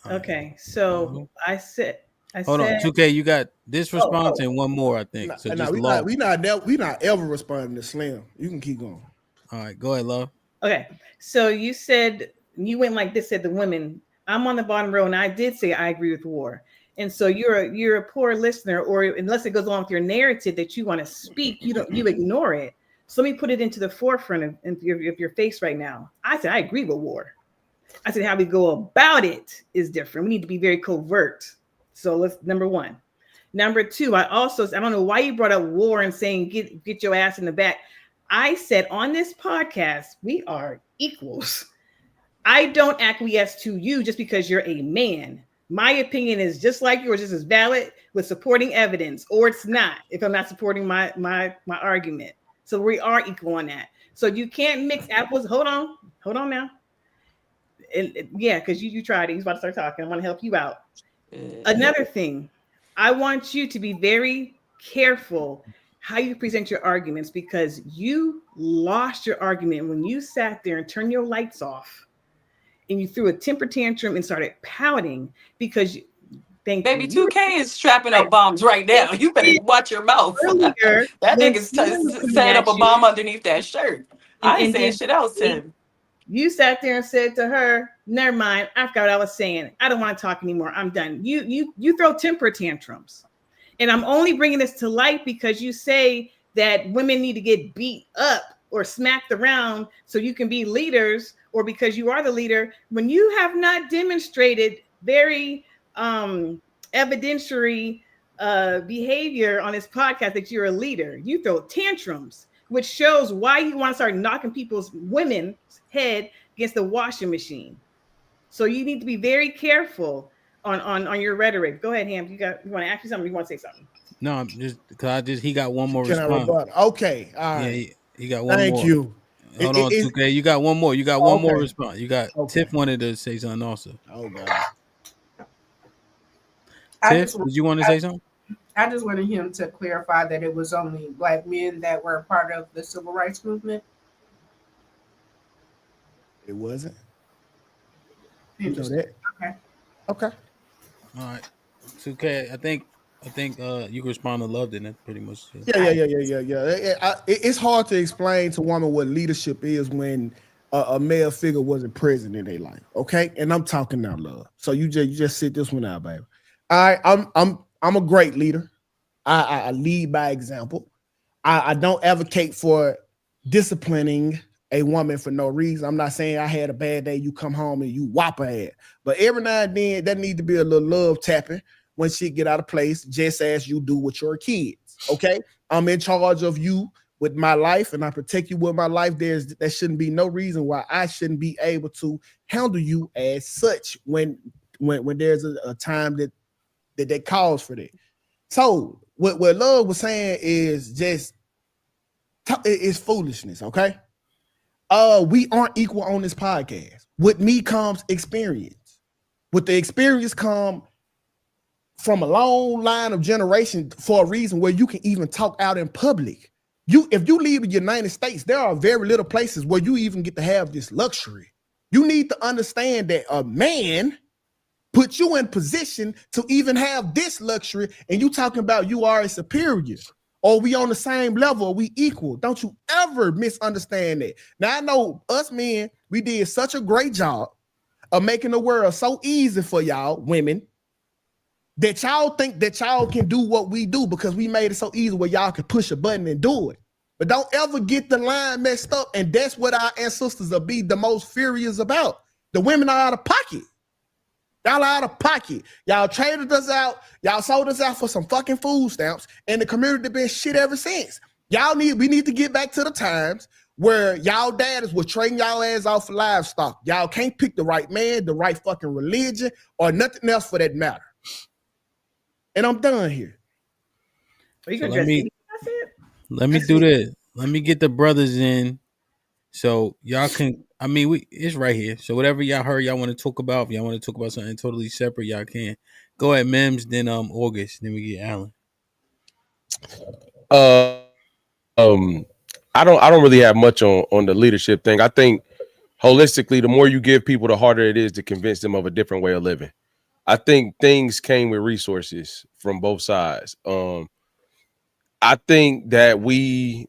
Okay, so I said. Hold on, 2K, you got this response and one more, I think. So just we not ever responding to Slim. You can keep going. All right, go ahead, Love. Okay, so you said you went like this, said the women. I'm on the bottom row, and I did say I agree with war. And so you're a poor listener, or unless it goes along with your narrative that you want to speak, you ignore it. So let me put it into the forefront of your face right now. I said I agree with war. I said how we go about it is different. We need to be very covert. So let's number one. Number two, I don't know why you brought up war and saying get your ass in the back. I said on this podcast we are equals. I don't acquiesce to you just because you're a man. My opinion is just like yours, just as valid with supporting evidence, or it's not if I'm not supporting my argument. So we are equal on that. So you can't mix apples. Hold on now. Yeah, because you tried it. He's about to start talking. I want to help you out. Another thing, I want you to be very careful how you present your arguments, because you lost your argument when you sat there and turned your lights off and you threw a temper tantrum and started pouting because Baby 2K is strapping up bombs right now. You better watch your mouth. Earlier, that nigga's setting up a bomb underneath that shirt. I ain't saying shit else to him. You sat there and said to her, never mind, I forgot what I was saying. I don't want to talk anymore. I'm done. You throw temper tantrums. And I'm only bringing this to light because you say that women need to get beat up or smacked around so you can be leaders, or because you are the leader, when you have not demonstrated very evidentiary behavior on this podcast that you're a leader. You throw tantrums, which shows why you want to start knocking women's head against the washing machine. So you need to be very careful on your rhetoric. Go ahead, Ham. You want to ask you something? You want to say something? No, I'm just because he got one more response. Okay, all right. Yeah, he got one more. Thank you. Hold on, 2K. You got one more. You got one more response. You got Tiff wanted to say something also. Oh God. Tiff, did you want to say something? I just wanted him to clarify that it was only black men that were part of the civil rights movement. It wasn't. You know that? Okay. All right. 2K, I think you can respond to Love, then that's pretty much it. Yeah. It's hard to explain to women what leadership is when a male figure wasn't present in their life. Okay, and I'm talking now, Love. So you just sit this one out, baby. I'm a great leader. I lead by example. I don't advocate for disciplining a woman for no reason. I'm not saying I had a bad day, you come home and you whop her head. But every now and then, there need to be a little love tapping when she get out of place, just as you do with your kids, okay? I'm in charge of you with my life, and I protect you with my life. There shouldn't be no reason why I shouldn't be able to handle you as such when there's a time that calls for that. So what Love was saying is just it's foolishness, okay? We aren't equal on this podcast. With me comes experience. With the experience come from a long line of generation for a reason where you can even talk out in public. If you leave the United States, there are very little places where you even get to have this luxury. You need to understand that a man put you in position to even have this luxury, and you talking about you are a superior, or we on the same level, or we equal. Don't you ever misunderstand that. Now, I know us men, we did such a great job of making the world so easy for y'all women that y'all think that y'all can do what we do because we made it so easy where y'all can push a button and do it. But don't ever get the line messed up, and that's what our ancestors will be the most furious about. The women are out of pocket. Y'all are out of pocket. Y'all traded us out. Y'all sold us out for some fucking food stamps, and the community been shit ever since. We need to get back to the times where y'all daddies were trading y'all ass off for livestock. Y'all can't pick the right man, the right fucking religion, or nothing else for that matter. And I'm done here. Are you So gonna let me do this. Let me get the brothers in, so y'all can. I mean, it's right here. So whatever y'all heard, y'all want to talk about. If y'all want to talk about something totally separate, y'all can. Go ahead, Mims. Then August. Then we get Alan. I don't really have much on the leadership thing. I think holistically, the more you give people, the harder it is to convince them of a different way of living. I think things came with resources from both sides. I think that we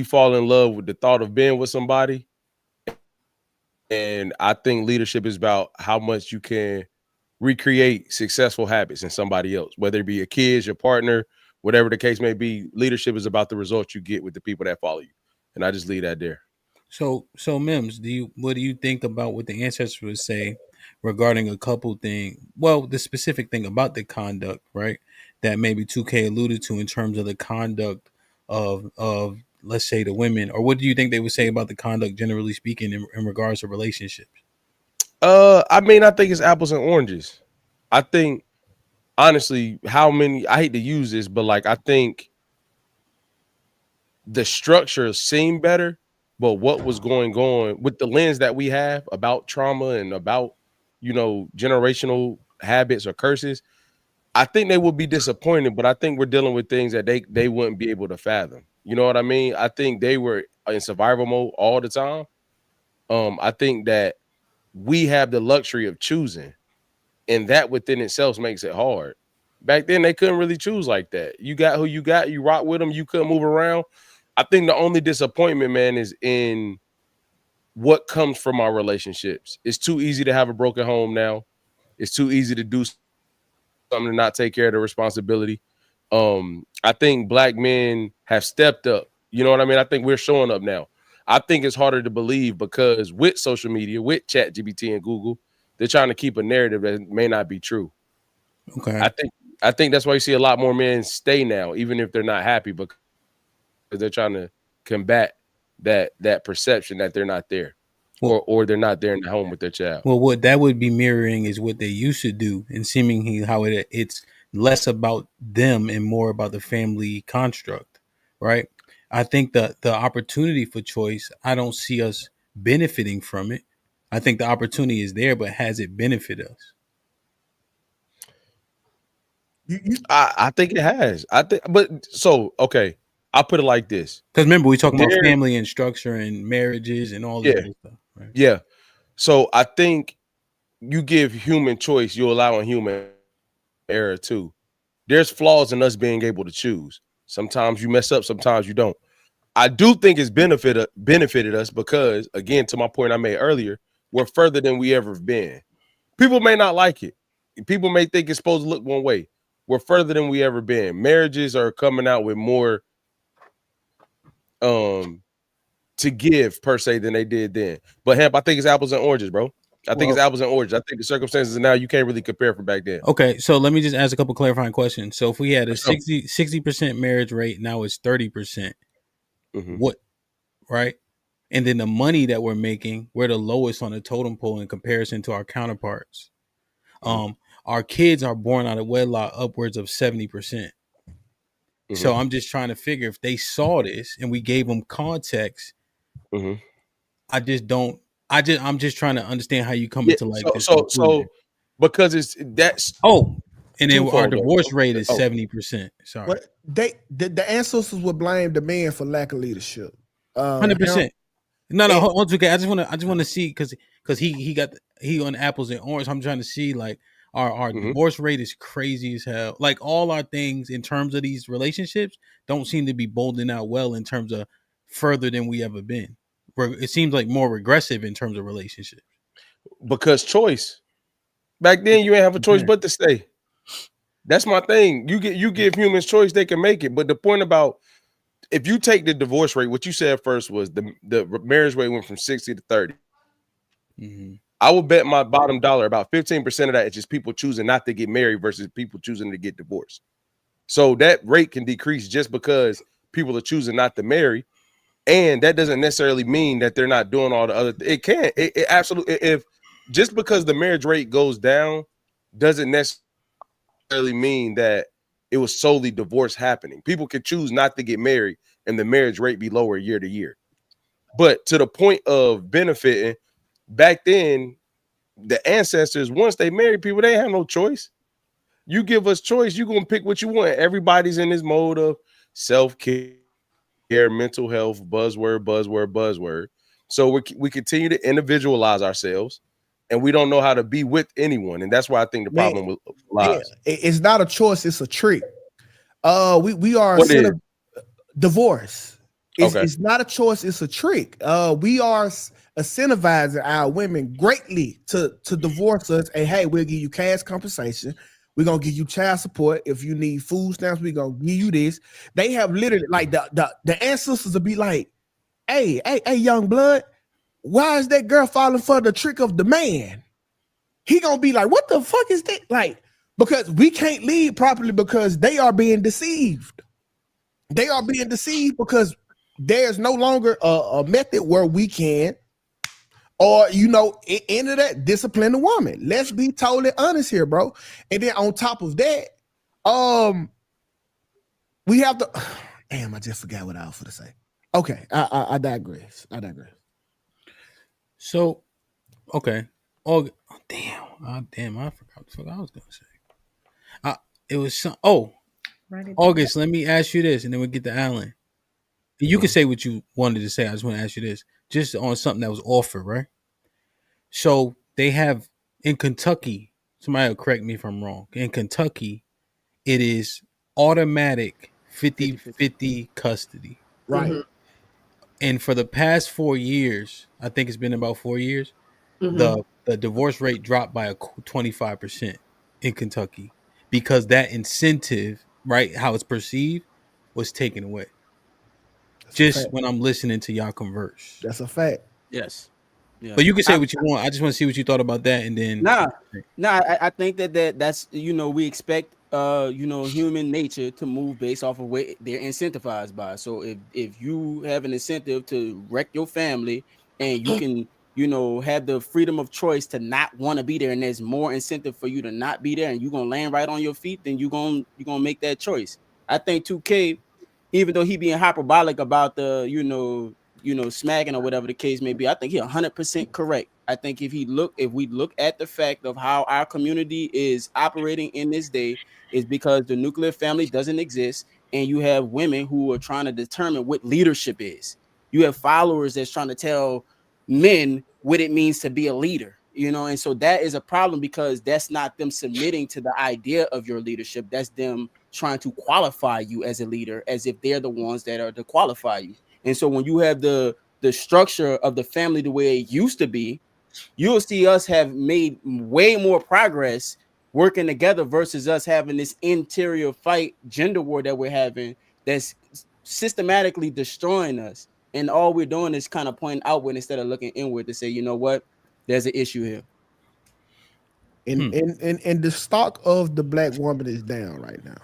fall in love with the thought of being with somebody, and I think leadership is about how much you can recreate successful habits in somebody else, whether it be your kids, your partner, whatever the case may be. Leadership is about the results you get with the people that follow you, and I just leave that there. So Mims, what do you think about what the ancestors would say regarding a couple thing? Well, the specific thing about the conduct, right? That maybe 2K alluded to in terms of the conduct of let's say the women, or what do you think they would say about the conduct generally speaking in regards to relationships? I mean, I think it's apples and oranges. I think honestly, I hate to use this, but like I think the structure seemed better, but what was going on with the lens that we have about trauma and about, generational habits or curses, I think they would be disappointed, but I think we're dealing with things that they wouldn't be able to fathom. You know what I mean? I think they were in survival mode all the time. I think that we have the luxury of choosing, and that within itself makes it hard. Back then, they couldn't really choose like that. You got who you got, you rock with them, you couldn't move around. I think the only disappointment, man, is in what comes from our relationships. It's too easy to have a broken home now. It's too easy to do something to not take care of the responsibility. I think black men have stepped up. You know what I mean? I think we're showing up now. I think it's harder to believe because with social media, with ChatGPT and Google, they're trying to keep a narrative that may not be true. Okay. I think that's why you see a lot more men stay now, even if they're not happy, because they're trying to combat that perception that they're not there, or they're not there in the home with their child. Well, what that would be mirroring is what they used to do, and seemingly how it's less about them and more about the family construct, right? I think the opportunity for choice, I don't see us benefiting from it. I think the opportunity is there, but has it benefited us? I think it has. Okay. I'll put it like this. Because remember, we talking about family and structure and marriages and all this other stuff. Right? Yeah. So I think you give human choice, you allow a human error too. There's flaws in us being able to choose. Sometimes you mess up, sometimes you don't. I do think it's benefited us because, again, to my point I made earlier, we're further than we ever been. People may not like it. People may think it's supposed to look one way. We're further than we ever been. Marriages are coming out with more to give per se than they did then. But Hamp, I think it's apples and oranges, bro. I think it's apples and oranges. I think the circumstances now you can't really compare from back then. Okay, so let me just ask a couple clarifying questions. So if we had a 60% marriage rate, now it's 30%. What, right? And then the money that we're making, we're the lowest on the totem pole in comparison to our counterparts. our kids are born out of wedlock upwards of 70%. So I'm just trying to figure if they saw this and we gave them context. I'm just trying to understand how you come into like this conclusion. Because that's and then our twofold, divorce though. rate is 70%. Sorry. But the ancestors would blame the man for lack of leadership. 100%. No, hold on, okay. I just want to see because he on apples and oranges. I'm trying to see like our divorce rate is crazy as hell. Like all our things in terms of these relationships don't seem to be bolding out well in terms of further than we ever been. It seems like more regressive in terms of relationships. Because choice. Back then you ain't have a choice but to stay. That's my thing. You give humans choice, they can make it. But the point about if you take the divorce rate, what you said first was the marriage rate went from 60 to 30. I would bet my bottom dollar about 15% of that is just people choosing not to get married versus people choosing to get divorced. So that rate can decrease just because people are choosing not to marry. And that doesn't necessarily mean that they're not doing all the other. It can. It absolutely. If just because the marriage rate goes down doesn't necessarily mean that it was solely divorce happening. People can choose not to get married and the marriage rate be lower year to year. But to the point of benefiting, back then, the ancestors, once they married people, they have no choice. You give us choice, you're going to pick what you want. Everybody's in this mode of self-care, mental health, buzzword. So we continue to individualize ourselves, and we don't know how to be with anyone. And that's why I think the problem lies. It's not a choice, it's a trick. We are divorce. It's not a choice, it's a trick. We are incentivizing our women greatly to divorce us. And hey, we'll give you cash compensation. We're gonna give you child support. If you need food stamps, we're gonna give you this. They have literally like the ancestors will be like, hey, young blood, why is that girl falling for the trick of the man? He gonna be like, what the fuck is that? Like, because we can't lead properly because they are being deceived. They are being deceived because there's no longer a method where we can, or into that discipline the woman. Let's be totally honest here, bro. And then on top of that, we have to. Damn, I just forgot what I was going to say. Okay, I digress. So, okay. I forgot what the fuck I was gonna say. It was some. August. Let me ask you this, and then we'll get to Alan. You can say what you wanted to say. I just want to ask you this, just on something that was offered, right? So they have in Kentucky. Somebody will correct me if I'm wrong. In Kentucky, it is automatic 50-50 custody, right? And for the past 4 years, I think it's been about 4 years, the divorce rate dropped by 25% in Kentucky because that incentive, right, how it's perceived, was taken away. Just when I'm listening to y'all converse. That's a fact. Yes. Yeah. But you can say what you want. I just want to see what you thought about that, and then I think that's we expect human nature to move based off of what they're incentivized by. So if you have an incentive to wreck your family and you can have the freedom of choice to not want to be there, and there's more incentive for you to not be there, and you're gonna land right on your feet, then you're gonna make that choice. I think 2K, even though he being hyperbolic about the smacking or whatever the case may be, I think he 100% correct. I think if we look at the fact of how our community is operating in this day, is because the nuclear family doesn't exist, and you have women who are trying to determine what leadership is. You have followers that's trying to tell men what it means to be a leader, and so that is a problem because that's not them submitting to the idea of your leadership. That's them trying to qualify you as a leader, as if they're the ones that are to qualify you. And so when you have the structure of the family the way it used to be, you'll see us have made way more progress working together versus us having this interior fight, gender war that we're having that's systematically destroying us. And all we're doing is kind of pointing outward instead of looking inward to say, you know what, there's an issue here. And the stock of the black woman is down right now.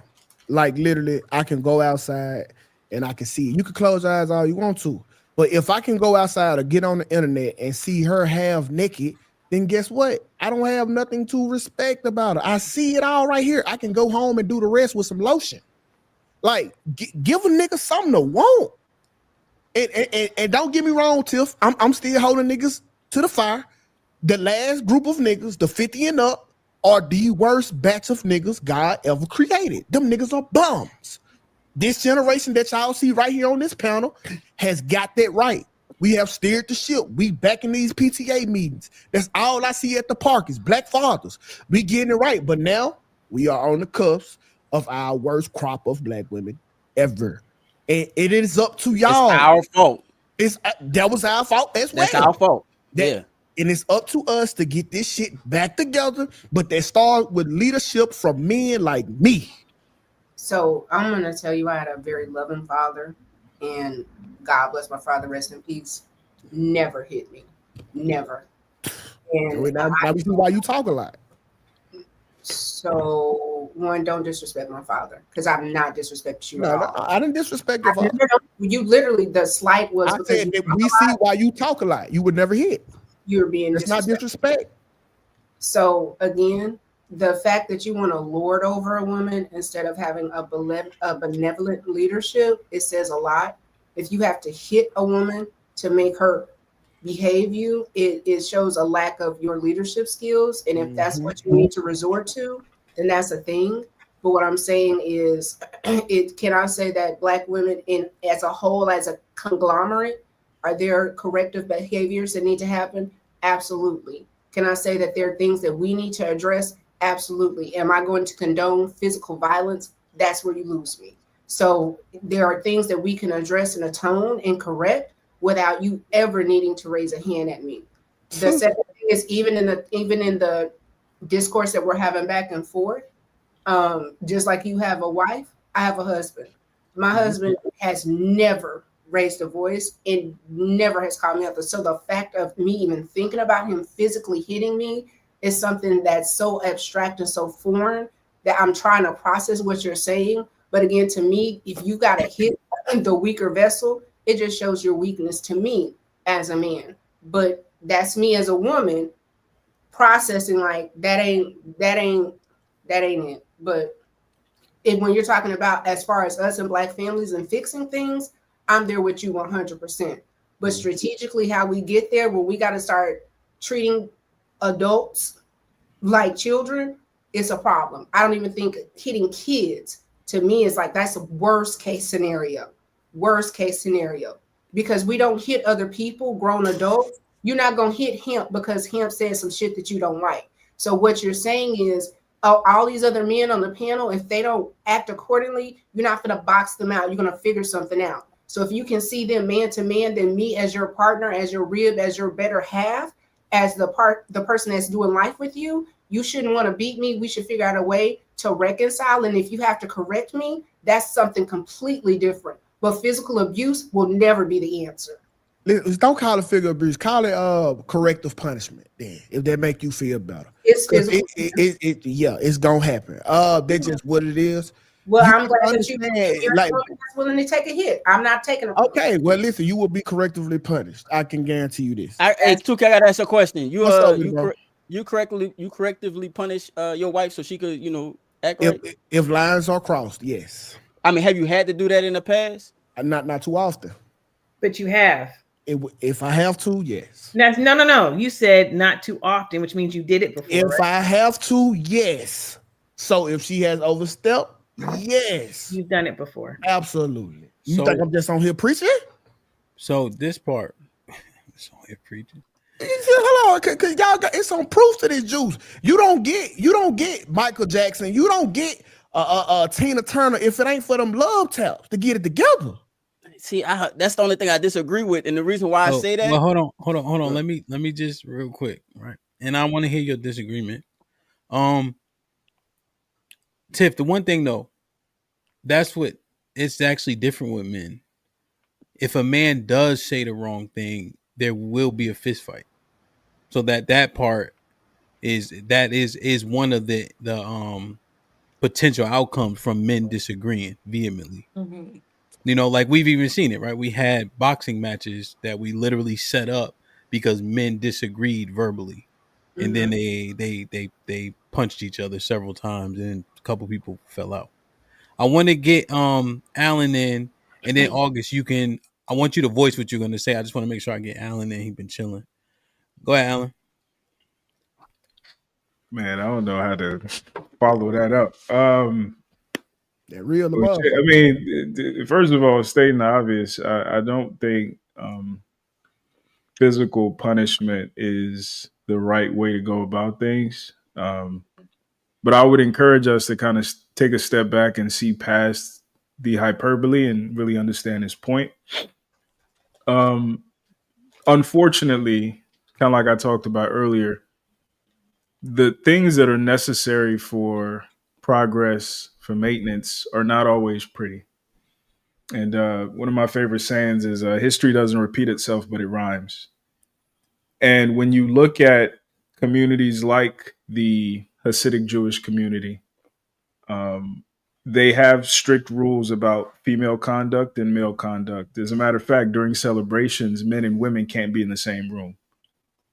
Like literally, I can go outside and I can see. You can close your eyes all you want to, but if I can go outside or get on the internet and see her half naked then guess what? I don't have nothing to respect about her. I see it all right here. I can go home and do the rest with some lotion. Like, give a nigga something to want. And don't get me wrong, Tiff. I'm still holding niggas to the fire. The last group of niggas, the 50 and up, are the worst batch of niggas God ever created. Them niggas are bums. This generation that y'all see right here on this panel has got that right. We have steered the ship. We back in these PTA meetings. That's all I see at the park is black fathers. We getting it right. But now we are on the cusp of our worst crop of black women ever. And it is up to y'all. It's our fault. That was our fault as well. That's our fault. Yeah. And it's up to us to get this shit back together. But that starts with leadership from men like me. So I'm going to tell you, I had a very loving father, and God bless my father, rest in peace. Never hit me. Never. And now we see why you talk a lot. So, one, don't disrespect my father, because I'm not disrespecting you at all. I didn't disrespect your father. You literally, the slight was I said that we see why you talk a lot. You would never hit. You're being It's not disrespect. So again, the fact that you want to lord over a woman instead of having a benevolent leadership, it says a lot. If you have to hit a woman to make her behave you, it shows a lack of your leadership skills. And if that's what you need to resort to, then that's a thing. But what I'm saying is, can I say that black women as a whole, as a conglomerate, are there corrective behaviors that need to happen? Absolutely. Can I say that there are things that we need to address? Absolutely. Am I going to condone physical violence? That's where you lose me. So there are things that we can address and atone and correct without you ever needing to raise a hand at me. The second thing is, even in the discourse that we're having back and forth, just like you have a wife, I have a husband. My husband has never raised a voice and never has called me up. So the fact of me even thinking about him physically hitting me is something that's so abstract and so foreign that I'm trying to process what you're saying. But again, to me, if you got to hit the weaker vessel, it just shows your weakness to me as a man. But that's me as a woman processing like that ain't it. But when you're talking about as far as us and black families and fixing things, I'm there with you 100%. But strategically, how we get there, when we got to start treating adults like children, it's a problem. I don't even think hitting kids, to me, is like, that's a worst case scenario. Worst case scenario. Because we don't hit other people, grown adults. You're not going to hit HAMP because HAMP said some shit that you don't like. So what you're saying is, all these other men on the panel, if they don't act accordingly, you're not going to box them out. You're going to figure something out. So if you can see them man to man, then me as your partner, as your rib, as your better half, as the person that's doing life with you, you shouldn't want to beat me. We should figure out a way to reconcile. And if you have to correct me, that's something completely different. But physical abuse will never be the answer. Don't call it figure abuse. Call it corrective punishment. Then, if that make you feel better, it's gonna happen. That's just what it is. Well, I'm glad that you're like willing to take a hit. I'm not taking a okay. Well, listen, you will be correctively punished. I can guarantee you this. Hey, Tuka, I gotta ask a question. You correctively punish your wife so she could, act right? If lines are crossed, yes. I mean, have you had to do that in the past? Not too often. But you have. If I have to, yes. No. You said not too often, which means you did it before. If I have to, yes. So if she has overstepped, yes. You've done it before. Absolutely. You think I'm just on here preaching? So this part, it's on here preaching. Hold on, cause y'all got it's some proof to this juice. You don't get Michael Jackson. You don't get Tina Turner if it ain't for them love taps to get it together. See, that's the only thing I disagree with, and the reason why I say that. Well, hold on. Let me just real quick, right? And I want to hear your disagreement. Tiff, the one thing though, that's what it's actually different with men. If a man does say the wrong thing, there will be a fist fight. So that part is one of the potential outcomes from men disagreeing vehemently. Mm-hmm. Like we've even seen it, right? We had boxing matches that we literally set up because men disagreed verbally. and then they punched each other several times, and a couple people fell out. I want to get Alan in, and then August, you can. I want you to voice what you're going to say. I just want to make sure I get Alan in. He's been chilling. Go ahead, Alan. Man, I don't know how to follow that up. That real the Well, shit, I motherfucker. mean, first of all, stating the obvious, I don't think physical punishment is the right way to go about things. But I would encourage us to kind of take a step back and see past the hyperbole and really understand his point. Um, Unfortunately, kind of like I talked about earlier, the things that are necessary for progress, for maintenance, are not always pretty. And one of my favorite sayings is history doesn't repeat itself, but it rhymes. And when you look at communities like the Hasidic Jewish community, um, they have strict rules about female conduct and male conduct. As a matter of fact, during celebrations, men and women can't be in the same room.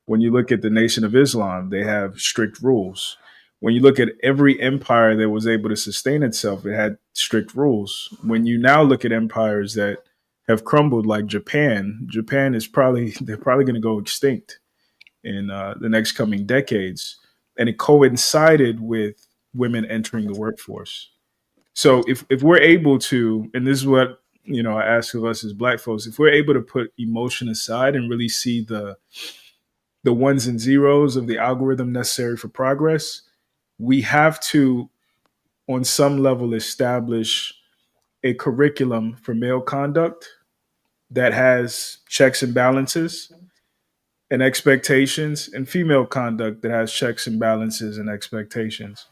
When you look at the Nation of Islam, they have strict rules. When you look at every empire that was able to sustain itself, it had strict rules. When you now look at empires that have crumbled, like Japan is probably they're probably going to go extinct in the next coming decades, and it coincided with women entering the workforce. So if we're able to, and this is what I ask of us as Black folks, if we're able to put emotion aside and really see the ones and zeros of the algorithm necessary for progress, we have to, on some level, establish a curriculum for male conduct that has checks and balances and expectations, and female conduct that has checks and balances and expectations.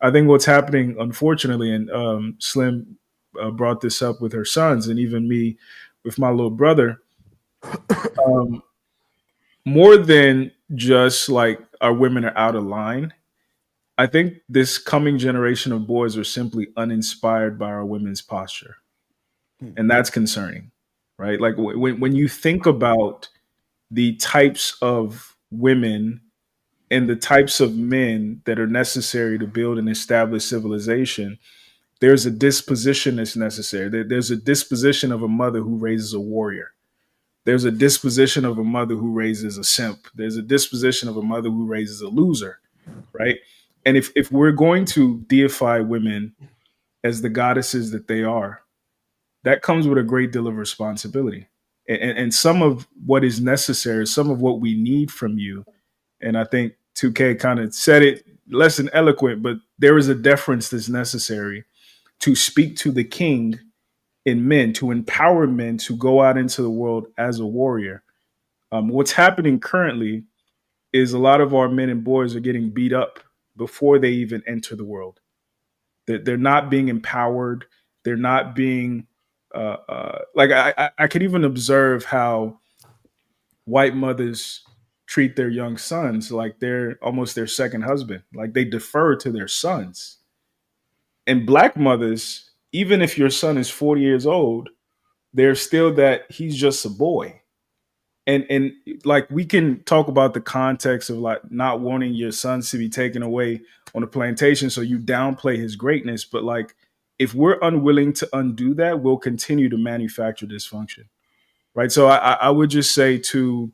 I think what's happening, unfortunately, and Slim brought this up with her sons, and even me with my little brother, more than just like our women are out of line. I think this coming generation of boys are simply uninspired by our women's posture, and that's concerning, right? Like when you think about the types of women and the types of men that are necessary to build and establish civilization, there's a disposition that's necessary. There's a disposition of a mother who raises a warrior. There's a disposition of a mother who raises a simp. There's a disposition of a mother who raises a loser, right? And if we're going to deify women as the goddesses that they are, that comes with a great deal of responsibility. And some of what is necessary, some of what we need from you, and I think 2K kind of said it less than eloquent, but there is a deference that's necessary to speak to the king in men, to empower men to go out into the world as a warrior. What's happening currently is a lot of our men and boys are getting beat up before they even enter the world. They're not being empowered. They're not being like I could even observe how white mothers treat their young sons like they're almost their second husband. Like they defer to their sons. And Black mothers, even if your son is 40 years old, there's still that he's just a boy. And like we can talk about the context of like not wanting your sons to be taken away on a plantation, so you downplay his greatness. But like if we're unwilling to undo that, we'll continue to manufacture dysfunction, right? So I would just say to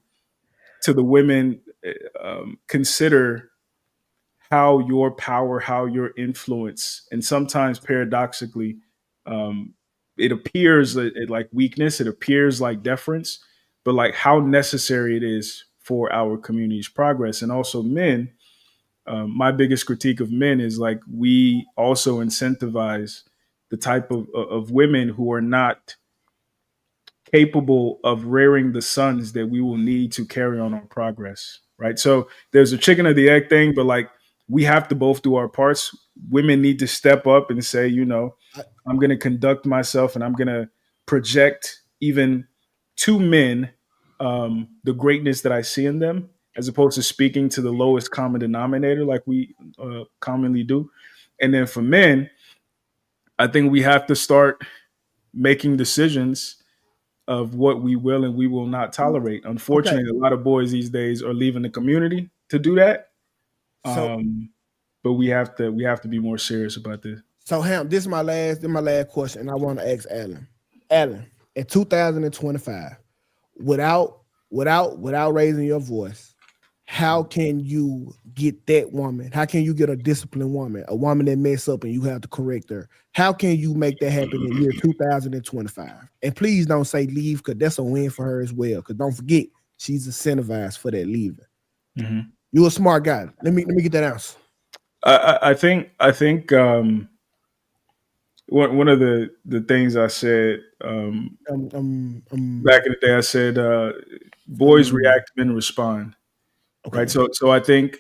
the women, consider how your power, how your influence, and sometimes paradoxically, um, it appears like weakness, it appears like deference, but like how necessary it is for our community's progress. And also, men, my biggest critique of men is like we also incentivize the type of women who are not capable of rearing the sons that we will need to carry on our progress, right? So there's a chicken or the egg thing, but like we have to both do our parts. Women need to step up and say, I'm going to conduct myself and I'm going to project even to men the greatness that I see in them, as opposed to speaking to the lowest common denominator like we commonly do. And then for men, I think we have to start making decisions of what we will and we will not tolerate. Okay. Unfortunately, a lot of boys these days are leaving the community to do that. So But we have to be more serious about this. so Ham, this is my last question, and I want to ask Alan. Alan, in 2025, without raising your voice, how can you get that woman? How can you get a disciplined woman, a woman that mess up and you have to correct her? How can you make that happen in year 2025? And please don't say leave, because that's a win for her as well. Because don't forget, she's incentivized for that leaving. Mm-hmm. You're a smart guy. Let me get that answer. I think one of the things I said back in the day, I said boys react, men respond. Okay. Right. So I think,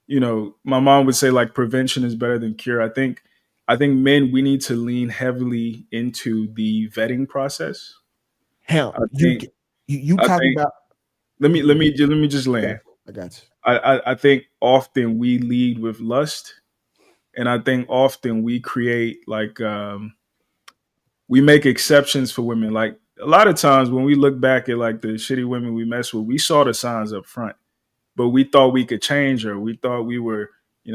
my mom would say like prevention is better than cure. I think men, we need to lean heavily into the vetting process. Hell, I think you talking about? Let me just land. I got you. I think often we lead with lust, and I think often we create like we make exceptions for women. Like a lot of times when we look back at like the shitty women we mess with, we saw the signs up front, but we thought we could change her. We thought we were, we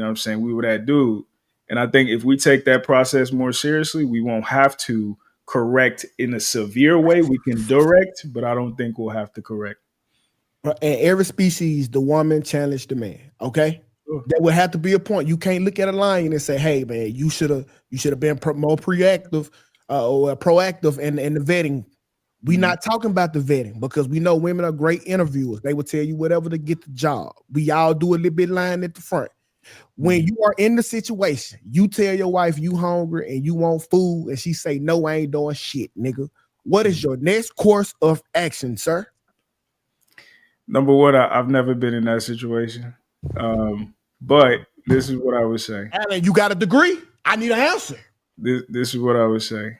were that dude. And I think if we take that process more seriously, we won't have to correct in a severe way. We can direct, but I don't think we'll have to correct. In every species, the woman challenged the man. Okay, that would have to be a point. You can't look at a lion and say, "Hey, man, you should have been more proactive or proactive in the vetting." We're not talking about the vetting because we know women are great interviewers. They will tell you whatever to get the job. We all do a little bit lying at the front. When you are in the situation, you tell your wife you hungry and you want food, and she say, "No, I ain't doing shit, nigga." What is your next course of action, sir? Number one, I've never been in that situation. But this is what I would say. Alan, you got a degree? I need an answer. This is what I would say.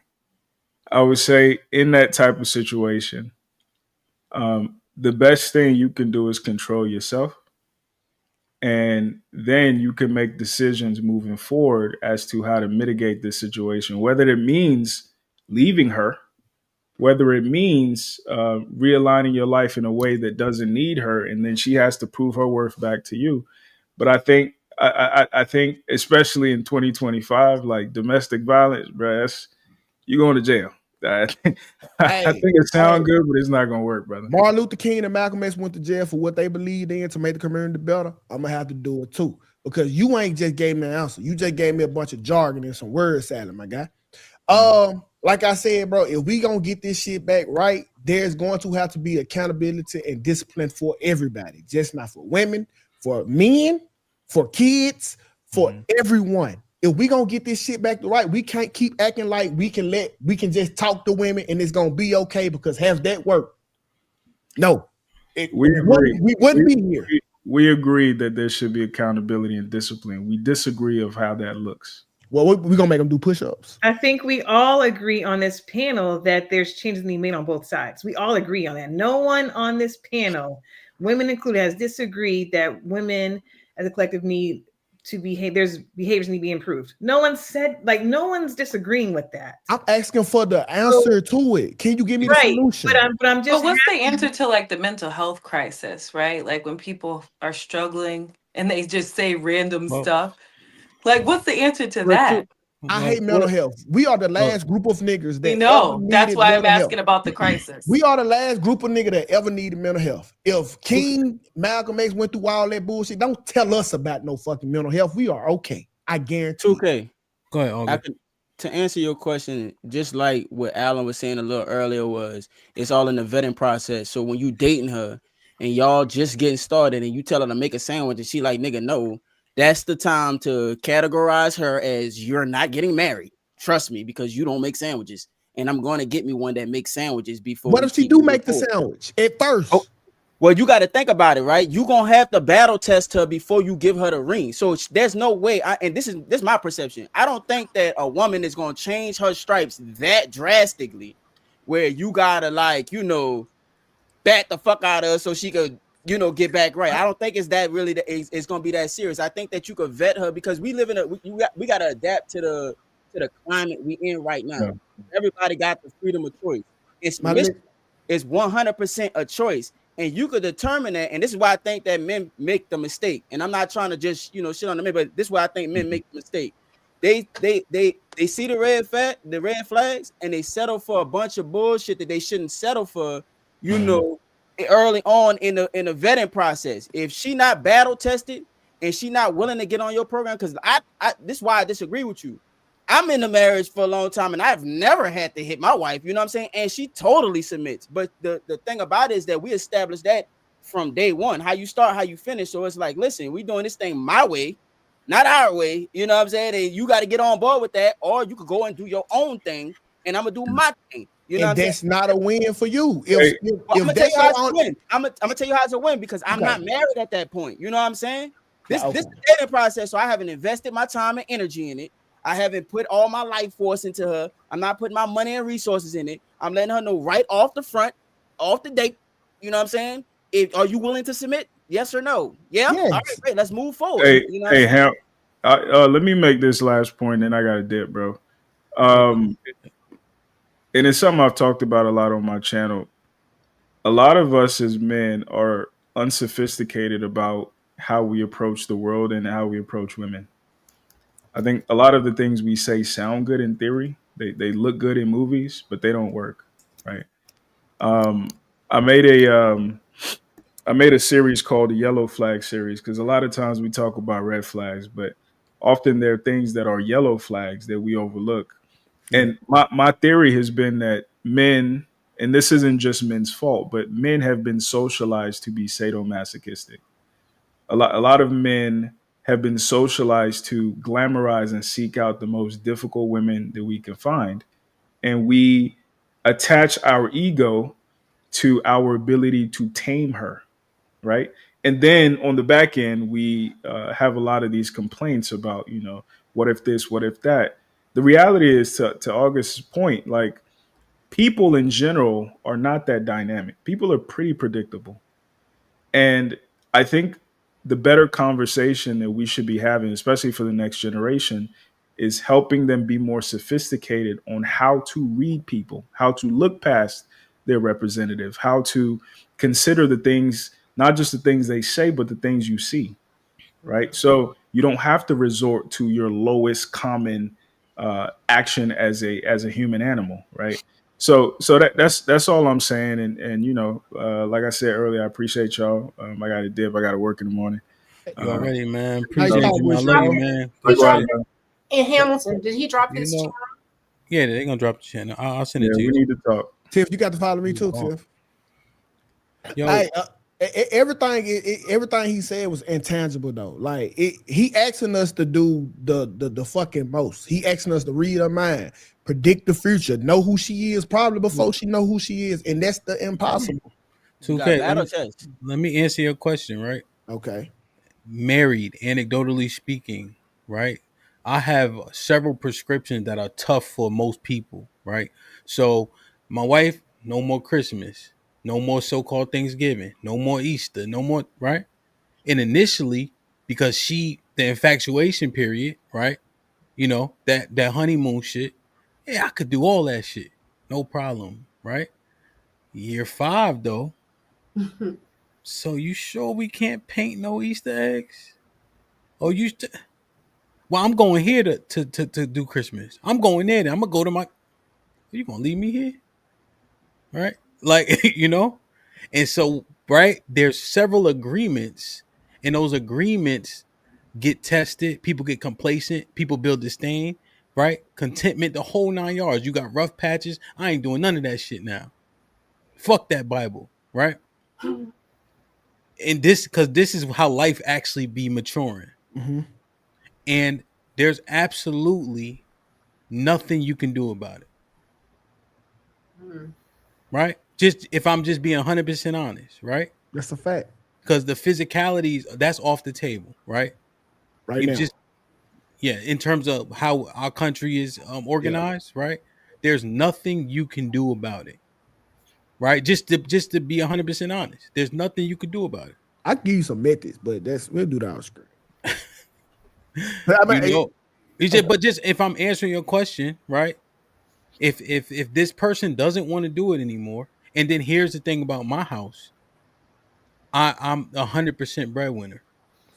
I would say in that type of situation, the best thing you can do is control yourself. And then you can make decisions moving forward as to how to mitigate this situation, whether it means leaving her, whether it means realigning your life in a way that doesn't need her, and then she has to prove her worth back to you. But I think, especially in 2025, like domestic violence, bro, you're going to jail. I think it sounds good, but it's not going to work, brother. Martin Luther King and Malcolm X went to jail for what they believed in to make the community better. I'm going to have to do it too. Because you ain't just gave me an answer. You just gave me a bunch of jargon and some word salad, my guy. Like I said, bro, if we going to get this shit back right, there's going to have to be accountability and discipline for everybody. Just not for women, for men, for kids, for everyone. If we gonna get this shit back to right, we can't keep acting like we can just talk to women and it's gonna be okay because has that worked? No. We agree. We wouldn't be here. We agree that there should be accountability and discipline. We disagree of how that looks. Well, we're gonna make them do push-ups. I think we all agree on this panel that there's changes being made on both sides. We all agree on that. No one on this panel, women included, has disagreed that women as a collective need to behave. There's behaviors need to be improved. No one said, no one's disagreeing with that. I'm asking for the answer to it. Can you give me the solution? But I'm just. But what's the answer to like the mental health crisis, right? Like when people are struggling and they just say random stuff. Like, what's the answer to that? I hate mental health. We are the last group of niggas that we know. That's why I'm asking about the crisis. We are the last group of niggas that ever needed mental health. If King, Malcolm X went through all that bullshit, don't tell us about no fucking mental health. We are okay. I guarantee. Okay. Go ahead, to answer your question, just like what Alan was saying a little earlier, was it's all in the vetting process. So when you dating her and y'all just getting started and you tell her to make a sandwich and she like, nigga, no. That's the time to categorize her as you're not getting married. Trust me, because you don't make sandwiches. And I'm going to get me one that makes sandwiches before. What if she do make the sandwich at first? Oh, well, you got to think about it, right? You're going to have to battle test her before you give her the ring. So there's no way. And this is my perception. I don't think that a woman is going to change her stripes that drastically where you got to bat the fuck out of her so she could get back right. I don't think it's that really it's gonna be that serious. I think that you could vet her because we live in we gotta adapt to the climate we in right now. Yeah. Everybody got the freedom of choice. It's 100% a choice. And you could determine that, and this is why I think that men make the mistake. And I'm not trying to just shit on the men, but this is why I think men make the mistake. They see the red flags, and they settle for a bunch of bullshit that they shouldn't settle for. Early on in the vetting process. If she not battle tested and she not willing to get on your program, because I this is why I disagree with you. I'm in a marriage for a long time and I've never had to hit my wife, you know what I'm saying? And she totally submits. But the thing about it is that we established that from day one, how you start, how you finish. So it's like, listen, we doing this thing my way, not our way, you know what I'm saying? And you got to get on board with that, or you could go and do your own thing and I'm gonna do my thing. You know and what I'm that's saying? not a win for you. Well, If I'm gonna tell that's you how your it's a own, win. I'm gonna tell you how it's a win because I'm Okay. not married at that point. You know what I'm saying? This Okay. is the dating process, so I haven't invested my time and energy in it. I haven't put all my life force into her. I'm not putting my money and resources in it. I'm letting her know right off the front, off the date. You know what I'm saying? Are you willing to submit? Yes or no? Yeah. Yes. All right, great. Let's move forward. Hey, You know what I'm hey, saying? Hamp. Let me make this last point, and I got a dip, bro. And it's something I've talked about a lot on my channel. A lot of us as men are unsophisticated about how we approach the world and how we approach women. I think a lot of the things we say sound good in theory. They look good in movies, but they don't work, right? I made a series called the Yellow Flag series because a lot of times we talk about red flags, but often there are things that are yellow flags that we overlook. And my theory has been that men, and this isn't just men's fault, but men have been socialized to be sadomasochistic. A lot of men have been socialized to glamorize and seek out the most difficult women that we can find. And we attach our ego to our ability to tame her, right? And then on the back end, we have a lot of these complaints about, what if this, what if that. The reality is, to August's point, like people in general are not that dynamic. People are pretty predictable. And I think the better conversation that we should be having, especially for the next generation, is helping them be more sophisticated on how to read people, how to look past their representative, how to consider the things, not just the things they say, but the things you see, right? So you don't have to resort to your lowest common action as a human animal, right? So that's all I'm saying. And like I said earlier, I appreciate y'all. I got a dip. I got to work in the morning. You already, man. Nice Appreciate talk you, man. I with love you. you, man. He dropped Appreciate you. in Hamilton. Did he drop his channel? Yeah, they're gonna drop the channel. I'll send Yeah, it to we you. need to talk. Tiff, you got to follow me too, Tiff. Yo, Like everything he said was intangible though. Like he asking us to do the fucking most. He asking us to read her mind, predict the future, know who she is probably before she know who she is, and that's the impossible. 2K. Let me answer your question, right? Okay. Married, anecdotally speaking, right? I have several prescriptions that are tough for most people, right? So my wife, no more Christmas, no more so-called Thanksgiving, no more Easter, no more, right? And initially, because the infatuation period, right? That honeymoon shit, yeah, I could do all that shit. No problem, right? Year 5 though. So you sure we can't paint no Easter eggs? Oh, well, I'm going here to do Christmas. I'm going there. Then I'm gonna go to my. You gonna leave me here, right? Like and so right there's several agreements, and those agreements get tested. People get complacent. People build disdain, right? Contentment, the whole 9 yards. You got rough patches. I ain't doing none of that shit now. Fuck that Bible, right? And because this is how life actually be maturing. Mm-hmm. And there's absolutely nothing you can do about it. Right? Just if I'm just being 100% honest, right? That's a fact. Because the physicalities, that's off the table, right? Right now. In terms of how our country is organized, right? There's nothing you can do about it. Right? Just to be 100% honest. There's nothing you can do about it. I can give you some methods, but we'll do that on screen. But just if I'm answering your question, right? If this person doesn't want to do it anymore, and then here's the thing about my house, I'm 100% breadwinner.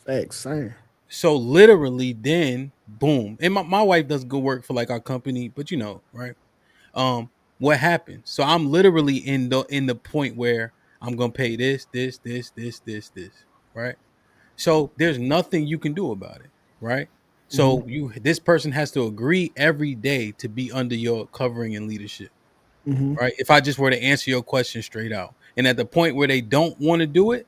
Facts, same. So literally, then boom, and my wife does good work for like our company, but you know, right? What happened? So I'm literally in the point where I'm gonna pay this, right? So there's nothing you can do about it, right? So this person has to agree every day to be under your covering and leadership, Mm-hmm. right? If I just were to answer your question straight out, and at the point where they don't want to do it,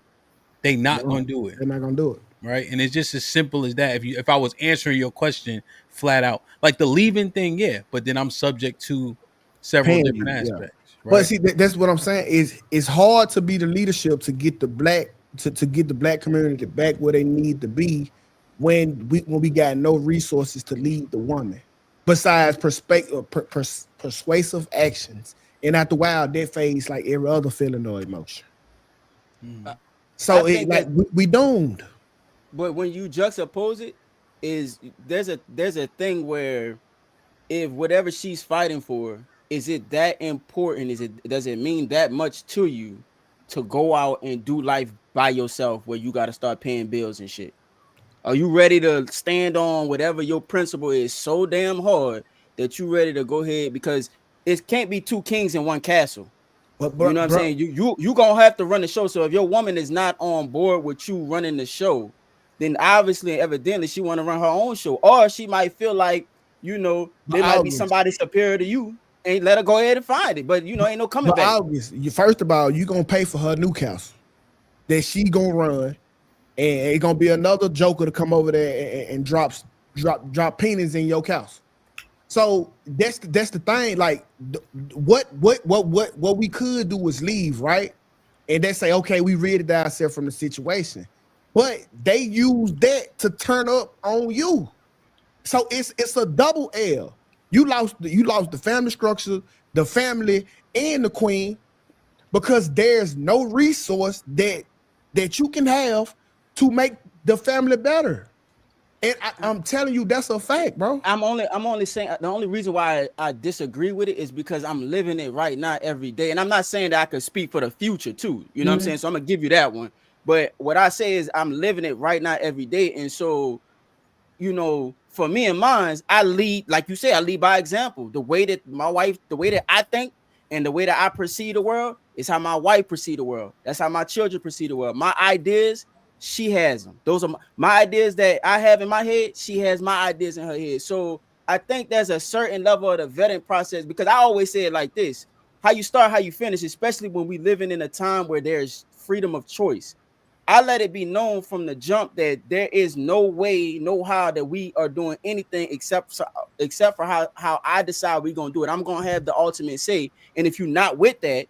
they not gonna do it, They're not gonna do it. right? And it's just as simple as that. If I was answering your question flat out, like the leaving thing, yeah, but then I'm subject to several Paying different you, yeah. aspects, But right? see, that's what I'm saying. Is it's hard to be the leadership to get the black to get the black community back where they need to be when we got no resources to lead the woman besides persuasive actions and after a while that fades like every other feeling or emotion. I So it think like that, we doomed. but when you juxtapose it, is there's a thing where if whatever she's fighting for, is it that important? Does it mean that much to you to go out and do life by yourself where you got to start paying bills and shit? Are you ready to stand on whatever your principle is so damn hard that you ready to go ahead? Because it can't be two kings in one castle. But You know what I'm bro, saying? You gonna have to run the show. So if your woman is not on board with you running the show, then obviously, evidently, she want to run her own show, or she might feel like but there might be August, somebody superior to you, and let her go ahead and find it. But ain't no coming but back. August, you first of all, you gonna pay for her new castle that she gonna run, and it's gonna be another joker to come over there and drop penis in your house. So that's the thing. Like what we could do is leave, right? And they say, okay, we rid ourselves from the situation. But they use that to turn up on you. So it's a double L. You lost the family structure, the family, and the queen because there's no resource that you can have to make the family better. And I'm telling you, that's a fact, bro. I'm only saying the only reason why I disagree with it is because I'm living it right now every day. And I'm not saying that I could speak for the future too. You know what I'm saying? So I'm gonna give you that one. But what I say is I'm living it right now every day. And so, for me and mine, I lead, like you say, I lead by example. The way that my wife, the way that I think and the way that I perceive the world is how my wife perceive the world. That's how my children perceive the world. My ideas, she has them. Those are my ideas that I have in my head. She has my ideas in her head. So I think there's a certain level of the vetting process, because I always say it like this: how you start, how you finish, especially when we living in a time where there's freedom of choice. I let it be known from the jump that there is no way, no how that we are doing anything except for how I decide we're gonna do it. I'm gonna have the ultimate say. And if you're not with that,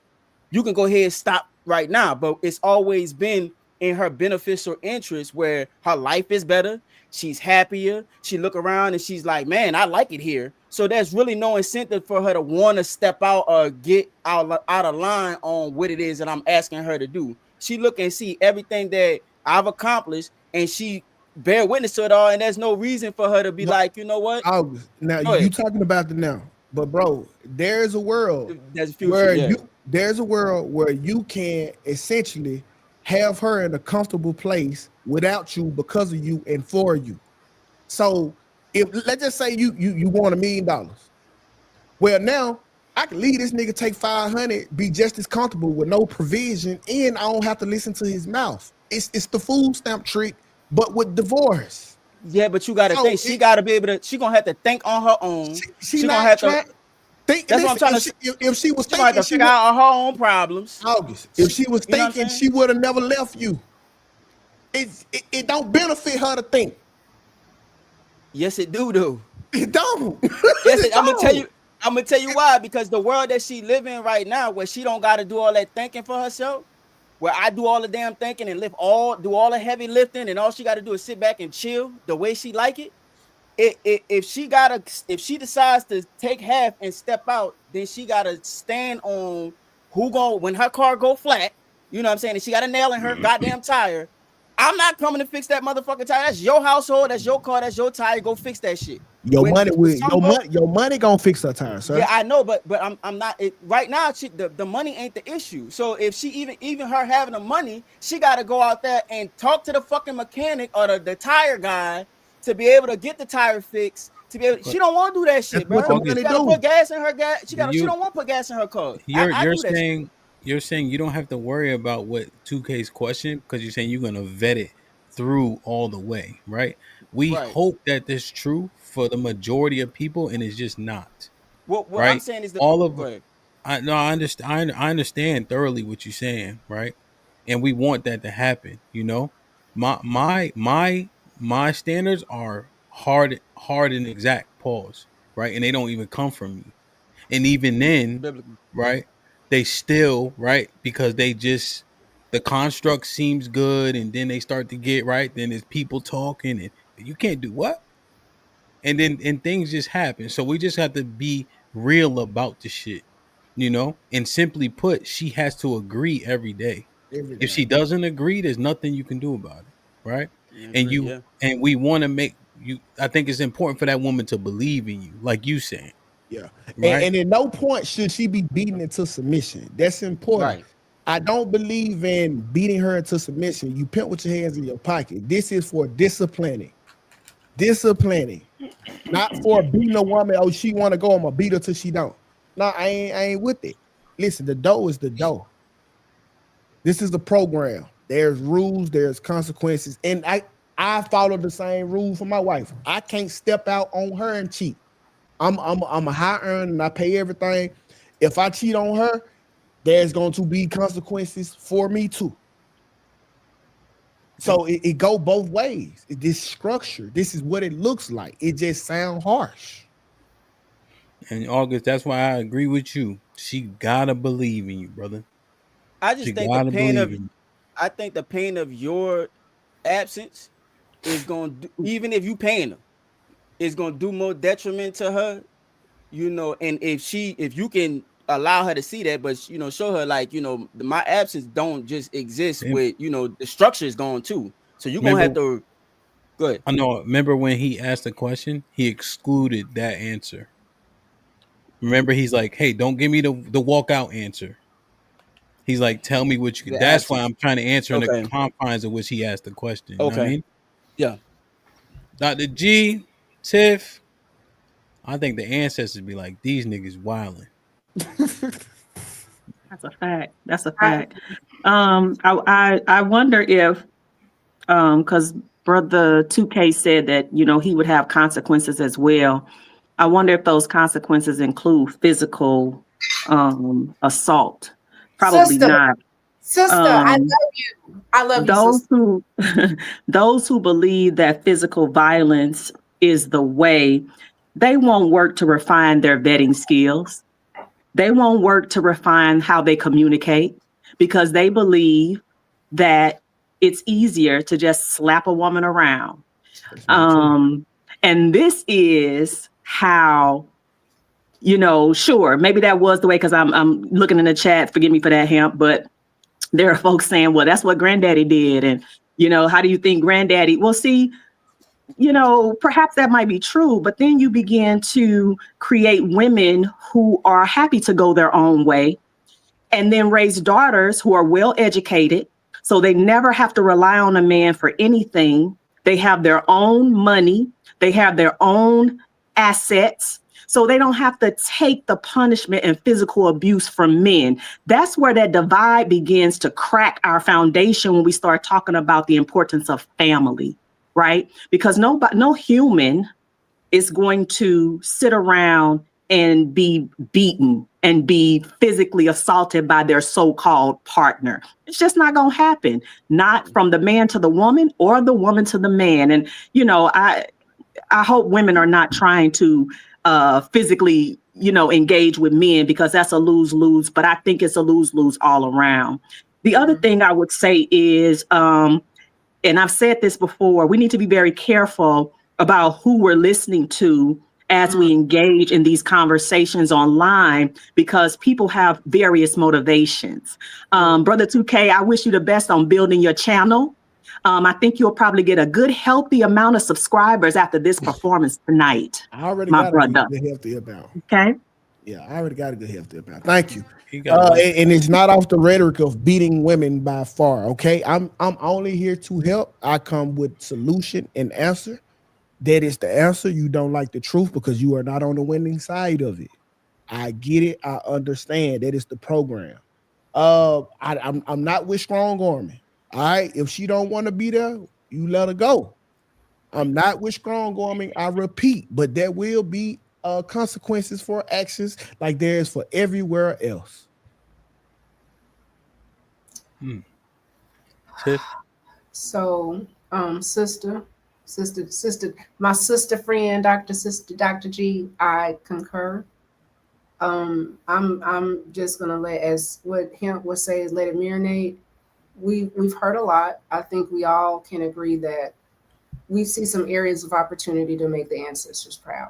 you can go ahead and stop right now. But it's always been in her beneficial interest where her life is better, she's happier, she look around and she's like, man, I like it here. So there's really no incentive for her to want to step out or get out of line on what it is that I'm asking her to do. She look and see everything that I've accomplished, and she bear witness to it all. And there's no reason for her to be like, you know what? August, now you talking about the now, but bro, there's a world There's a future, there's a world where you can essentially have her in a comfortable place without you, because of you, and for you. So if let's just say you want $1 million, well now I can leave this nigga take 500, be just as comfortable with no provision, and I don't have to listen to his mouth. It's the food stamp trick, but with divorce. Yeah, but you gotta think. She gotta be able to. She gonna have to think on her own. She gonna not have trying. to Think. That's Listen, what I'm trying to. if she was she gonna have thinking, to figure out her own problems. August. If she was You know what I'm thinking, saying? she would have never left you. It don't benefit her to think. Yes, it do. It don't. Yes, I'm gonna tell you. I'm gonna tell you why. Because the world that she live in right now, where she don't got to do all that thinking for herself, where I do all the damn thinking and do all the heavy lifting, and all she got to do is sit back and chill the way she like it. If she decides to take half and step out, then she gotta stand on when her car go flat. You know what I'm saying? And she got a nail in her goddamn tire. I'm not coming to fix that motherfucking tire. That's your household. That's your car. That's your tire. Go fix that shit. Your money gonna fix her tire, sir. Yeah, I know, but I'm not right now. The money ain't the issue. So if she even her having the money, she got to go out there and talk to the fucking mechanic or the tire guy to be able to get the tire fixed. To be able, she don't want to do that shit, bro. She got to put gas in her gas. She don't want to put gas in her car. You're saying you don't have to worry about what 2K's question because you're saying you're gonna vet it through all the way, right? We hope that this is true for the majority of people, and it's just not. What right? I'm saying is all of I understand thoroughly what you're saying, right? And we want that to happen. My standards are hard and exact. Pause. Right, and they don't even come from me. And even then, right, they still right because the construct seems good, and then they start to get right. Then there's people talking, and you can't do what, and things just happen. So we just have to be real about the shit, And simply put, she has to agree every day. If she doesn't agree, there's nothing you can do about it, right? And we want to make you. I think it's important for that woman to believe in you, like you saying. Yeah, right? and at no point should she be beaten into submission. That's important. Right. I don't believe in beating her into submission. You pimp with your hands in your pocket. This is for disciplining, not for beating a woman. Oh, she want to go, I'm gonna beat her till she don't. No, I ain't with it. Listen, the dough is the dough. This is the program. There's rules, there's consequences, and I follow the same rule for my wife. I can't step out on her and cheat. I'm a high earner and I pay everything. If I cheat on her, there's going to be consequences for me too. So it go both ways. This structure, this is what it looks like. It just sounds harsh. And August, that's why I agree with you. She gotta believe in you, brother. I think the pain of your absence is going to, even if you paying her, is going to do more detriment to her, and if you can allow her to see that, but show her like, my absence don't just exist with, the structure is gone too. So you're going to have to go ahead. I know. Remember when he asked the question, he excluded that answer. Remember, he's like, hey, don't give me the walkout answer. He's like, tell me what you can. That's why I'm trying to answer in the confines of which he asked the question. You know what I mean? Yeah. Dr. G, Tiff, I think the ancestors be like, these niggas wilding. That's a fact. I wonder if, because Brother 2K said that, he would have consequences as well. I wonder if those consequences include physical assault. Probably not. Sister, I love you. I love you. Those who believe that physical violence is the way, they won't work to refine their vetting skills. They won't work to refine how they communicate because they believe that it's easier to just slap a woman around. And this is how, sure, maybe that was the way, because I'm looking in the chat, forgive me for that, Hamp, but there are folks saying, well, that's what granddaddy did. And, how do you think granddaddy? Well, see, perhaps that might be true, but then you begin to create women who are happy to go their own way and then raise daughters who are well educated. So they never have to rely on a man for anything. They have their own money. They have their own assets. So they don't have to take the punishment and physical abuse from men. That's where that divide begins to crack our foundation when we start talking about the importance of family, right? Because no human is going to sit around and be beaten and be physically assaulted by their so-called partner. It's just not going to happen. Not from the man to the woman or the woman to the man. And, I hope women are not trying to physically, engage with men, because that's a lose-lose, but I think it's a lose-lose all around. The other thing I would say is, and I've said this before, we need to be very careful about who we're listening to as we engage in these conversations online, because people have various motivations. Brother 2K, I wish you the best on building your channel. I think you'll probably get a good, healthy amount of subscribers after this performance tonight. I already my got brother. a good healthy amount. Okay. Yeah, I already got a good healthy amount. Thank you. got And it's not off the rhetoric of beating women by far. Okay, I'm only here to help. I come with solution and answer. That is the answer. You don't like the truth because you are not on the winning side of it. I get it. I understand. That is the program. I'm not with strong arming. All right. If she don't want to be there, you let her go. I'm not with strong arming. I repeat, but there will be consequences for actions like there is for everywhere else. Tiff? So, sister, my sister friend, Dr. G, I concur. I'm just gonna let, as what Hemp would say, is let it marinate. We've heard a lot. I think we all can agree that we see some areas of opportunity to make the ancestors proud.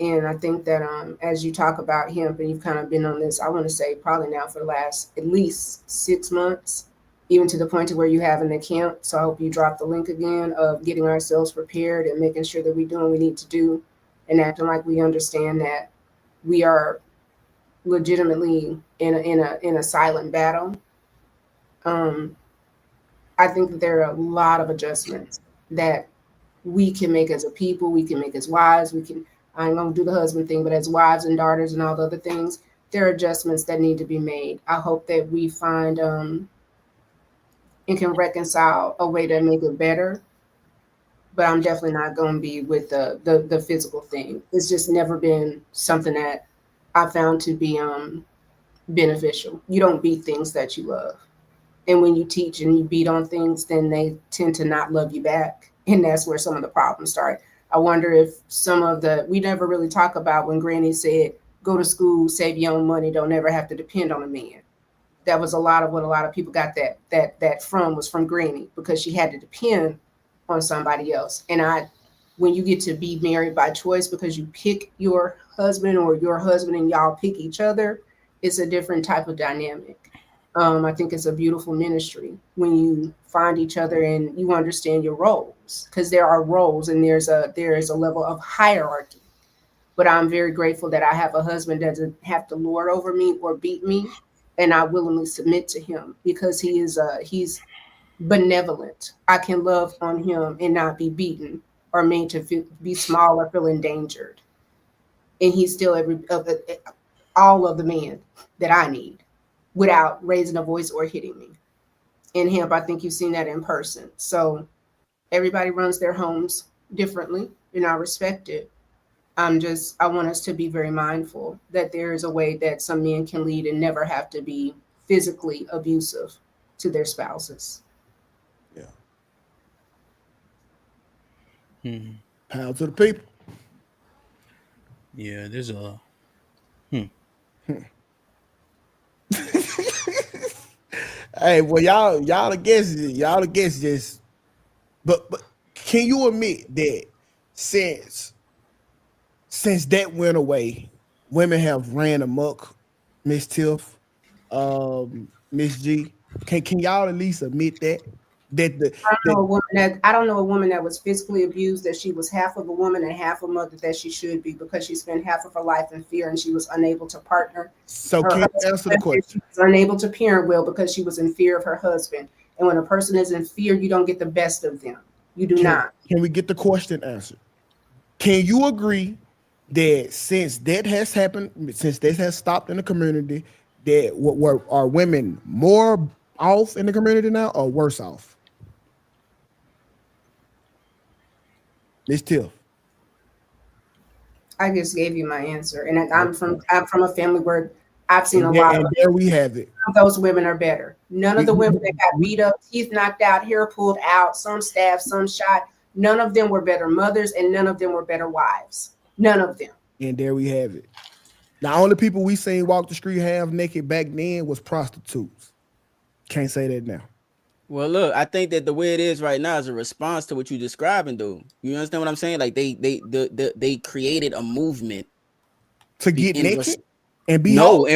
And I think that as you talk about Hemp, and you've kind of been on this, I want to say probably now for the last at least 6 months, even to the point to where you have an account. So I hope you drop the link again of getting ourselves prepared and making sure that we do what we need to do and acting like we understand that we are legitimately in a silent battle. I think that there are a lot of adjustments that we can make as a people, we can make as wives, I ain't gonna do the husband thing, but as wives and daughters and all the other things, there are adjustments that need to be made. I hope that we find and can reconcile a way to make it better. But I'm definitely not gonna be with the physical thing. It's just never been something that I found to be beneficial. You don't beat things that you love. And when you teach and you beat on things, then they tend to not love you back. And that's where some of the problems start. I wonder if we never really talk about when Granny said, go to school, save your own money, don't ever have to depend on a man. That was a lot of what a lot of people got that from was from Granny, because she had to depend on somebody else. And when you get to be married by choice because you pick your husband or your husband and y'all pick each other, it's a different type of dynamic. I think it's a beautiful ministry when you find each other and you understand your roles, because there are roles and there is a level of hierarchy. But I'm very grateful that I have a husband that doesn't have to lord over me or beat me, and I willingly submit to him because he's benevolent. I can love on him and not be beaten or made to be small or feel endangered. And he's still all of the man that I need, without raising a voice or hitting me. In Hemp, I think you've seen that in person. So everybody runs their homes differently, and I respect it. I want us to be very mindful that there is a way that some men can lead and never have to be physically abusive to their spouses. Power to the people. Yeah, there's a Hey, well, y'all against this, but can you admit that since that went away, women have ran amok, Miss Tiff, Miss G? Can y'all at least admit that I don't know a woman that was physically abused, that she was half of a woman and half a mother that she should be, because she spent half of her life in fear and she was unable to partner. So can you answer the question? She was unable to parent well because she was in fear of her husband. And when a person is in fear, you don't get the best of them. You do not. Can we get the question answered? Can you agree that since that has happened, since this has stopped in the community, that are women more off in the community now or worse off? Miss Tiff. I just gave you my answer, and I'm from a family where I've seen a lot of. And there we have it. Those women are better. None of the women that got beat up, teeth knocked out, hair pulled out, some stabbed, some shot. None of them were better mothers, and none of them were better wives. None of them. And there we have it. The only people we seen walk the street half naked back then was prostitutes. Can't say that now. Well, look, I think that the way it is right now is a response to what you're describing, though. You understand what I'm saying? Like they created a movement to get naked and be no,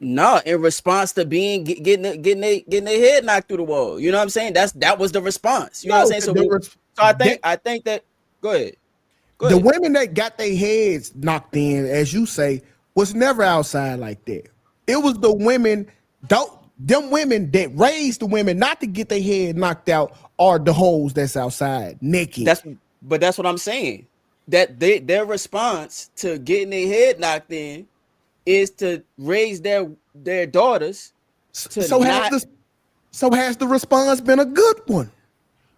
No, in response to being getting their head knocked through the wall. You know what I'm saying? That was the response. You know what I'm saying? So I think that. Go ahead. The women that got their heads knocked in, as you say, was never outside like that. It was the women, them women that raised the women not to get their head knocked out are the hoes that's outside naked. That's what I'm saying. That their response to getting their head knocked in is to raise their daughters to So has the response been a good one?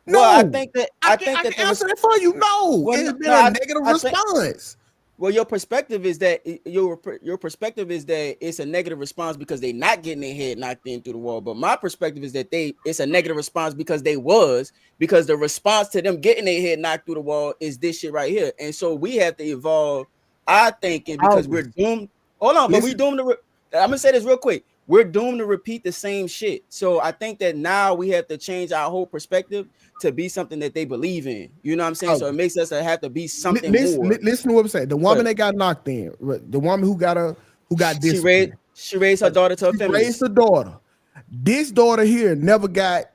No, well, I think that I can answer that for you. No, well, it's been a negative response. Well, your perspective is that your perspective is that it's a negative response because they're not getting their head knocked in through the wall. But my perspective is that it's a negative response because because the response to them getting their head knocked through the wall is this shit right here. And so we have to evolve our thinking because we're doomed. Hold on, but we doomed to. I'm gonna say this real quick. We're doomed to repeat the same shit. So I think that now we have to change our whole perspective to be something that they believe in. You know what I'm saying? So it makes us have to be something more. Listen to what I'm saying. The woman that got knocked in, the woman who got disciplined. She raised her daughter to a feminist. Raised her daughter. This daughter here never got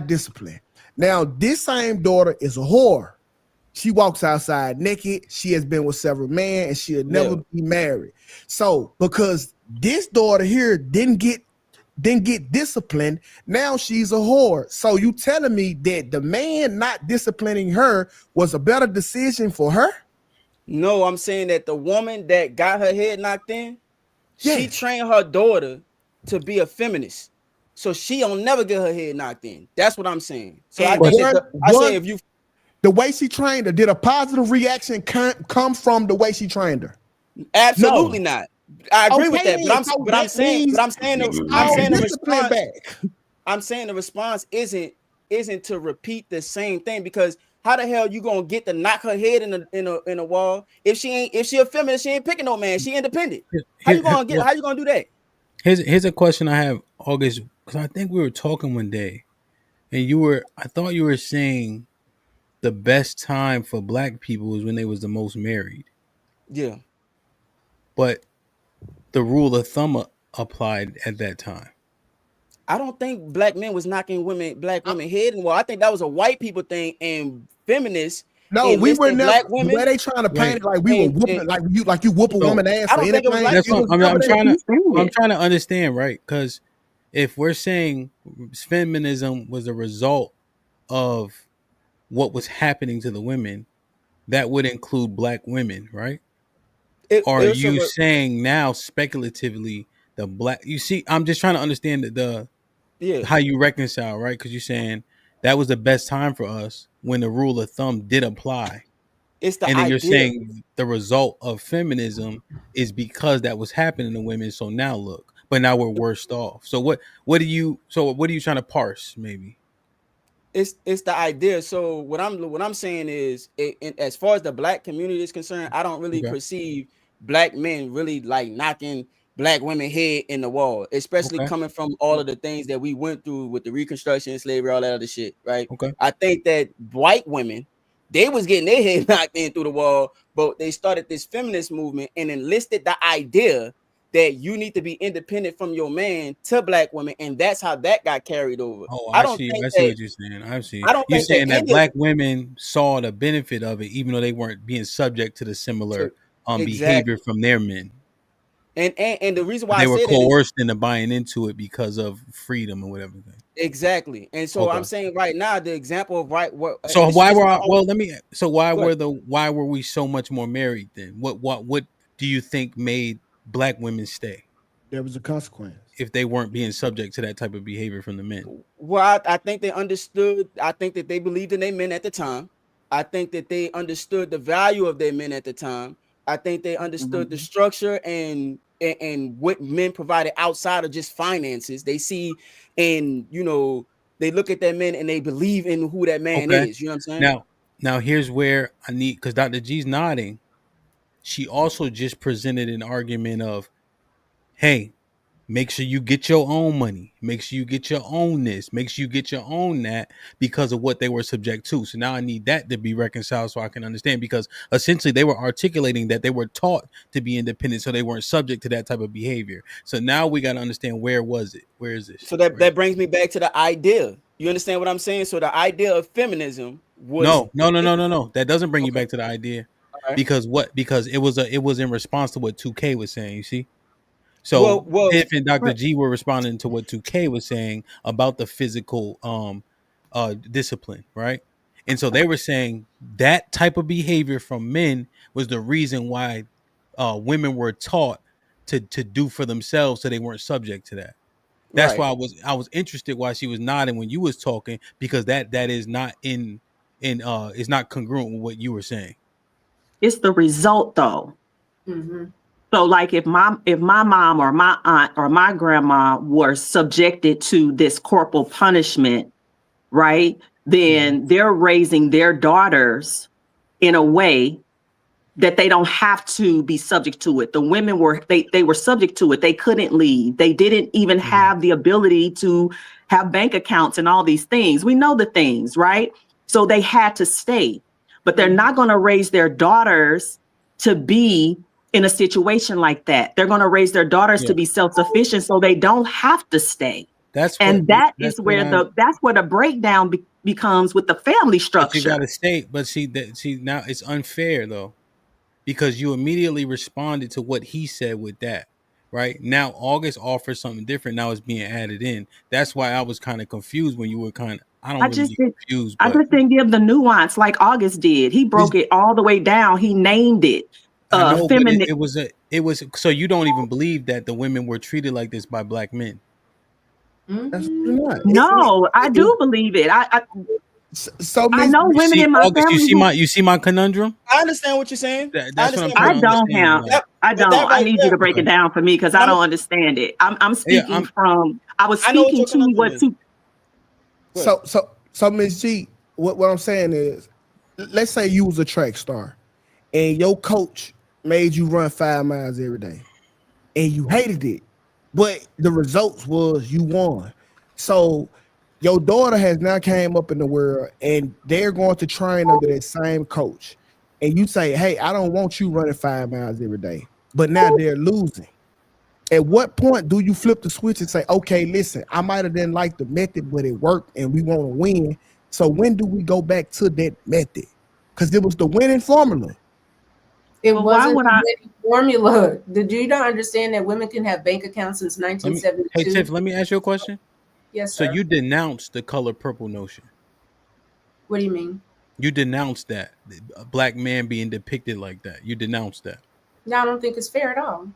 disciplined. Now, this same daughter is a whore. She walks outside naked. She has been with several men, and she'll never be married. So, because this daughter here didn't get disciplined, now she's a whore. So you telling me that the man not disciplining her was a better decision for her? No, I'm saying that the woman that got her head knocked in, she trained her daughter to be a feminist. So she don't never get her head knocked in. That's what I'm saying. So I say if you the way she trained her, did a positive reaction come from the way she trained her? Absolutely not. I agree with that, but I'm saying the response isn't to repeat the same thing, because how the hell you gonna get to knock her head in a wall if she a feminist? She ain't picking no man. She independent. How you gonna do that? Here's a question I have, August, because I think we were talking one day, and I thought you were saying the best time for black people was when they was the most married. Yeah. But the rule of thumb applied at that time. I don't think black men was knocking black women head in the wall. I think that was a white people thing, and feminists. No, we were never. Black women, the way they trying to paint it like we were whooping, like you whoop a woman ass. I don't think it was like I'm trying to understand, right? Because if we're saying feminism was a result of what was happening to the women, that would include black women, right? Are you saying now speculatively the black? You see, I'm just trying to understand how you reconcile, right? Because you're saying that was the best time for us when the rule of thumb did apply. It's the and then idea. You're saying the result of feminism is because that was happening to women. So now look, but now we're worse off. So what are you trying to parse? Maybe it's the idea. So what I'm saying is, as far as the black community is concerned, I don't really perceive black men really like knocking black women head in the wall, especially coming from all of the things that we went through with the Reconstruction, slavery, all that other shit, right? I think that white women, they was getting their head knocked in through the wall, but they started this feminist movement and enlisted the idea that you need to be independent from your man to black women, and that's how that got carried over. Oh, I see what you're saying. I see. You're saying that black women saw the benefit of it, even though they weren't being subject to the similar behavior from their men. And the reason why they were coerced into buying into it because of freedom or whatever. Exactly. And so I'm saying right now, the example of So why were we so much more married then? What do you think made black women stay? There was a consequence. If they weren't being subject to that type of behavior from the men. Well, I think they understood. I think that they believed in their men at the time. I think that they understood the value of their men at the time. I think they understood the structure and what men provided outside of just finances. They see, and they look at their men and they believe in who that man is. You know what I'm saying? Now here's where I need, because Dr. G's nodding. She also just presented an argument of, hey, Make sure you get your own money. Make sure you get your own this. Make sure you get your own that because of what they were subject to. So now I need that to be reconciled so I can understand, because essentially they were articulating that they were taught to be independent, so they weren't subject to that type of behavior. So now we got to understand, where was it? Where is this? So that brings me back to the idea. You understand what I'm saying? So the idea of feminism was No. That doesn't bring you back to the idea. Right. Because it was in response to what 2K was saying, you see? So Tiff and Dr. G were responding to what 2K was saying about the physical discipline, right? And so they were saying that type of behavior from men was the reason why women were taught to do for themselves, so they weren't subject to that. That's why I was interested why she was nodding when you was talking, because that is not is not congruent with what you were saying. It's the result though. Mm-hmm. So like if my mom or my aunt or my grandma were subjected to this corporal punishment, right? Then they're raising their daughters in a way that they don't have to be subject to it. The women were they were subject to it. They couldn't leave. They didn't even have the ability to have bank accounts and all these things. We know the things, right? So they had to stay. But they're not going to raise their daughters to be in a situation like that. They're going to raise their daughters to be self-sufficient, so they don't have to stay. That's where the breakdown becomes with the family structure. But you got to stay. But see now it's unfair though, because you immediately responded to what he said with that. Right now, August offers something different. Now it's being added in. That's why I was kind of confused when you were I just didn't give the nuance like August did. He broke it all the way down. He named it. I know, but it was so you don't even believe that the women were treated like this by black men. No, I do believe it. I know women in my August, family. you see my conundrum. I understand what you're saying. That's what I'm I trying don't to understand. have. I don't. that I right need you to break it down for me because I don't understand it. I'm speaking from. I was speaking to what to. So Ms. G, what I'm saying is, let's say you was a track star, and your coach made you run 5 miles every day, and you hated it, but the results was you won. So your daughter has now came up in the world, and they're going to train under that same coach, and you say, "Hey, I don't want you running 5 miles every day," but now they're losing. At what point do you flip the switch and say, "Okay, listen, I might have didn't like the method, but it worked, and we want to win"? So when do we go back to that method? Because it was the winning formula. It wasn't the winning formula. Did you not understand that women can have bank accounts since 1972? Hey Tiff, let me ask you a question. Yes, sir. So you denounced the color purple notion. What do you mean? You denounced that a black man being depicted like that. You denounced that. No, I don't think it's fair at all.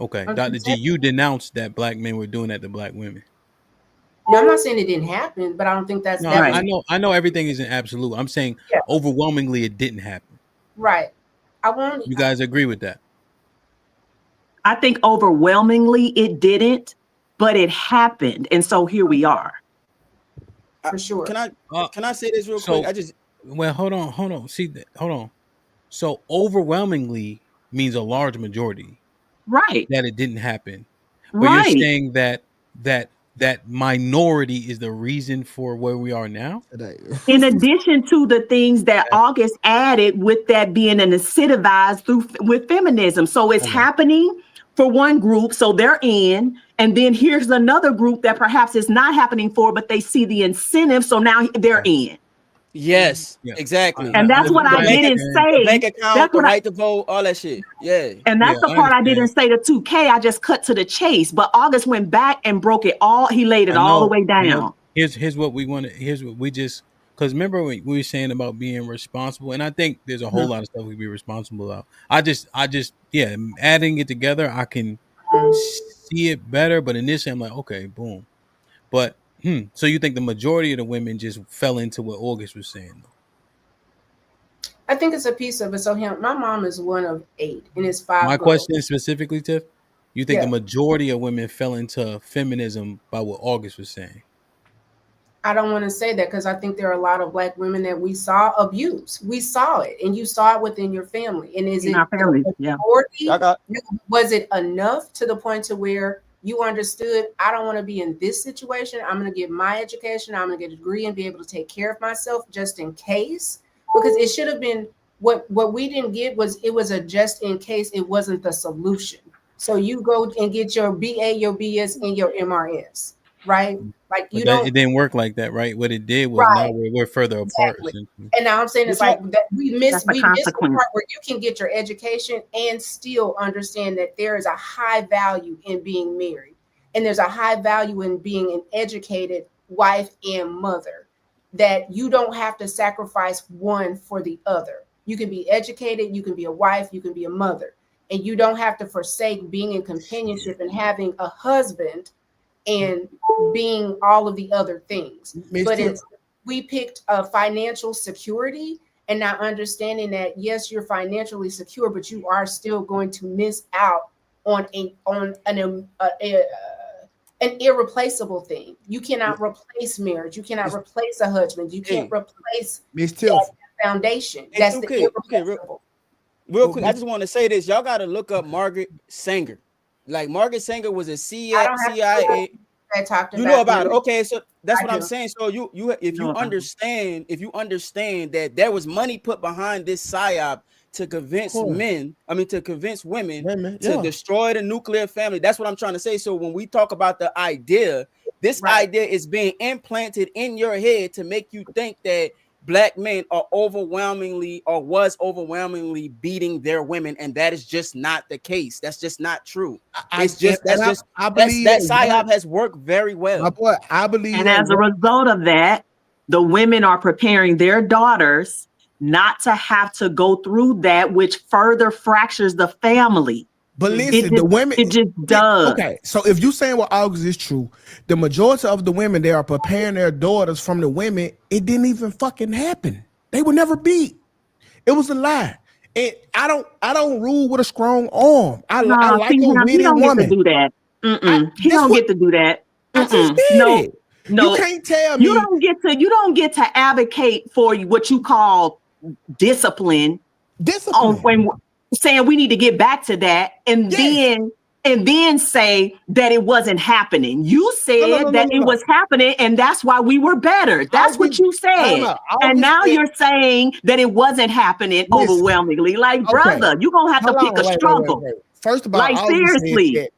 Okay, Dr. G, you denounced that black men were doing that to black women. No, I'm not saying it didn't happen, but I don't think that's I know everything isn't absolute. I'm saying overwhelmingly it didn't happen. Right. You guys agree with that? I think overwhelmingly it didn't, but it happened, and so here we are. For sure. Can I say this real quick? Hold on. Hold on. So overwhelmingly means a large majority, right? That it didn't happen, but you're saying that minority is the reason for where we are now. In addition to the things that August added, with that being an incentivized with feminism, so it's happening for one group, so they're in, and then here's another group that perhaps it's not happening for, but they see the incentive, so now they're in. Yes, exactly. And that's what I didn't say. The bank account, the right to vote, all that shit. Yeah. And that's the part I didn't say to 2K. I just cut to the chase. But August went back and broke it all. He laid it all the way down. Here's what we want to. Here's what we just. Because remember we were saying about being responsible, and I think there's a whole lot of stuff we be responsible of. I just adding it together, I can see it better. But initially, I'm like, okay, boom. But so you think the majority of the women just fell into what August was saying, though? I think it's a piece of it. So my mom is one of 8, and it's 5. My question specifically, Tiff, you think the majority of women fell into feminism by what August was saying? I don't want to say that because I think there are a lot of black women that we saw abuse. We saw it, and you saw it within your family. And is it family? Yeah. Was it enough to the point to where You understood, I don't want to be in this situation. I'm going to get my education. I'm going to get a degree and be able to take care of myself just in case. Because it should have been what we didn't get was it was a just in case. It wasn't the solution. So you go and get your BA, your BS, and your MRS, right? Like you But don't. it didn't work like that, right? What it did was now Right. we're further apart. Exactly. And now I'm saying it's like that we missed the part where you can get your education and still understand that there is a high value in being married, and there's a high value in being an educated wife and mother, that you don't have to sacrifice one for the other. You can be educated, you can be a wife, you can be a mother, and you don't have to forsake being in companionship and having a husband and being all of the other things. But we picked a financial security, and not understanding that yes, you're financially secure, but you are still going to miss out on an irreplaceable thing. You cannot replace marriage. You cannot replace a husband. You can't replace that foundation. That's irreplaceable. Real quick, I just want to say this. Y'all got to look up Margaret Sanger. Like Margaret Sanger was a CIA. You know about it. Okay, so that's what I'm saying. So you if you understand that there was money put behind this psyop to convince women to destroy the nuclear family. That's what I'm trying to say. So when we talk about the idea, this idea is being implanted in your head to make you think that Black men are overwhelmingly beating their women, and that is just not the case. That's just not true. I believe that psyop has worked very well. My boy, I believe, and as a result of that, the women are preparing their daughters not to have to go through that, which further fractures the family. But listen, the women, it just does. Okay, so if you're saying what August is true, the majority of the women, they are preparing their daughters from the women. It didn't even fucking happen. They were never beat. It was a lie. And I don't rule with a strong arm. I like a witty woman. Get to do that. He don't get to do that. I just did it. No, you can't tell me. You don't get to advocate for what you call discipline. When saying we need to get back to that, and then say that it wasn't happening. You said it was happening, and that's why we were better. That's what you said. And now you're saying that it wasn't happening overwhelmingly. Like, brother, you're gonna have to pick a struggle. Wait. First of all, like seriously.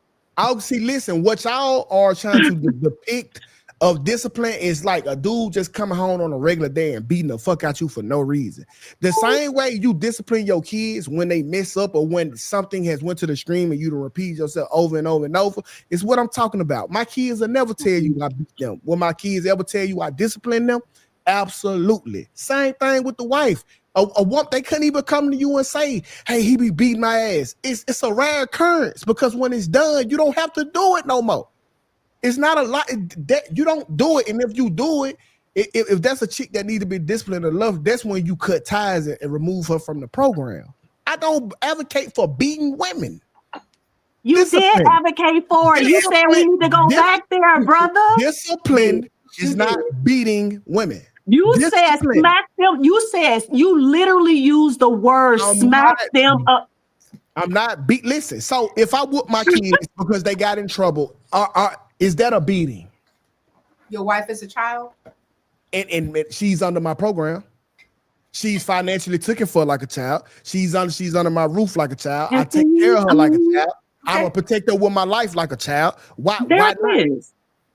Listen, what y'all are trying to depict of discipline is like a dude just coming home on a regular day and beating the fuck out you for no reason. The same way you discipline your kids when they mess up or when something has went to the stream and you to repeat yourself over and over and over is what I'm talking about. My kids will never tell you I beat them. Will my kids ever tell you I discipline them? Absolutely. Same thing with the wife. A woman, they couldn't even come to you and say, hey, he be beating my ass. It's a rare occurrence because when it's done, you don't have to do it no more. It's not a lot that you don't do it. And if you do it, if that's a chick that needs to be disciplined or loved, that's when you cut ties and remove her from the program. I don't advocate for beating women. You did advocate for it. You said we need to go back there, brother. Discipline is not beating women. You said smack them. You literally used the word smack them up. I'm not beat. Listen, so if I whoop my kids because they got in trouble, is that a beating? Your wife is a child, and she's under my program. She's financially taken for like a child. She's under my roof like a child. I take care of her like a child. I'm a protector with my life like a child. Why not?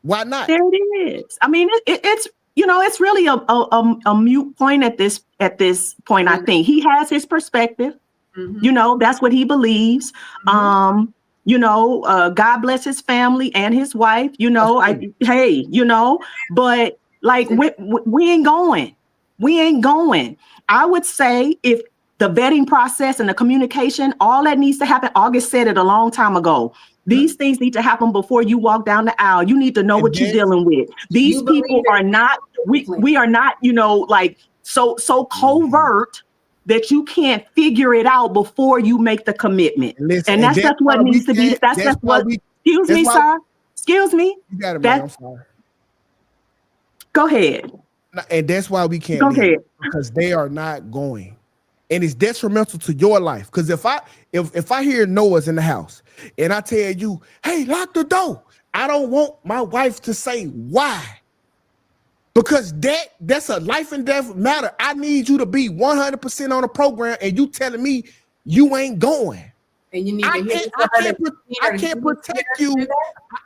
Why not? There it is. I mean, it's it's really a mute point at this point. I think he has his perspective. That's what he believes. God bless his family and his wife. But like we ain't going. We ain't going. I would say if the vetting process and the communication, all that needs to happen. August said it a long time ago. These things need to happen before you walk down the aisle. You need to know what you're dealing with. These people are not, we are not, so covert that you can't figure it out before you make the commitment. Listen, and that's just what needs to be. That's what, excuse me, sir. Excuse me. You got it, man. I'm sorry. Go ahead. And that's why we can't. Go ahead. Because they are not going. And it's detrimental to your life. Because if I hear Noah's in the house and I tell you, hey, lock the door. I don't want my wife to say why. Because that's a life and death matter. I need you to be 100% on the program, and you telling me you ain't going. And you need I to can't, hit I can't, I can't protect you.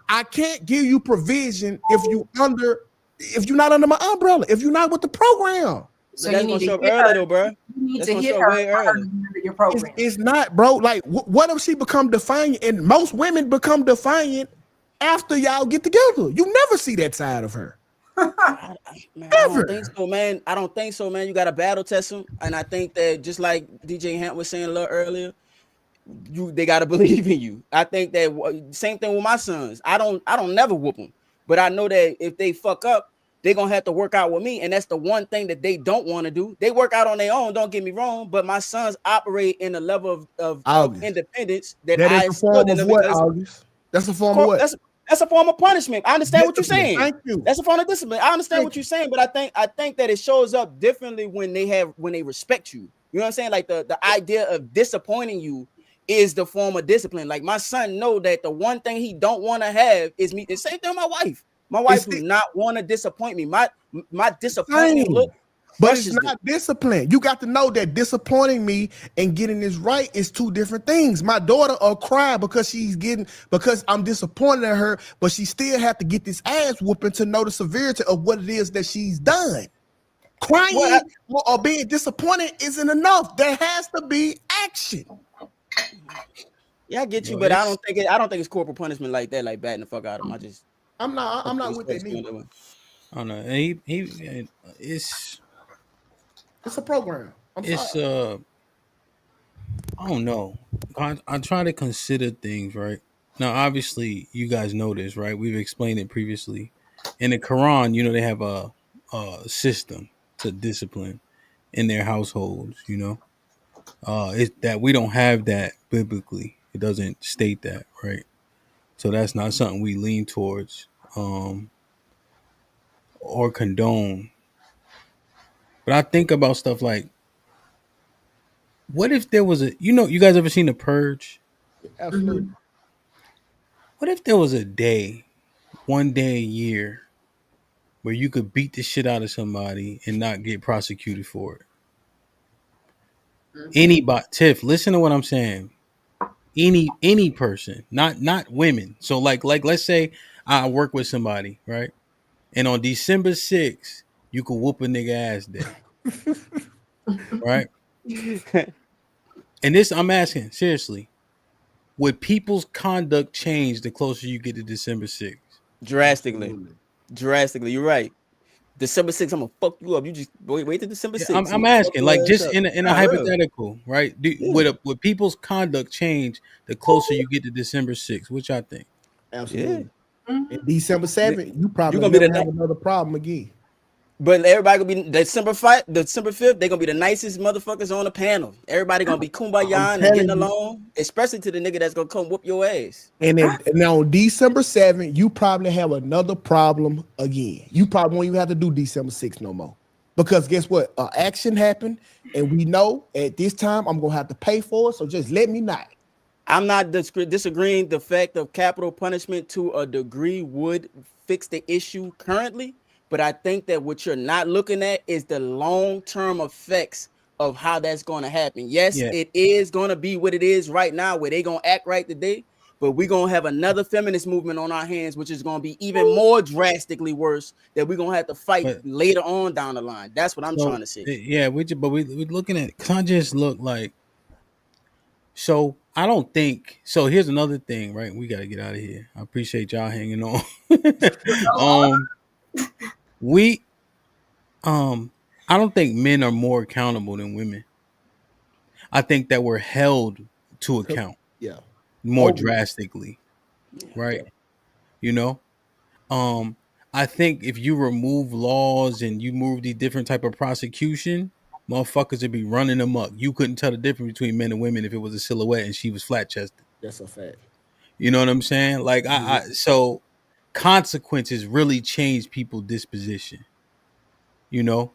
I can't give you provision if you're not under my umbrella, if you're not with the program. So that's you gonna need to show up hit early her. though, bro. You need That's to gonna hit show up her way for her to early. be under your program. It's not, bro. Like, what if she become defiant? And most women become defiant after y'all get together. You never see that side of her. Man, I don't think so, man. I don't think so, man. You got to battle test them, and I think that just like DJ Hamp was saying a little earlier, they got to believe in you. I think that same thing with my sons. I don't never whoop them, but I know that if they fuck up, they're gonna have to work out with me, and that's the one thing that they don't want to do. They work out on their own. Don't get me wrong, but my sons operate in a level of independence that That is I a form instilled in of them what, because August? That's a form of what? that's a form of punishment. I understand what you're Discipline. saying. Thank you. That's a form of discipline. I understand what you're saying, but I think that it shows up differently when they respect you. You know what I'm saying? Like the idea of disappointing you is the form of discipline. Like my son know that the one thing he don't want to have is me. The same thing with my wife. My wife do not want to disappoint me. My disappointment look. But it's not discipline. You got to know that disappointing me and getting this right is two different things. My daughter will cry because I'm disappointed in her, but she still have to get this ass whooping to know the severity of what it is that she's done. Crying or being disappointed isn't enough. There has to be action. Yeah, I get you, but I don't think it's corporal punishment like that, like batting the fuck out of him. I'm not with that neither. I don't know. It's a program. I don't know. I try to consider things, right? Now, obviously, you guys know this, right? We've explained it previously. In the Quran, they have a system to discipline in their households. It's that we don't have that biblically. It doesn't state that, right? So that's not something we lean towards or condone. But I think about stuff like, what if there was you guys ever seen The Purge? Absolutely. What if there was one day a year, where you could beat the shit out of somebody and not get prosecuted for it? Anybody, Tiff, listen to what I'm saying. Any person, not women. So like let's say I work with somebody, right? And on December 6th, you could whoop a nigga ass day. Right? And this, I'm asking, seriously, would people's conduct change the closer you get to December 6th? Drastically. You're right. December 6th, I'm gonna fuck you up. You just wait till December 6th. I'm asking, like, just in a hypothetical, right? Would people's conduct change the closer you get to December 6th? Which I think. Absolutely. And December 7th, you probably gonna be never have another problem again. But everybody gonna be December 5th, they're gonna be the nicest motherfuckers on the panel. Everybody gonna be kumbaya and getting along, especially to the nigga that's gonna come whoop your ass. And on December 7th, you probably have another problem again. You probably won't even have to do December 6th no more. Because guess what? Action happened, and we know at this time I'm gonna have to pay for it. So just let me not. I'm not disagreeing the fact of capital punishment to a degree would fix the issue currently. But I think that what you're not looking at is the long-term effects of how that's going to happen. Yes, It is going to be what it is right now, where they're going to act right today. But we're going to have another feminist movement on our hands, which is going to be even more drastically worse, that we're going to have to fight later on down the line. That's what I'm trying to say. Yeah, we're looking at, because I just look like, so I don't think, so here's another thing, right? We got to get out of here. I appreciate y'all hanging on. I don't think men are more accountable than women. I think that we're held to account more drastically, right? I think if you remove laws and you move the different type of prosecution, motherfuckers would be running amok. You couldn't tell the difference between men and women if it was a silhouette and she was flat chested. That's a fact. You know what I'm saying? Like so consequences really change people's disposition.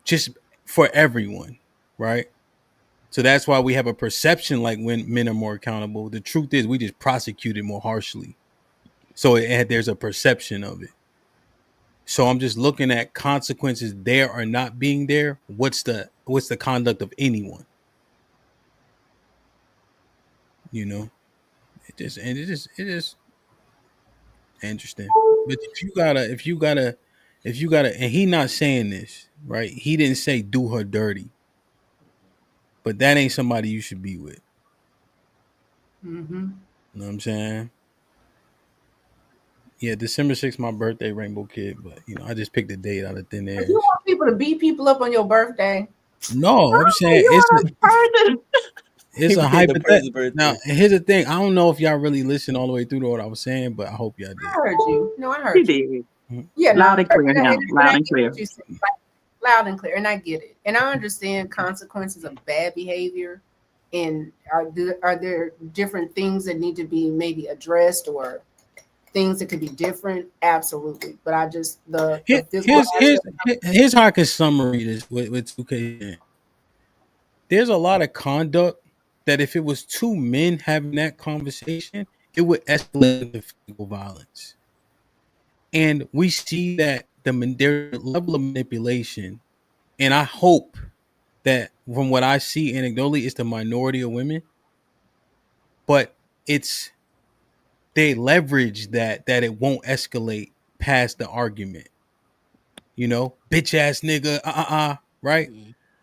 Just for everyone, right? So that's why we have a perception like when men are more accountable. The truth is we just prosecute it more harshly. So there's a perception of it. So I'm just looking at consequences there or not being there. What's the conduct of anyone? You know, it is interesting. But if you gotta, and he not saying this right. He didn't say do her dirty, but that ain't somebody you should be with. Mm-hmm. You know what I'm saying? Yeah, December 6th, my birthday, Rainbow Kid. But I just picked a date out of thin air. If you want people to beat people up on your birthday, No, I'm saying it's a hypothetical. Now, here's the thing. I don't know if y'all really listened all the way through to what I was saying, but I hope y'all did. I heard you. No, I heard He you. did. Yeah, Loud and clear now. and Loud I and get clear. what you said, loud and clear, and I get it, and I understand consequences of bad behavior, and are there different things that need to be maybe addressed or things that could be different? Absolutely, but I just the physical Here's how I can summary this with 2K. There's a lot of conduct that if it was two men having that conversation, it would escalate into physical violence. And we see that their level of manipulation, and I hope that from what I see anecdotally, it's the minority of women, but they leverage that it won't escalate past the argument. Bitch ass nigga, right?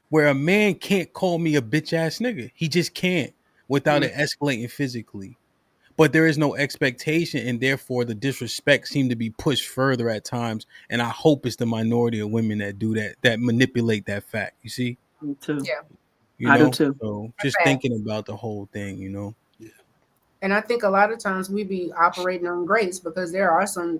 Where a man can't call me a bitch ass nigga. He just can't without it escalating physically. But there is no expectation, and therefore the disrespect seem to be pushed further at times. And I hope it's the minority of women that do that manipulate that fact. You see? Me too. Yeah. I do too. So just thinking about the whole thing, And I think a lot of times we be operating on grace because there are some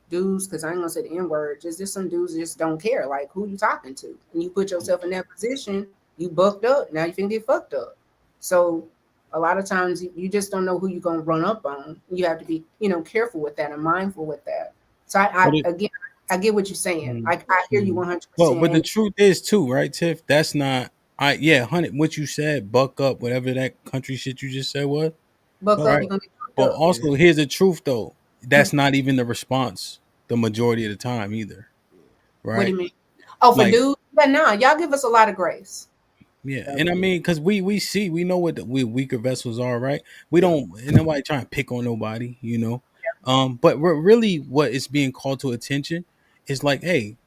dudes, because I ain't gonna say the N word, just some dudes that just don't care. Like, who you talking to? And you put yourself in that position, you bucked up. Now you can get fucked up. So a lot of times you just don't know who you're gonna run up on. You have to be, careful with that and mindful with that. So I get what you're saying. I hear you 100%. Well, but the truth is too, right, Tiff? That's not. 100. What you said, buck up, whatever that country shit you just said was. Buck up, Right. you're gonna get fucked But up. also, here's the truth, though. That's not even the response the majority of the time either. Right? What do you mean? Oh, for Like, dudes? Yeah, no, y'all give us a lot of grace. yeah, and I mean, because we know what we weaker vessels are, right? We don't, and nobody trying to pick on nobody, But really, what is being called to attention is like, hey,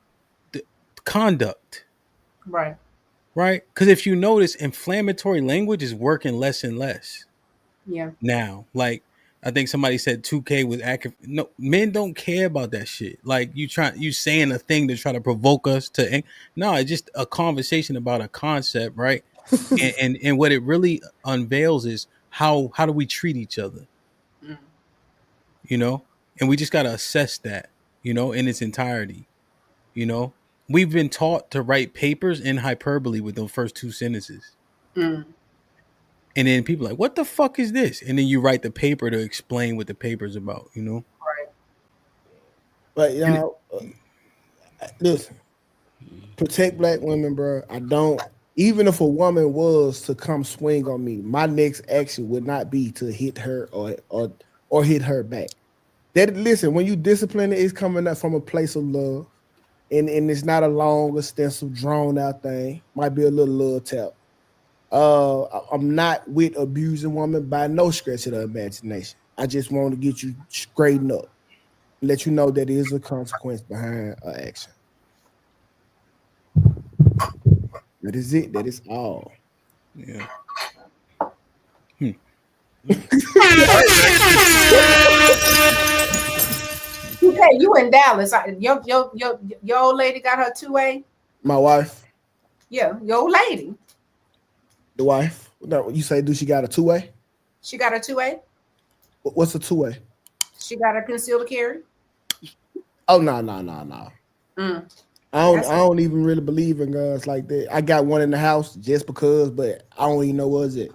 the conduct, Right. right? Because if you notice, inflammatory language is working less and less. Yeah. Now, like I think somebody said 2K was accurate. No, men don't care about that shit. Like you saying a thing to try to provoke us to. No, it's just a conversation about a concept, right? and what it really unveils is how do we treat each other, and we just got to assess that, in its entirety. We've been taught to write papers in hyperbole with those first two sentences. Mm. And then people are like, what the fuck is this? And then you write the paper to explain what the paper's about, Right. But listen, protect black women, bro. I don't. Even if a woman was to come swing on me, my next action would not be to hit her or hit her back. Listen, when you discipline it, it's coming up from a place of love, and it's not a long, extensive, drawn out thing. Might be a little tap. I'm not with abusing women by no stretch of the imagination. I just want to get you straightened up, let you know that there is a consequence behind an action. That is it. That is all. Yeah. Okay, you in Dallas? Your old lady got her 2A. My wife. Yeah, your old lady. The wife. No, you say, do she got a 2A? She got a 2A. What's a 2A? She got a concealed carry. Oh no. Mm. I don't even really believe in guns like that. I got one in the house just because, but I don't even know what's it.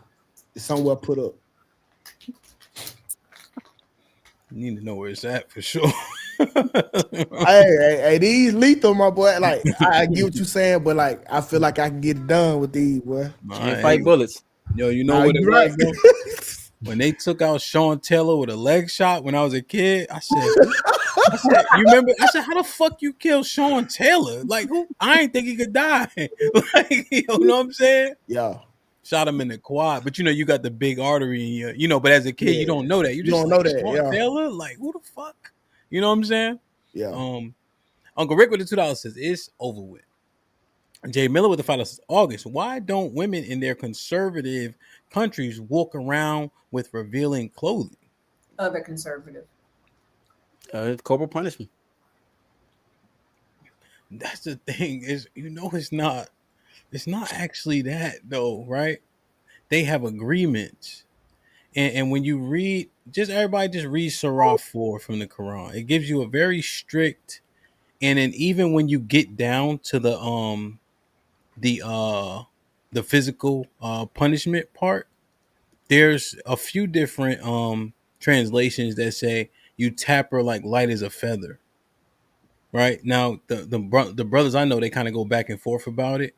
It's somewhere put up. You need to know where it's at for sure. Hey, these lethal, my boy. Like I get what you're saying, but like I feel like I can get it done with these, boy. Can't fight bullets. Yo, you know Nah, what it you was, right. bro? When they took out Sean Taylor with a leg shot when I was a kid, I said, you remember? I said, how the fuck you kill Sean Taylor? Like, who? I ain't think he could die. Like, you know what I'm saying? Yeah. Shot him in the quad, but you got the big artery in your, but as a kid, you don't know that. You just don't like, know that, Sean yeah. Taylor? Like, who the fuck? You know what I'm saying? Yeah. Uncle Rick with the $2 says, it's over with. Jay Miller with the $5 says, August, why don't women in their conservative countries walk around with revealing clothing? Other conservative. Corporal punishment. That's the thing is, it's not actually that though, right? They have agreements. And when you read, everybody just read Surah 4 from the Quran. It gives you a very strict, and then even when you get down to the physical punishment part, there's a few different translations that say you tap her like light as a feather. Right? Now the brothers I know, they kind of go back and forth about it.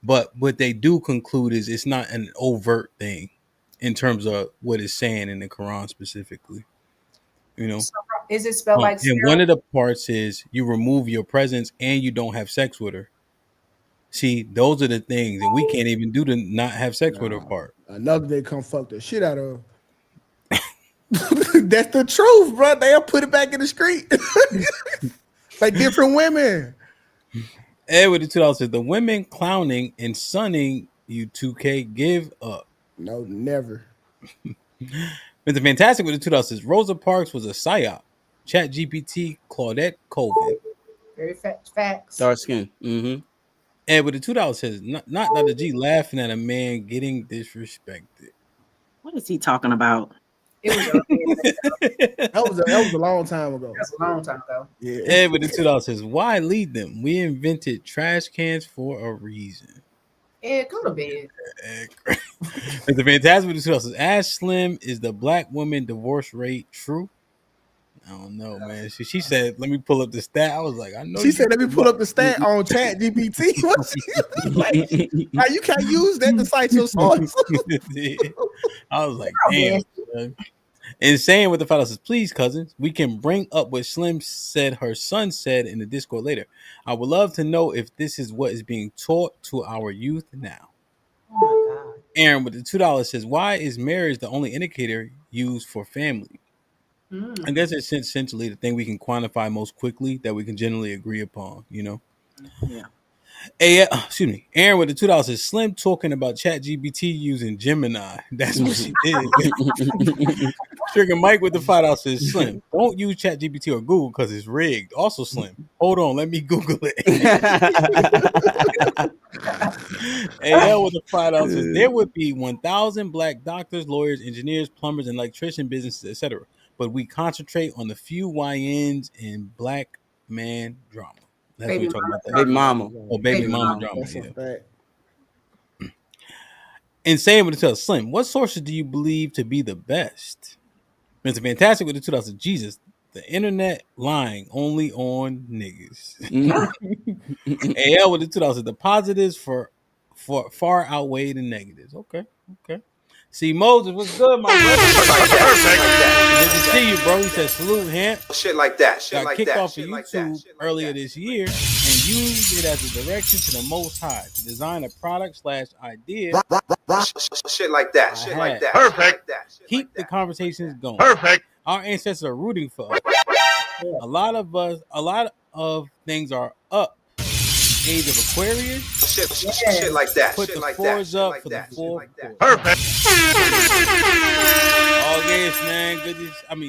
But what they do conclude is it's not an overt thing in terms of what it's saying in the Quran specifically. So is it spelled like and one of the parts is you remove your presence and you don't have sex with her. See, those are the things, and we can't even do the not have sex with her part. Another day come fuck the shit out of her. That's the truth, bro. They'll put it back in the street. Like different women. Ed with the $2 says the women clowning and sunning you 2K give up. No, never. Mr. Fantastic with the $2 says Rosa Parks was a psyop. Chat GPT Claudette Colvin. Very facts. Dark skin. Mm-hmm. Ed with the $2 says not Dr. G laughing at a man getting disrespected. What is he talking about? It was that was a long time ago. That's a long time ago. Yeah. Ed with the $2 says, why lead them? We invented trash cans for a reason. Ed, go to bed. Mr. Fantastic with the $2 says, Ash Slim is the black woman divorce rate true? I don't know, man. She said, let me pull up the stat. I was like, I know. She said, let me pull up the stat on Chat GPT. Like, you can't use that to cite your source. I was like, damn. Man. Insane with the $5 says, please, cousins, we can bring up what Slim said her son said in the Discord later. I would love to know if this is what is being taught to our youth now. Oh my God. Aaron with the $2 says, why is marriage the only indicator used for family? I guess it's essentially the thing we can quantify most quickly that we can generally agree upon, Yeah. Excuse me. Aaron with the $2 says Slim talking about ChatGPT using Gemini. That's what she did. Trigger Mike with the $5 says Slim, don't use ChatGPT or Google because it's rigged. Also, Slim, hold on, let me Google it. AL with the $5 says there would be 1,000 black doctors, lawyers, engineers, plumbers, and electrician businesses, etc. But we concentrate on the few YNs in black man drama. That's Baby what we're talking about. That. Baby mama. Oh, baby mama drama. That's a fact. Insane with the $2 Slim, what sources do you believe to be the best? Mr. Fantastic with the $2 Jesus, the internet lying only on niggas. AL with the $2 the positives for far outweigh the negatives. Okay. See, Moses, what's good, my brother? Good to see you, bro. He said, salute, Hamp. Shit like that. Shit Got like kicked that. off of YouTube earlier this year and used it as a direction to the Most High to design a product/idea. Shit like that. Shit like that. Perfect. Keep the conversations going. Perfect. Our ancestors are rooting for us. A lot of things are up. Age of Aquarius. Shit like that. Put Shit the like fours that. up Shit for like the that. fourth. Shit like Perfect. August, man.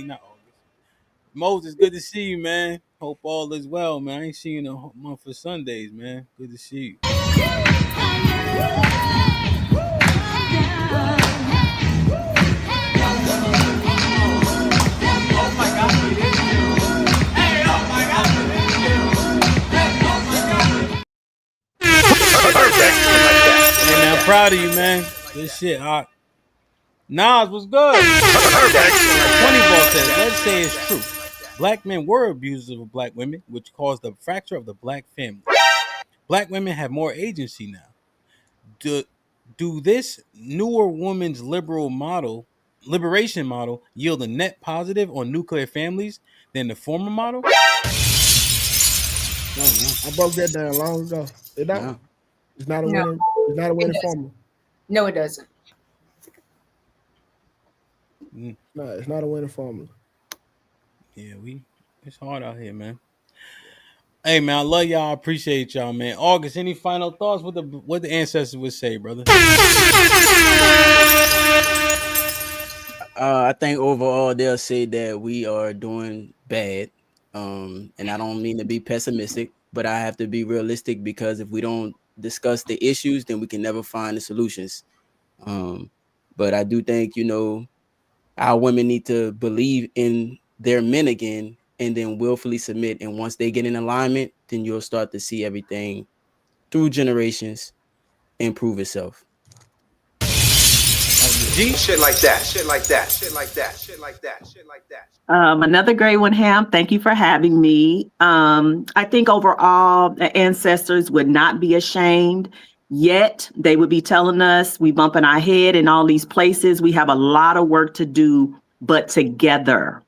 Not August. Moses, good to see you, man. Hope all is well, man. I ain't seen you in a month of Sundays, man. Good to see you. Hey, man, I'm proud of you, man. This shit hot. Nas was good. 20 ball says, let's say it's true. Black men were abusive of black women, which caused the fracture of the black family. Black women have more agency now. Do this newer woman's liberation model yield a net positive on nuclear families than the former model? I broke that down long ago. It don't. No. It's not a No, winner. It's not a it winning doesn't. formula. No, it doesn't. No, it's not a winning formula. Yeah, it's hard out here, man. Hey man, I love y'all. I appreciate y'all, man. August, any final thoughts? What the ancestors would say, brother? I think overall they'll say that we are doing bad. And I don't mean to be pessimistic, but I have to be realistic because if we don't discuss the issues, then we can never find the solutions. But I do think, our women need to believe in their men again and then willfully submit. And once they get in alignment, then you'll start to see everything through generations improve itself. Shit like that. Shit like that. Shit like that. Shit like that. Shit like that. Another great one, Hamp. Thank you for having me. I think overall, the ancestors would not be ashamed. Yet they would be telling us we bumping our head in all these places. We have a lot of work to do, but together.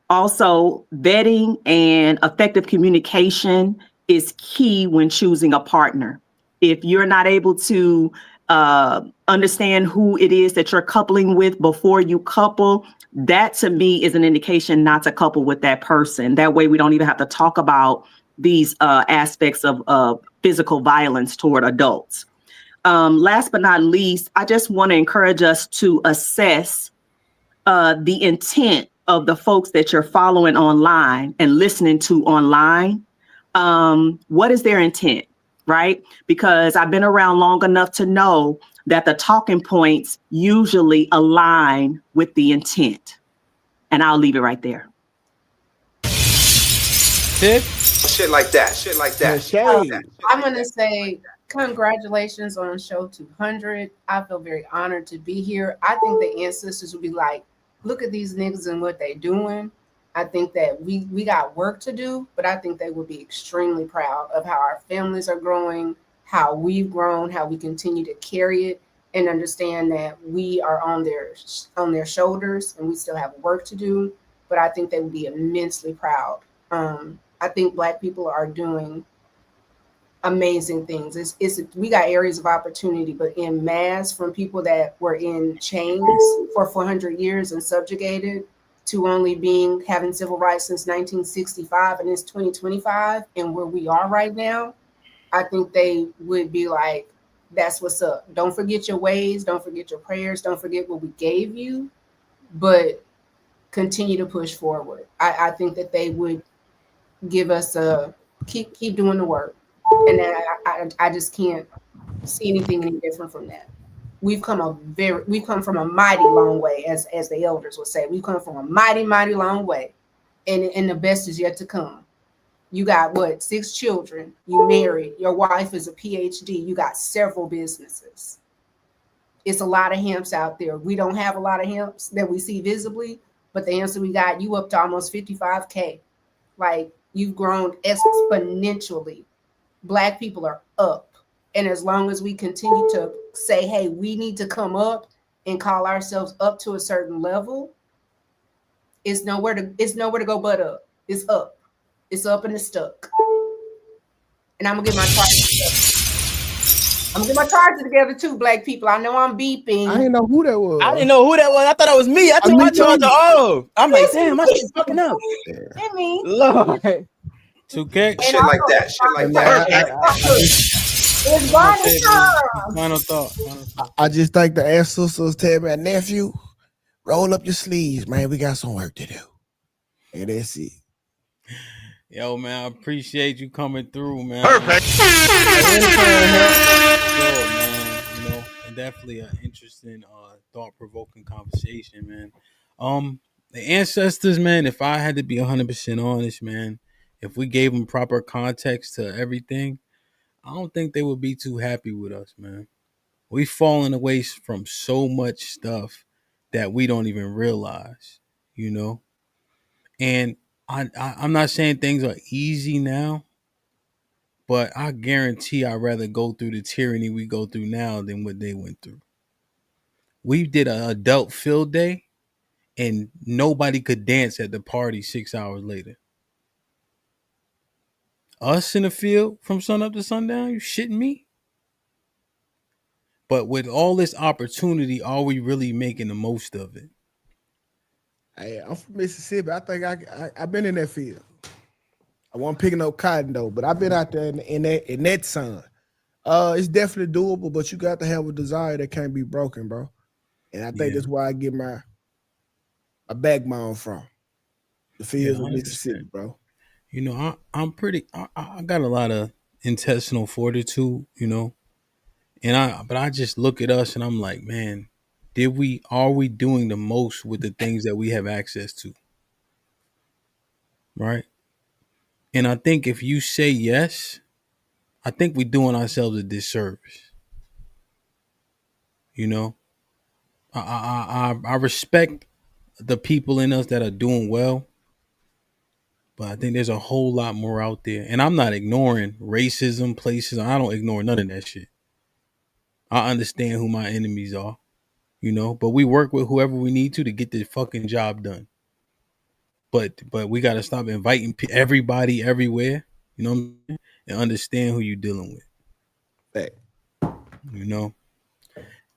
Also, vetting and effective communication is key when choosing a partner. If you're not able to understand who it is that you're coupling with before you couple, that to me is an indication not to couple with that person. That way we don't even have to talk about these aspects of physical violence toward adults. Last but not least, I just want to encourage us to assess the intent of the folks that you're following online and listening to online. What is their intent, right? Because I've been around long enough to know that the talking points usually align with the intent. And I'll leave it right there. Shit like that. Shit like that. I'm going to say congratulations on show 200. I feel very honored to be here. I think the ancestors would be like, look at these niggas and what they doing. I think that we got work to do, but I think they would be extremely proud of how our families are growing, how we've grown, how we continue to carry it, and understand that we are on their shoulders and we still have work to do. But I think they would be immensely proud. I think Black people are doing amazing things. We got areas of opportunity, but in mass, from people that were in chains for 400 years and subjugated to only having civil rights since 1965, and it's 2025, and where we are right now, I think they would be like, that's what's up. Don't forget your ways, don't forget your prayers, don't forget what we gave you, but continue to push forward. I think that they would give us keep doing the work. And I just can't see anything any different from that. We've come from a mighty long way, as the elders would say. We've come from a mighty, mighty long way. And the best is yet to come. You got 6 children, you married, your wife is a PhD, you got several businesses. It's a lot of HAMPs out there. We don't have a lot of HAMPs that we see visibly, but the answer we got, you up to almost 55K. Like, you've grown exponentially. Black people are up. And as long as we continue to say, hey, we need to come up and call ourselves up to a certain level, it's nowhere to go but up. It's up. It's up and it's stuck. And I'm gonna get my charger together too, Black people. I know I'm beeping. I didn't know who that was. I didn't know who that was. I thought it was me. I took my charger off. I'm like, damn, my shit's fucking up. Hit me. Lord. 2K. Shit like that. Shit like that. It's Barney time. Final thought. I just think the ancestors tell me, nephew, roll up your sleeves, man. We got some work to do. And that's it. Yo, man, I appreciate you coming through, man. Perfect. Sure, man. Definitely an interesting, thought-provoking conversation, man. The ancestors, man, if I had to be 100% honest, man, if we gave them proper context to everything, I don't think they would be too happy with us, man. We've fallen away from so much stuff that we don't even realize, And I'm not saying things are easy now, but I guarantee I'd rather go through the tyranny we go through now than what they went through. We did an adult field day, and nobody could dance at the party 6 hours later. Us in the field from sun up to sundown, you shitting me? But with all this opportunity, are we really making the most of it? Hey, I'm from Mississippi. I think I've been in that field. I wasn't picking up cotton though, but I've been out there in that sun. It's definitely doable, but you got to have a desire that can't be broken, bro. And I think that's where I get my backbone from. The fields of Mississippi, bro. You know, I'm pretty. I got a lot of intestinal fortitude, you know, but I just look at us and I'm like, man, are we doing the most with the things that we have access to, right? And I think if you say yes, I think we're doing ourselves a disservice. You know, I respect the people in us that are doing well. But I think there's a whole lot more out there. And I'm not ignoring racism, places. I don't ignore none of that shit. I understand who my enemies are, you know, but we work with whoever we need to get the fucking job done. But we got to stop inviting everybody everywhere, you know what I'm saying? And understand who you're dealing with. Hey. You know?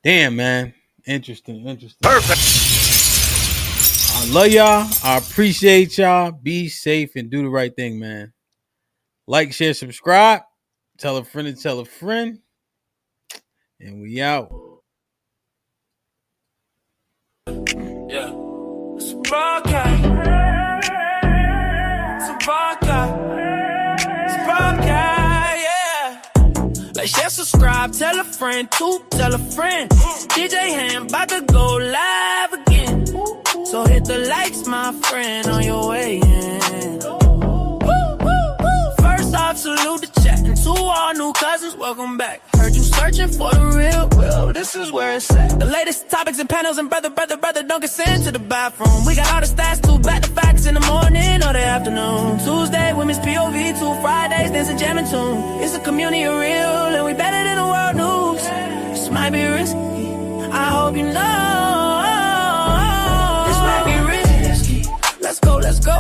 Damn, man. Interesting. Perfect. I love y'all. I appreciate y'all. Be safe and do the right thing, man. Like, share, subscribe. Tell a friend to tell a friend. And we out. Yeah. It's a broadcast. It's a broadcast. It's a broadcast, yeah. Like, share, subscribe. Tell a friend to tell a friend. DJ HAMP about to go live again. So hit the likes, my friend, on your way in. First off, salute the chat. And to all new cousins, welcome back. Heard you searching for the real. Well, this is where it's at. The latest topics and panels and brother, don't get sent to the bathroom. We got all the stats too, back to facts in the morning or the afternoon. Tuesday, women's POV, 2 Fridays, dancing, jamming tune. It's a community of real, and we better than the world news. This might be risky, I hope you know. Let's go.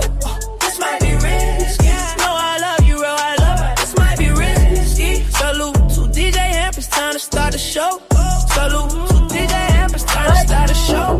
This might be risky. No, I love you, real, I love it. This might be risky. Salute to DJ HAMP, it's time to start the show. Salute to DJ HAMP, it's time to start the show.